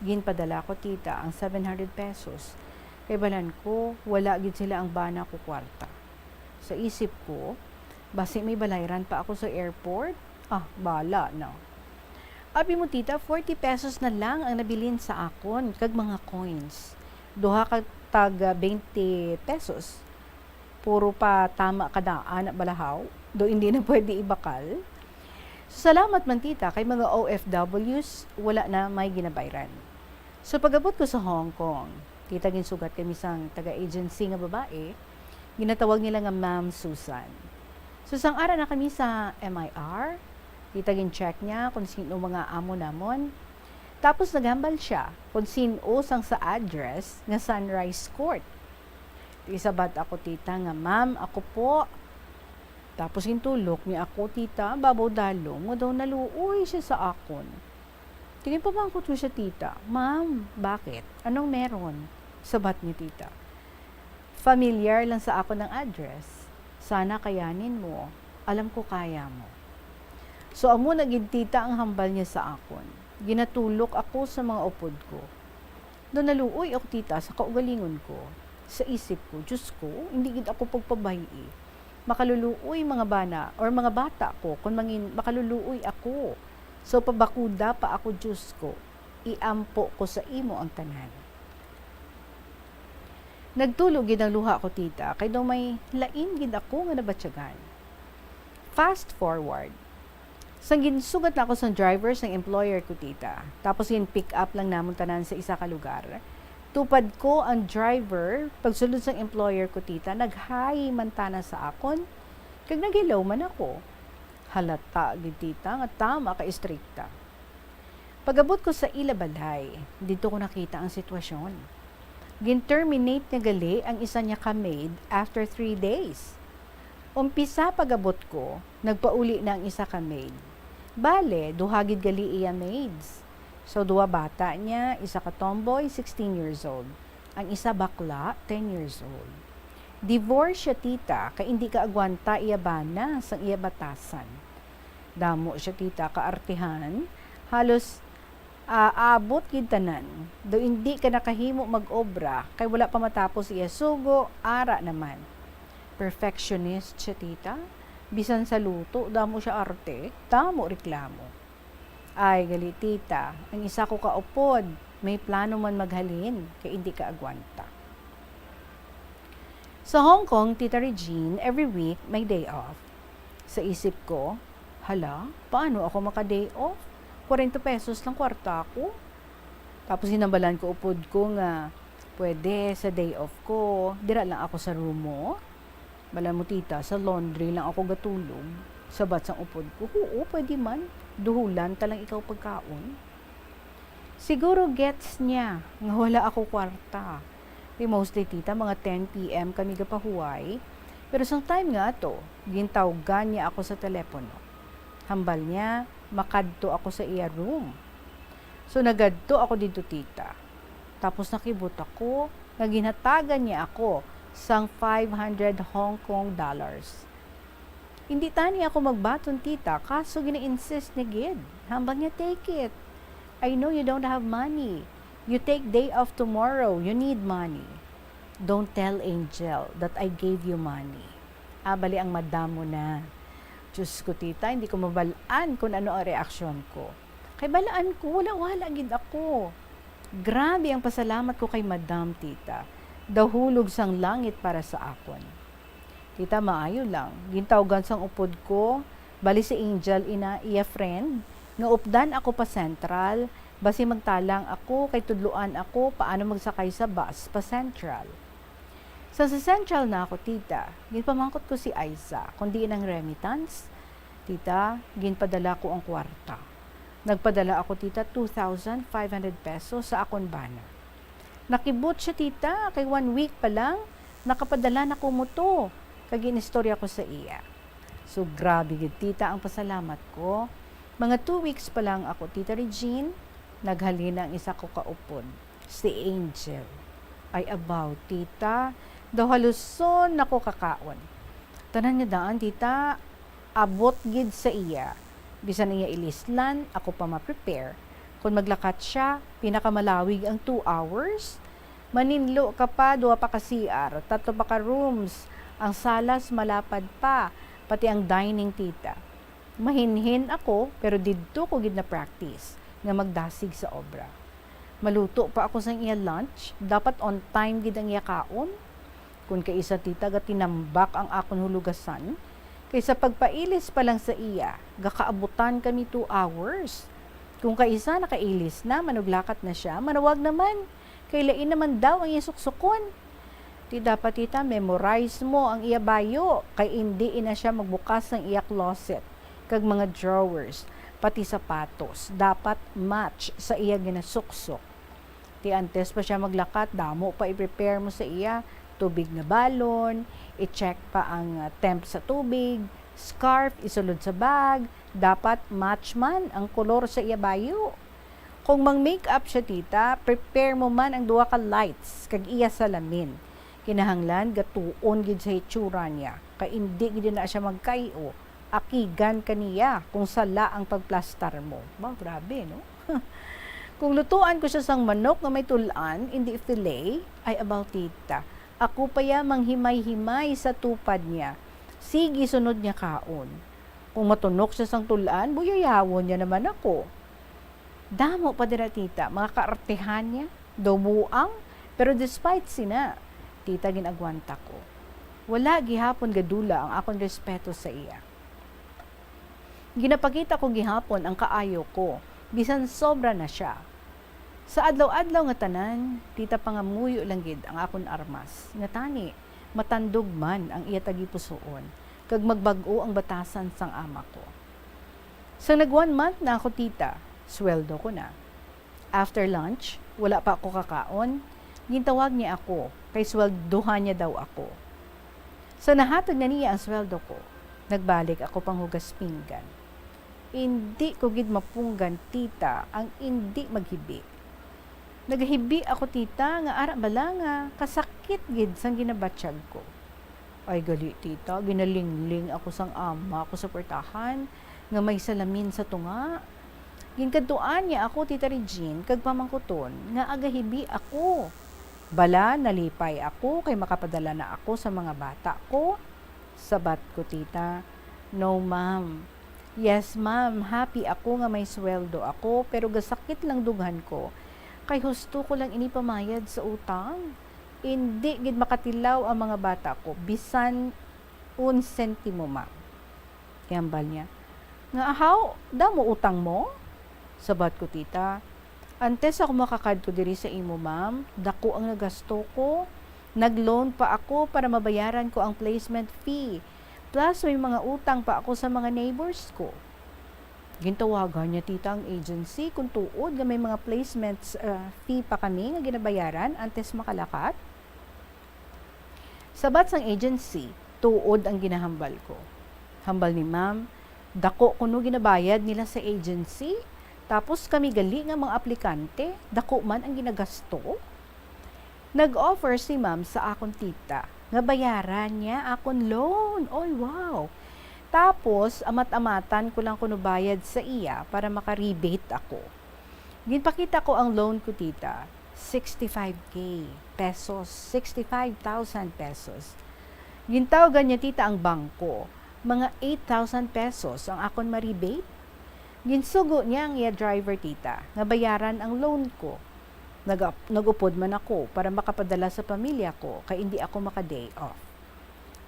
Ginpadala ko tita ang 700 pesos. Kay balan ko, wala gid sila ang bana ko kwarta. Sa isip ko, basi may balayran pa ako sa airport, bala na. Abi mo tita, 40 pesos na lang ang nabilin sa akon, kag mga coins. Duha kag tag 20 pesos. Puro pa tama kadaan at balahaw, do hindi na pwede ibakal. So, salamat man tita, kay mga OFWs, wala na may ginabayran. So pag-abot ko sa Hong Kong, tita ginsugat kami sang taga-agency nga babae, ginatawag nila nga Ma'am Susan. So sang ara na kami sa MIR, tita gin-check niya kung sino mga amo namon. Tapos naghambal siya kung sino sang sa address nga Sunrise Court. Isabat ako tita nga, ma'am, ako po. Tapos hintulok niya ako tita, babaw dalong, nga daw naluoy siya sa akon. Tingin pa bang ko siya tita, ma'am, bakit? Anong meron? Sabat ni tita. Familiar lang sa ako ng address. Sana kayanin mo. Alam ko kaya mo. So amo naging tita ang hambal niya sa akon. Ginatulok ako sa mga upod ko. Doon naluoy ako tita sa kaugalingon ko. Sa isip ko, Diyos ko, hindi gid ako pagpabayi. Makaluluoy mga bana or mga bata ko kung makaluluoy ako. So pabakuda pa ako, Diyos ko. Iampo ko sa imo ang tanan. Nagtulog gid ang luha ko tita, kay daw may lain gid ako nga nabatyagan. Fast forward. Sang ginsugat na ako sa driver ng employer ko tita. Tapos pick up lang namon tanan sa isa ka lugar. Tupad ko ang driver, pagsulod sa employer ko tita, nag-hi mantana sa akon, kag naghilaw man ako. Halata gid tita nga tama ka istrikta. Pag-abot ko sa Ilabalay, dito ko nakita ang sitwasyon. Gin-terminate nga gali ang isa niya ka-maid after 3 days. Umpisa pag-abot ko, nagpauli na ang isa ka-maid. Bale, duhagid gali iya maids. So, 2 bata niya, isa ka tomboy, 16 years old. Ang isa bakla, 10 years old. Divorce siya tita, kay hindi ka agwanta iya bana sang iya batasan. Damo siya tita, kaartihan, halos aabot gid tanan. Do hindi ka nakahimo mag-obra, kay wala pa matapos iya sugo, ara naman. Perfectionist siya tita, bisan sa luto, damo siya arte, damo reklamo. Ay, gali tita, ang isa ko kaupod, may plano man maghalin, kay hindi ka agwanta. Sa Hong Kong, Tita Regine, every week may day off. Sa isip ko, hala, paano ako maka-day off? 40 pesos lang kwarta ko. Tapos hinambalan ko upod ko nga, pwede sa day off ko, dira lang ako sa room mo. Bala mo tita, sa laundry lang ako gatulog. Sabat sang upod ko, oo, pwede man. Duhulan talang ikaw pagkaon. Siguro gets niya nga wala ako kwarta. Mostly tita, mga 10 p.m. kami gapahuway. Pero sang time nga to, gintawgan niya ako sa telepono. Hambal niya, makadto ako sa iya room. So nagadto ako dito tita. Tapos nakibot ako, naginhatagan niya ako sang 500 Hong Kong dollars. Hindi tani ako magbaton tita, kaso gina-insist niya gid. Hambal niya, take it. I know you don't have money. You take day off tomorrow, you need money. Don't tell Angel that I gave you money. Bali ang madam mo na. Diyos ko tita, hindi ko mabalaan kung ano ang reaksyon ko. Kay balaan ko, wala gid ako. Grabe ang pasalamat ko kay madam tita. Dahulog sang langit para sa akon. Tita, maayo lang. Gintawgan sang upod ko, bali si Angel iya friend, nga updan ako pa Central, basi magtalang ako, kay tudluan ako, paano magsakay sa bus pa Central. Sa Central na ako, tita, ginpamangkot ko si Aiza, kundi ng remittance. Tita, ginpadala ko ang kwarta. Nagpadala ako, tita, 2,500 pesos sa akon banner. Nakibot siya, tita, kay 1 week pa lang, nakapadala na ko mo to. Kag-inistorya ko sa iya. So, grabe gid, tita, ang pasalamat ko. Mga 2 weeks pa lang ako, tita Regine, naghalina ang isa ko kaupod, si Angel. Ay abaw, tita, daw haluson nako kakaon. Tanan niya daan, tita, abot gid sa iya. Bisan niya ilislan, ako pa ma-prepare. Kung maglakat siya, pinakamalawig ang 2 hours. Maninlo ka pa, 2 pa ka CR, 3 pa ka rooms. Ang salas malapad pa, pati ang dining, tita. Mahinhin ako, pero didto ko gid na practice nga magdasig sa obra. Maluto pa ako sa iya lunch, dapat on time gid ang iya kaon. Kung kaisa tita ga tinambak ang akon hulugasan, kaysa pagpailis pa lang sa iya, gakaabutan kami 2 hours. Kung kaisa nakailis na, manuglakat na siya, manawag naman, kay lain naman daw ang iya suksukon. Di dapat tita, memorize mo ang iya bayo, kay hindi ina siya magbukas ng iya closet, kag mga drawers, pati sapatos, dapat match sa iya ginasuksok. Ti antes pa siya maglakat, damo pa i-prepare mo sa iya, tubig na balon, i-check pa ang temp sa tubig, scarf, isulod sa bag, dapat match man ang kolor sa iya bayo. Kung mang-makeup siya tita, prepare mo man ang 2 ka lights, kag iya salamin. Kinahanglan, gatuon gid sa hitsura niya, kay hindi gid na siya magkayo, akigan kaniya kung sala ang pagplastar mo. Ba, grabe, no? Kung lutuan ko siya sang manok na may tulan, hindi fillet, ay about tita. Ako pa ya manghimay-himay sa tupad niya. Sige, sunod niya kaon. Kung matunok siya sang tulan, buyayawon niya naman ako. Damo pa dira tita, mga kaartehan niya, dumuang, pero despite sina, tita ginagwanta ko. Wala gihapon gadula ang akong respeto sa iya. Ginapakita ko gihapon ang kaayo ko, bisan sobra na siya. Sa adlaw-adlaw nga tanan, tita pangamuyo lang gid ang akon armas. Nga tani, matandog man ang iya tagipusoon, kag magbag-o ang batasan sang ama ko. Sa nag 1 month na ako tita, sweldo ko na. After lunch, wala pa ako kakaon, gintawag niya ako, kay sweldohan niya daw ako. Sa nahatag na niya ang sweldo ko, nagbalik ako pang hugas pinggan. Hindi ko gid mapunggan tita ang hindi maghibi. Naghibi ako tita nga ara bala nga kasakit gid sang ginabatsyag ko. Ay gali tita, ginalingling ako sang ama ko sa portahan nga may salamin sa tunga. Ginkadtuan niya ako tita Regine kag pamangkuton nga agahibi ako. Bala nalipay ako kay makapadala na ako sa mga bata ko. Sabat ko tita, no ma'am. Yes ma'am, happy ako nga may sweldo ako pero gasakit lang dughan ko. Kay husto ko lang inipamayad sa utang. Hindi gid makatilaw ang mga bata ko bisan 1 sentimo ma'am. Kambal niya. Nga ahaw, damo utang mo? Sabat ko tita. Antes ako makakadto diri sa imo, ma'am, dako ang nagasto ko. Nag-loan pa ako para mabayaran ko ang placement fee. Plus, may mga utang pa ako sa mga neighbors ko. Gintawagan niya tita ang agency kung tuod nga may mga placements fee pa kami nga ginabayaran antes makalakat. Sabat sang agency, tuod ang ginahambal ko. Hambal ni ma'am, dako kuno ginabayad nila sa agency, tapos kami gali nga mga aplikante, dako man ang ginagasto. Nag-offer si ma'am sa akong tita nga bayaran niya akong loan. Oy, wow! Tapos, amat-amatan ko lang kuno bayad sa iya para maka-rebate ako. Ginpakita ko ang loan ko, tita. 65k pesos. 65,000 pesos. Gintawagan niya, tita, ang bangko. Mga 8,000 pesos ang akon ma-rebate. Ginsugo niya ang iya driver, tita, nga bayaran ang loan ko. Nagupod man ako para makapadala sa pamilya ko kaya hindi ako maka-day off.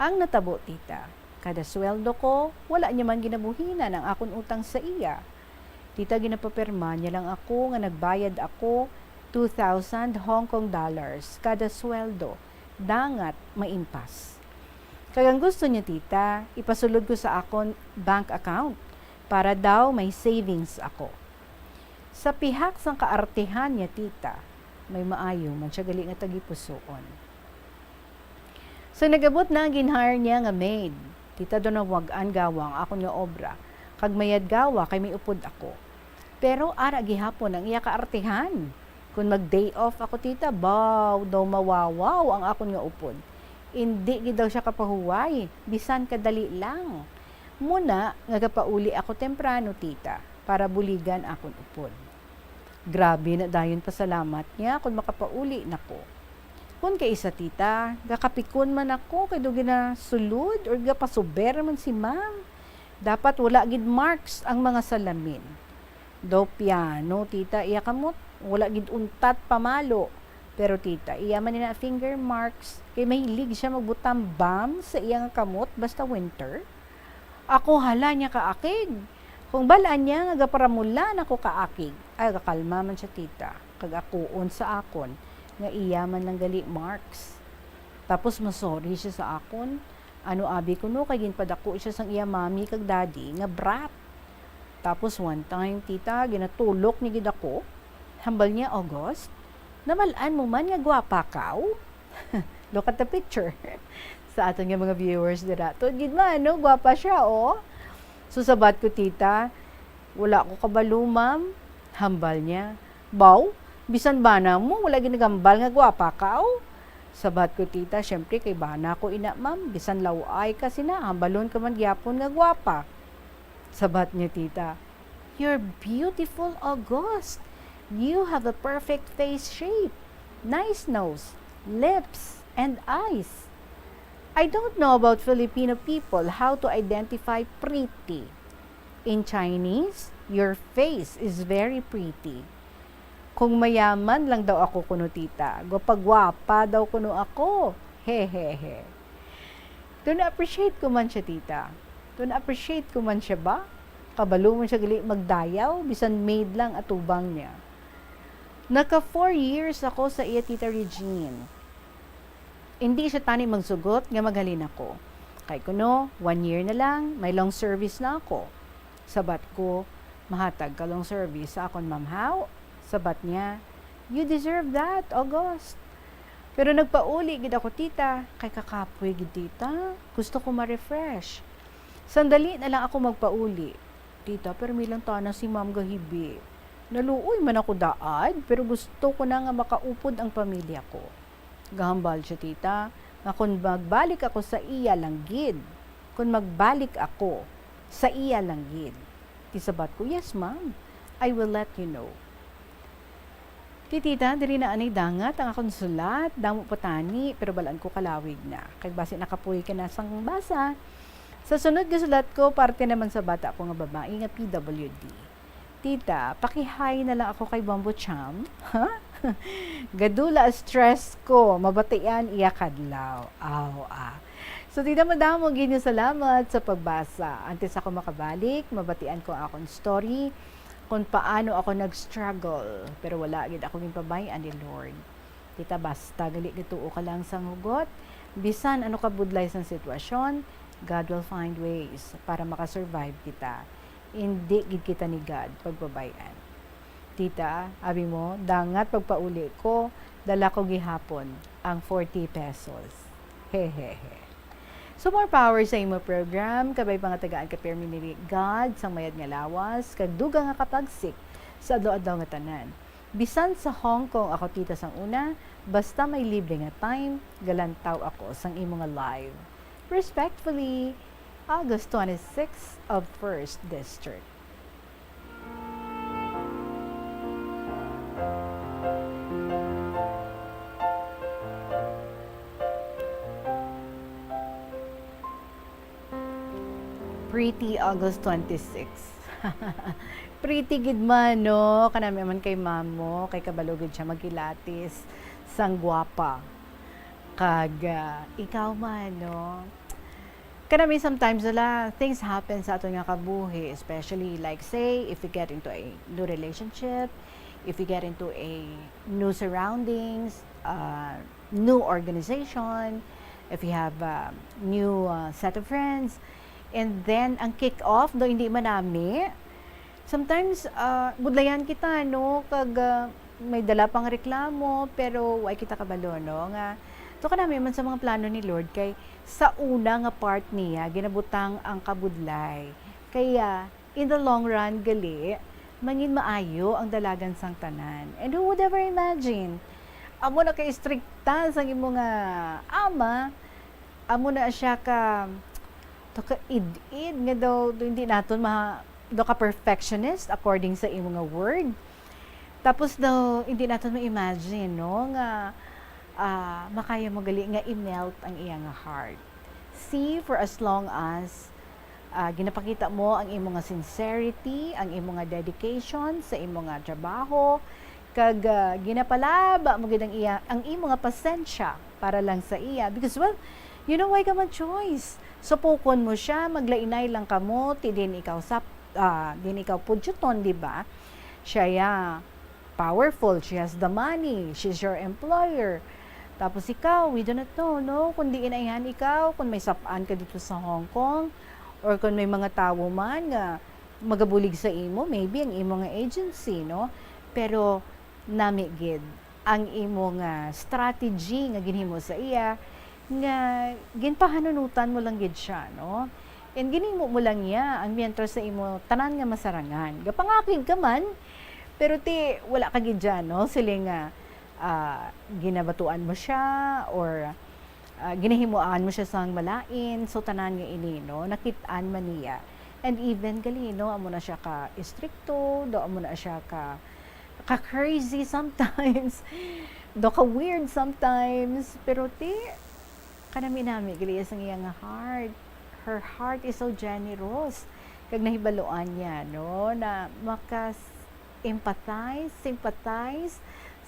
Ang natabo, tita, kada sweldo ko, wala niya man ginabuhinan ang akon utang sa iya. Tita, ginapapirma niya lang ako nga nagbayad ako 2,000 Hong Kong dollars kada sweldo. Dangat maimpas. Kaya ang gusto niya, tita, ipasulod ko sa akon bank account para daw may savings ako. Sa pihak sang kaartehan niya, tita, may maayo man siya gali nga tagipusoon. So nagabot na ginhire niya nga maid. Tita, doon na wagaan gawang akon nga obra. Kag mayad gawa kay may upod ako. Pero ara gihapon ang iya kaartehan. Kung mag-day off ako, tita, baw daw mawawaw ang akon nga upod. Hindi gid daw siya kapahuway, bisan kadali lang. Muna nga kapauli ako temprano, tita, para buligan akon upod. Grabe na dayon pasalamat niya kung makapauli nako. Kung kay isa, tita, gakapikon man ako kay do ginasulod or gapasuber man si ma'am. Dapat wala gid marks ang mga salamin. Do piano, tita, iya kamot, wala gid untat pamalo. Pero tita, iya man na finger marks kay mahilig siya magbutang balm sa iyang kamot basta winter. Ako hala niya kaakig. Kung balaan niya nga gaparamula na ko kaakig, ay kakalma man siya, tita, kag akuon sa akon nga iya man lang gali marks. Tapos masorry siya sa akon. Ano abi ko no kay ginpadako siya sang iya mami kag daddy nga brat. Tapos one time, tita, ginatulok ni gid ako. Hambal niya, August, namalaan mo man nga gwapa kaw. Look at the picture. Sa aton nga mga viewers dira. Tod gid man no, gwapa siya oh. So sabat ko, tita, wala ko kabalo, ma'am. Hambal niya, baw, bisan bana mo, wala ginagambal nga gwapa ka, oh. Sabat ko, tita, syempre kay bana ko ina, ma'am, bisan laway kasi na, hambalon ka man gyapon nga gwapa. Sabat niya, tita, you're beautiful, August. You have a perfect face shape, nice nose, lips, and eyes. I don't know about Filipino people how to identify pretty. In Chinese, your face is very pretty. Kung mayaman lang daw ako kuno, tita, gopagwapa daw kuno ako. Hehehe. Doon appreciate ko man siya, tita. Doon appreciate ko man siya ba? Kabalo man siya gali magdayaw, bisan maid lang atubang niya. Naka 4 years ako sa iya, tita Regine. Hindi siya tani magsugot nga maghalin ako. Kay kuno, 1 year na lang, may long service na ako. Sabat ko, mahatag ka long service sa akon, ma'am, how? Sabat niya, you deserve that, August. Pero nagpauli gid ako, tita, kay kakapoy gid, tita. Gusto ko ma-refresh. Sandali na lang ako magpauli. Tita, pero milang tana si ma'am gahibi. Naluoy man ako daad, pero gusto ko na nga makaupod ang pamilya ko. Gahambal siya, tita, na kung magbalik ako sa iya lang gid. Kung magbalik ako sa iya lang gid. Tisabat ko, yes ma'am, I will let you know. Tita, diri na anay dangat ang akong sulat, damo patani, pero balaan ko kalawig na. Kay base nakapuy ka na sang basa. Sa sunod nga sulat ko, parte naman sa bata ko nga babae nga PWD. Tita, pakihay na lang ako kay Bombo Cham. Ha? Gadula stress ko, mabatian iya kadlaw. So tita, madamo ginyo salamat sa pagbasa. Antes ako makabalik, mabatian ko akong story. kung paano ako nag-struggle, pero wala gid ako ginpabayan ni Lord. Tita, basta gali gituo ka lang sa hugot, bisan ano ka budlay sa sitwasyon, God will find ways para makasurvive kita. Hindi gid kita ni God pagbabayan. Tita, abi mo, dangat pagpauli ko, dala ko gihapon ang 40 pesos. Hehehe. So more power sa imo program, kabay pangatagaan ka permi ni God sang mayad nga lawas, kag duga nga kapagsik sa adlaw-adlaw nga tanan. Bisan sa Hong Kong ako tita sang una, basta may libre nga time, galantaw ako sang imo nga live. Respectfully, August 26 of 1st District. Pretty August 26. Pretty gid man, no? Kanami man kay mamo, kay kabalugid siya magilatis, sang gwapa. Kag ikaw man, no? Kanami sometimes things happen sa ato nga kabuhi, especially like say, if you get into a new relationship, if you get into a new surroundings, new organization, if you have a new set of friends, and then, ang kick-off, do hindi manami, sometimes, budlayan kita, no? Kag may dala pang reklamo, pero why kita kabalo, no? Nga, to ka namin man sa mga plano ni Lord, kay sa una nga part niya, ginabutang ang kabudlay. Kaya, in the long run, gali, mangin maayo ang dalagan sang tanan. And who would ever imagine? Amo na kay strikta sa imo nga ama, amo na siya ka to ka id-id nga daw hindi naton do ka perfectionist according sa imo nga word. Tapos daw hindi naton ma-imagine, no, nga makaya mo gali nga i-melt ang iyang heart. See, for as long as ginapakita mo ang imo nga sincerity, ang imo nga dedication sa imo nga trabaho, kag ginapalaba mo gid ang imo nga pasensya para lang sa iya, because well, you know why ka man choice. Supukon mo siya, maglainay lang kamo, din ikaw pudjuton, di ba? Siya powerful, she has the money, she's your employer. Tapos ikaw, we do not know, no? Kung di inaihan ikaw, kung may sapaan ka dito sa Hong Kong, or kung may mga tao man nga magabulig sa imo, maybe ang imo nga agency, no? Pero namigid ang imo nga strategy nga ginhimo sa iya, nga ginpahanunutan mo lang gid siya, no? And ginimo mo lang niya ang mientras sa imo tanan nga masarangan. Gapangakig ka man, pero wala ka gid dyan, no? Sila nga ginabatuan mo siya or ginahimuan mo siya sang malain, so tanan nga ini, no? Nakit-an man niya. And even gali, no? Amo na siya ka stricto, do amo na siya ka crazy sometimes, do ka weird sometimes, pero kanami gali ang iyang heart. Her heart is so generous. Kag nahibaluan niya, no, na empathize, sympathize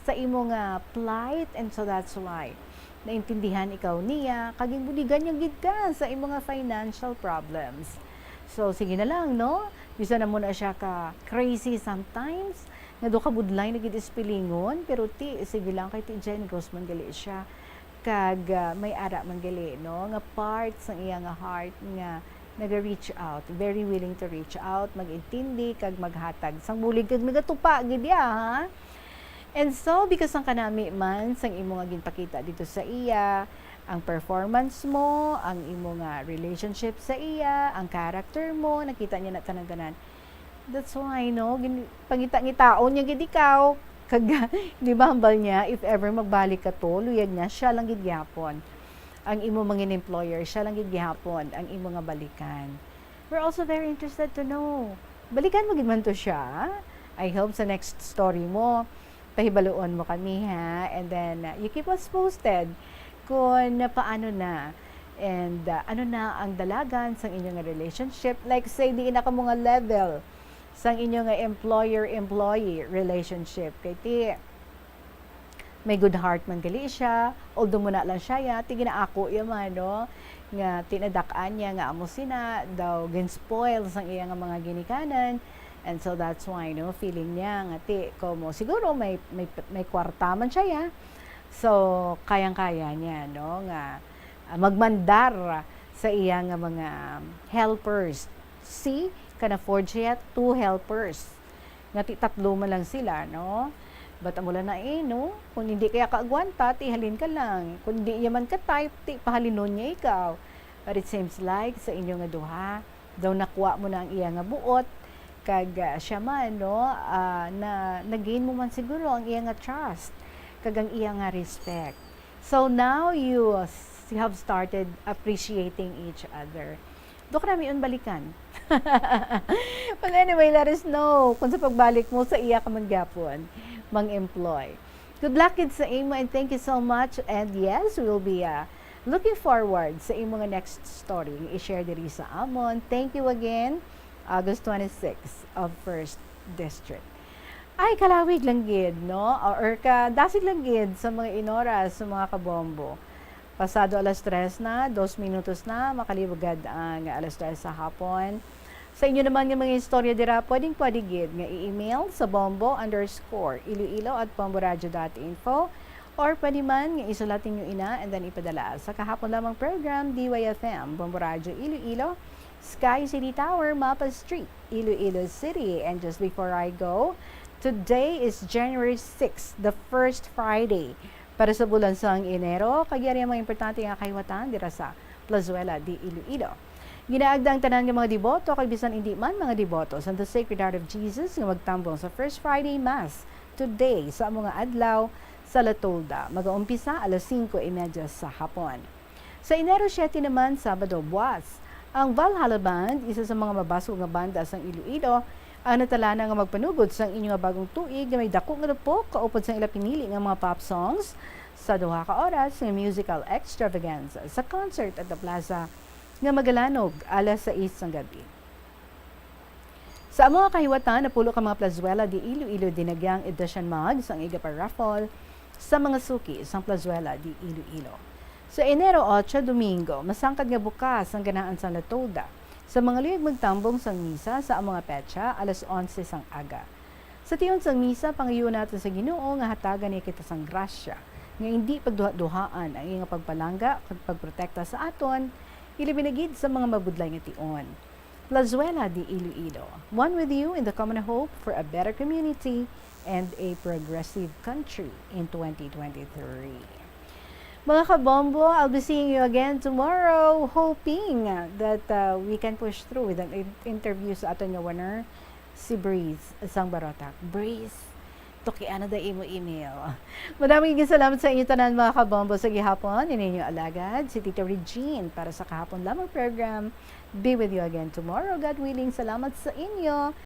sa imo nga plight, and so that's why naintindihan ikaw niya, kaging buligan niya gid ka sa imo nga financial problems. So sige na lang, no, bisa na mo na siya ka crazy sometimes, nga do ka budlay na gid ispilingon, pero sige lang kay Jenny Grossman gali siya. Kag may ara man gali, no, nga parts ng iyang heart nga naga-reach out, very willing to reach out, mag-intindi kag maghatag sang bulig kag nagatupa gid ya, ha. And so because ang kanami man sang imo nga ginpakita dito sa iya, ang performance mo, ang imo nga relationship sa iya, ang character mo, nakita niya na tanan-tanan. That's why, no, pangita-ngitaon niya gid ikaw. Kag, di ba, hambal niya, if ever magbalik ka to, luyag niya, siya lang gigyapon. Ang imo mangin employer, siya lang gigyapon, ang imo nga balikan. We're also very interested to know, balikan mo gid man to siya? I hope sa next story mo, pahibaluon mo kami, ha? And then, you keep us posted kung paano na, and ano na ang dalagan sa inyong relationship. Like, say, di na ka mga level sang inyo nga employer-employee relationship. Kaya may good heart man gali siya, although muna lang siya ya, ginaako yaman, no? Nga tinadak-an niya nga amo sina, daw gin-spoil sang iya nga mga ginikanan, And so that's why, no, feeling niya nga ti como siguro may kwarta man siya ya. So kayang-kaya niya, no, nga magmandar sa iya nga mga helpers. See, can afford siya 2 helpers. Nga ti tatlo man lang sila, no? Bata mo lang na no? Kung hindi kaya kaagwanta, tihalin ka lang. Kung hindi yaman ka type, pahalinon niya ikaw. But it seems like sa inyo nga duha, daw nakuha mo na ang iya nga buot, kag siya man, no? Na nagain mo man siguro ang iya nga trust, kag ang iya nga respect. So now you have started appreciating each other. Doon ka namin balikan. But anyway, let us know kung sa pagbalik mo sa iya ka man gyapon mang-employ. Good luck kids sa imo and thank you so much. And yes, we will be looking forward sa imo nga next story i-share diri sa amon. Thank you again. August 26 of 1st District. Ay, kalawig lang gid, no? Or ka dasig lang gid sa mga inoras, sa mga kabombo. Pasado alas 3 na, 2 minutos na, makalibugad ang alas 3 sa hapon. Sa inyo naman yung mga istorya dira, pwedeng gid nga i-email sa bombo_iloilo@bomboradio.info or pwede man nga isulatin nyo ina and then ipadala sa kahapon lamang program DYFM, Bombo Radio Iloilo, Sky City Tower, Mapa Street, Iloilo City. And just before I go, today is January 6, the first Friday para sa bulan sang Enero. Kaya rin mga importante nga kahiwatan dira sa Plazuela di Iloilo. Ginaagdang tanan ng mga deboto, kay bisan hindi man mga deboto sa the Sacred Heart of Jesus nga magtambong sa First Friday Mass today sa mga adlaw sa Latolda. Mag-uumpisa alas 5:30 sa hapon. Sa Enero 7 naman, Sabado buwas, ang Valhalla Band, isa sa mga mabasog nga banda sa Iloilo, ang natalana nga magpanugod sa inyong nga bagong tuig nga may dako nga lupok kaupod sa ila pinili nga mga pop songs sa 2 ka oras nga musical extravaganza sa concert at the Plaza nga Magalanog alas 6 ng gabi. Sa mga kahiwatan, napulo ka mga Plazuela di Iloilo dinagyang edition mugs ang iga pa raffle sa mga suki sa Plazuela di Iloilo. Sa Enero 8, Domingo, masangkad nga bukas ang ganaan sa Latolda. Sa mga liyag magtambong sang misa sa mga petsa alas 11 sang aga. Sa tiyon sang misa, pangayon natin sa Ginoo nga hatagan ni kita sang grasya nga hindi pagduha-duhaan ang iyang pagpalangga at pagprotekta sa aton, ilibinagid sa mga mabudlay nga tion. Plazuela di Iloilo, one with you in the common hope for a better community and a progressive country in 2023. Mga kabombo, I'll be seeing you again tomorrow, hoping that we can push through with an interview sa aton nga winner, si Breeze, isang barotak. Breeze, tukian na da imo email. Maraming salamat sa inyo tanan mga kabombo sa gihapon. Inyong alagad, si Tita Regine para sa kahapon lamang program. Be with you again tomorrow, God willing. Salamat sa inyo.